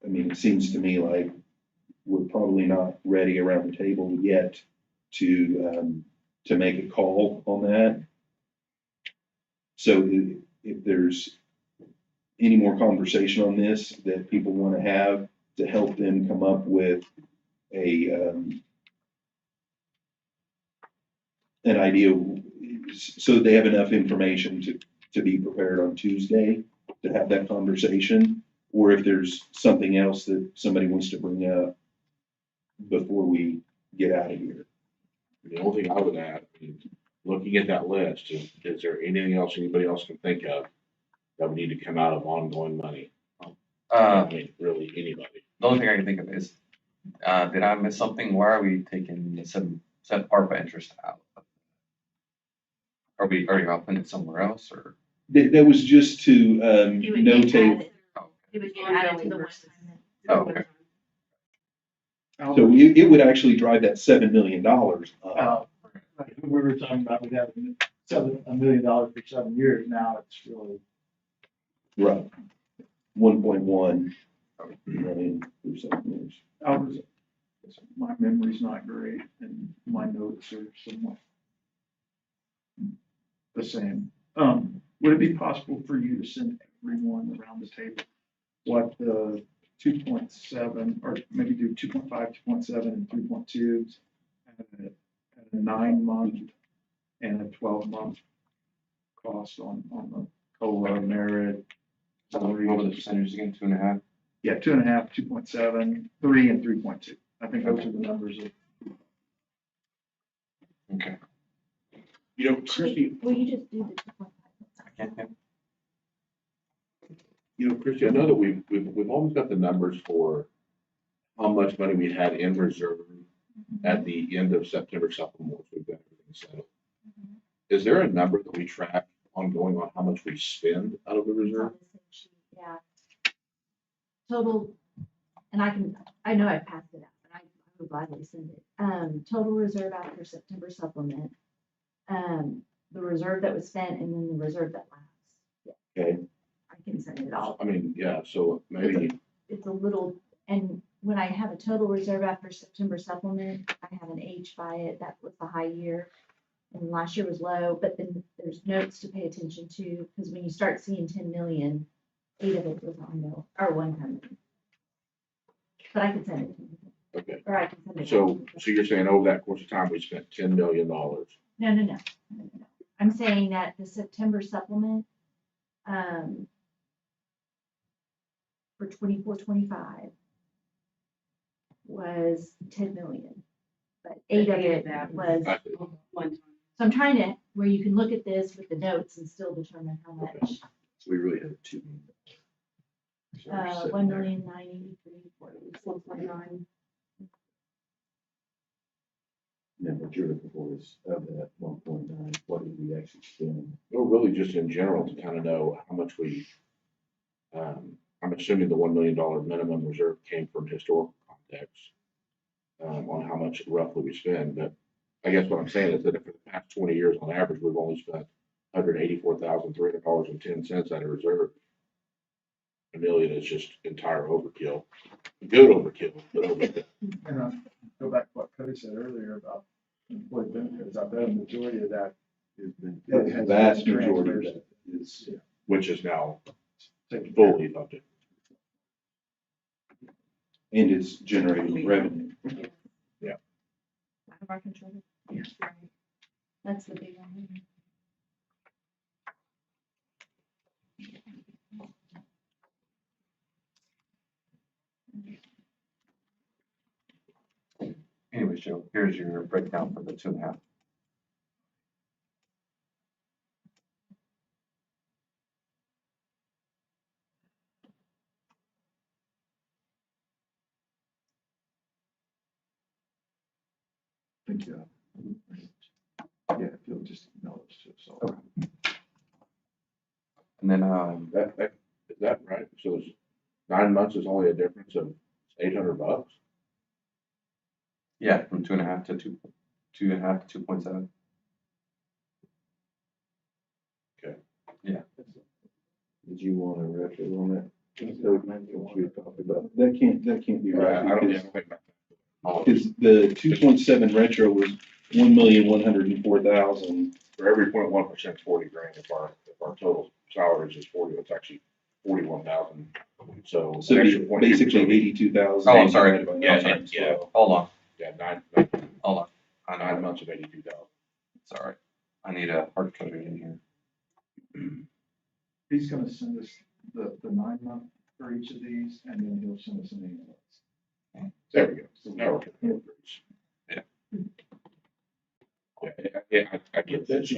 I mean, it seems to me like we're probably not ready around the table yet to make a call on that. So if there's any more conversation on this that people want to have to help them come up with an idea, so they have enough information to be prepared on Tuesday to have that conversation, or if there's something else that somebody wants to bring up before we get out of here. The only thing I would add, looking at that list, is there anything else anybody else can think of that would need to come out of ongoing money? I mean, really, anybody. The only thing I can think of is, did I miss something? Why are we taking some ARPA interest out? Are y'all putting it somewhere else, or? That was just to It would get notate. added, it would get added to the one time. Oh, okay. So it would actually drive that $7 million up. Like we were talking about, we have $1 million for 7 years, now it's really. Right. 1.1 million for 7 years. My memory's not great, and my notes are somewhat the same. Would it be possible for you to send everyone around the table what the 2.7, or maybe do 2.5, 2.7, and 3.2 at a 9-month and a 12-month cost on the COLA, merit? What were the percentages again? 2.5? Yeah, 2.5, 2.7, 3, and 3.2. I think those are the numbers of Okay. You know, Christie, Will you just do the 2.5? Christie, I know that we've always got the numbers for how much money we had in reserve at the end of September supplementals. We've got everything settled. Is there a number that we track ongoing on how much we spend out of the reserve? Yeah. Total, and I know I passed it out, but I would gladly send it. Total reserve after September supplement, the reserve that was spent, and then the reserve that lapsed. Yeah, Okay, I can send it all. I mean, yeah, so maybe, It's a little, and when I have a total reserve after September supplement, I have an H by it, that was the high year. And last year was low, but then there's notes to pay attention to, because when you start seeing 10 million, 8 of it was on or one time. But I can send it to you. okay. Or I can send it. So you're saying over that course of time, we spent $10 million? No. I'm saying that the September supplement, for 24-25 was 10 million, but 8 of it was. I see. One time. So I'm trying to, where you can look at this with the notes and still determine how much. So we really have 2 million. 1,993,441.9. Then what you're looking for is of that 1.9, what did we actually spend? Well, really just in general to kind of know how much we, I'm assuming the $1 million minimum reserve came from historical context on how much roughly we spend, but I guess what I'm saying is that for the past 20 years, on average, we've only spent $184,300.10 out of reserve. $1 million is just entire overkill. Good overkill, but overkill. And go back to what Cody said earlier about employee benefits. I bet a majority of that Has been, Yeah, it the has vast been majority of transfers. that is, Which is now taken. fully funded. and it's generating revenue. Out of our control. Yes. Right. That's the big one. Anyways, Joe, here's your breakdown for the 2.5. Thank you. Yeah, if you'll just acknowledge it, so. Okay. And then, Is that right? So it's 9 months is only a difference of $800? yeah, from 2.5 to 2.5 to 2.7. Did you want to retro on that? What you were talking about? That can't be I right. don't because- think about that. Because the 2.7 retro was 1,104,000. For every 0.1% is 40 grand. If our total salaries is 40, it's actually 41,000. So. So an it'd extra be 20 basically so we- 82,000. Oh, I'm sorry. Yeah. Hold on, Hold on. I 9 know, months of 82,000. sorry. I need a hard code in here. He's gonna send us the 9 month for each of these, and then he'll send us an email. There we go. So now we're getting Yeah. Yeah, I get that. It's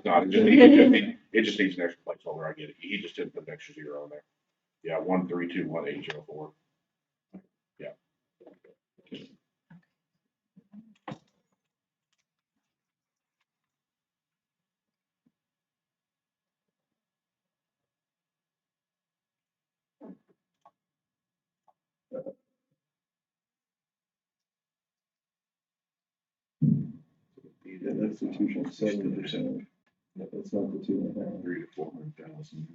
not, it just needs an extra placeholder. I get it. He just didn't put an extra 0 on there. Yeah, 1321804. Yeah. Yeah, that's the 2.7%. That's not the 2.5. 300 to 400,000.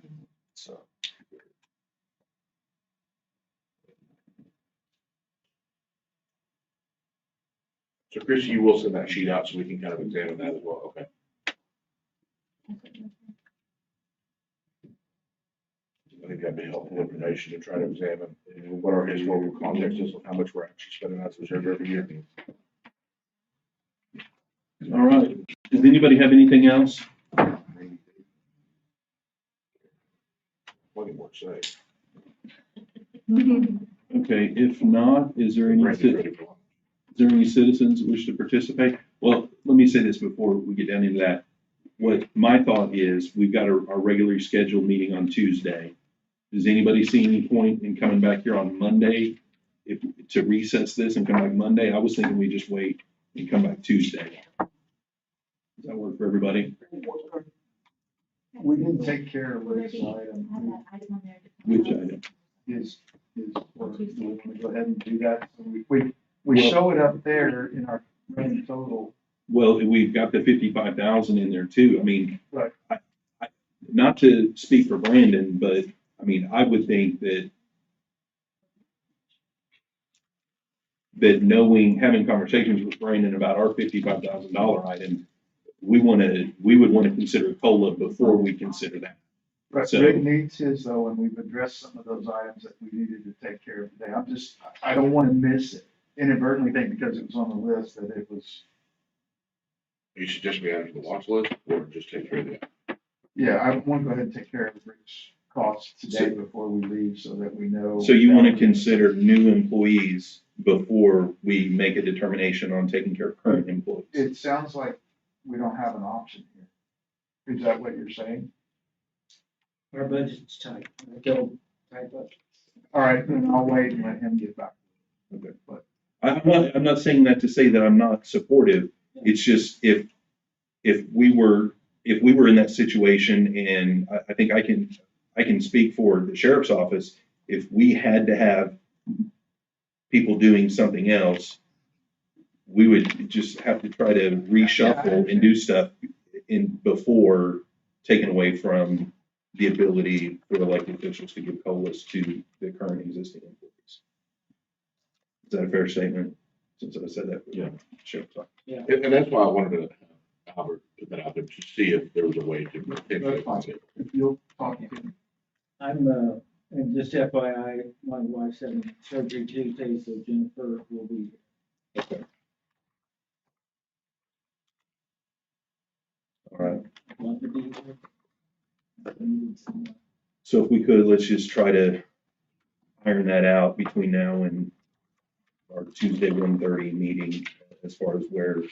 So, So Chris, you will send that sheet out so we can kind of examine that as well. Okay. I think that'd be helpful information to try to examine what our historical context is of how much we're actually spending out of reserve every year. All right. Does anybody have anything else? Plenty more to say. Okay, if not, is there any citizens that wish to participate? Well, let me say this before we get down into that. What my thought is, we've got our regularly scheduled meeting on Tuesday. Does anybody see any point in coming back here on Monday to recess this and come back Monday? I was thinking we just wait and come back Tuesday. Does that work for everybody? We didn't take care of Will there this be, item. have that item on there? Which item? Is, or do we want to go ahead and do that? So we show it up there in our grand total. Well, we've got the 55,000 in there too. I mean, Right. Not to speak for Brandon, but I mean, I would think that knowing, having conversations with Brandon about our $55,000 item, we would want to consider COLA before we consider that. Right, So- Rick needs his though, and we've addressed some of those items that we needed to take care of today. I don't want to miss it. Inadvertently think because it was on the list that it was, You should just be added to the watch list or just take care of that. yeah, I want to go ahead and take care of Rick's costs today before we leave so that we know. So you want to consider new employees before we make a determination on taking care of current employees? It sounds like we don't have an option here. Is that what you're saying? Our budget's tight, still tight budget. All right, then I'll wait and let him get back. Okay. But I'm not saying that to say that I'm not supportive. It's just if we were in that situation, and I think I can speak for the sheriff's office, if we had to have people doing something else, we would just have to try to reshuffle and do stuff before taking away from the ability for elected officials to give COLAs to the current existing employees. Is that a fair statement? Since I said that. Yeah. Sure. And that's why I wanted to, Albert, put that out there to see if there was a way to potentially fund it. if you'll talk to him. I'm, and just FYI, my wife's having surgery Tuesday, so Jennifer will be here. Okay. All right. Want to be here? I need some, So if we could, let's just try to iron that out between now and our Tuesday 1:30 meeting, as far as where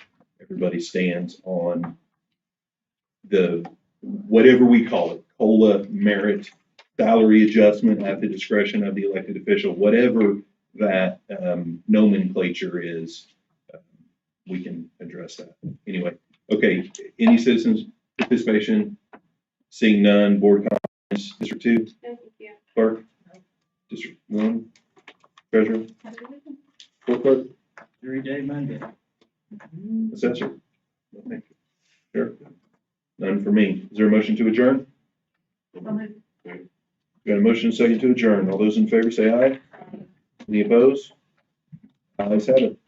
everybody stands on the, whatever we call it, COLA, merit, salary adjustment at the discretion of the elected official, whatever that nomenclature is, we can address that. Anyway, okay, any citizens participation? Seeing none, board comments, District 2, No, thank you. clerk, District 1, treasurer, court clerk, 3-day Monday. assessor. No, thank you. Sure. None for me. Is there a motion to adjourn? Got a motion second to adjourn. All those in favor say aye. Any opposed? Ayes have it.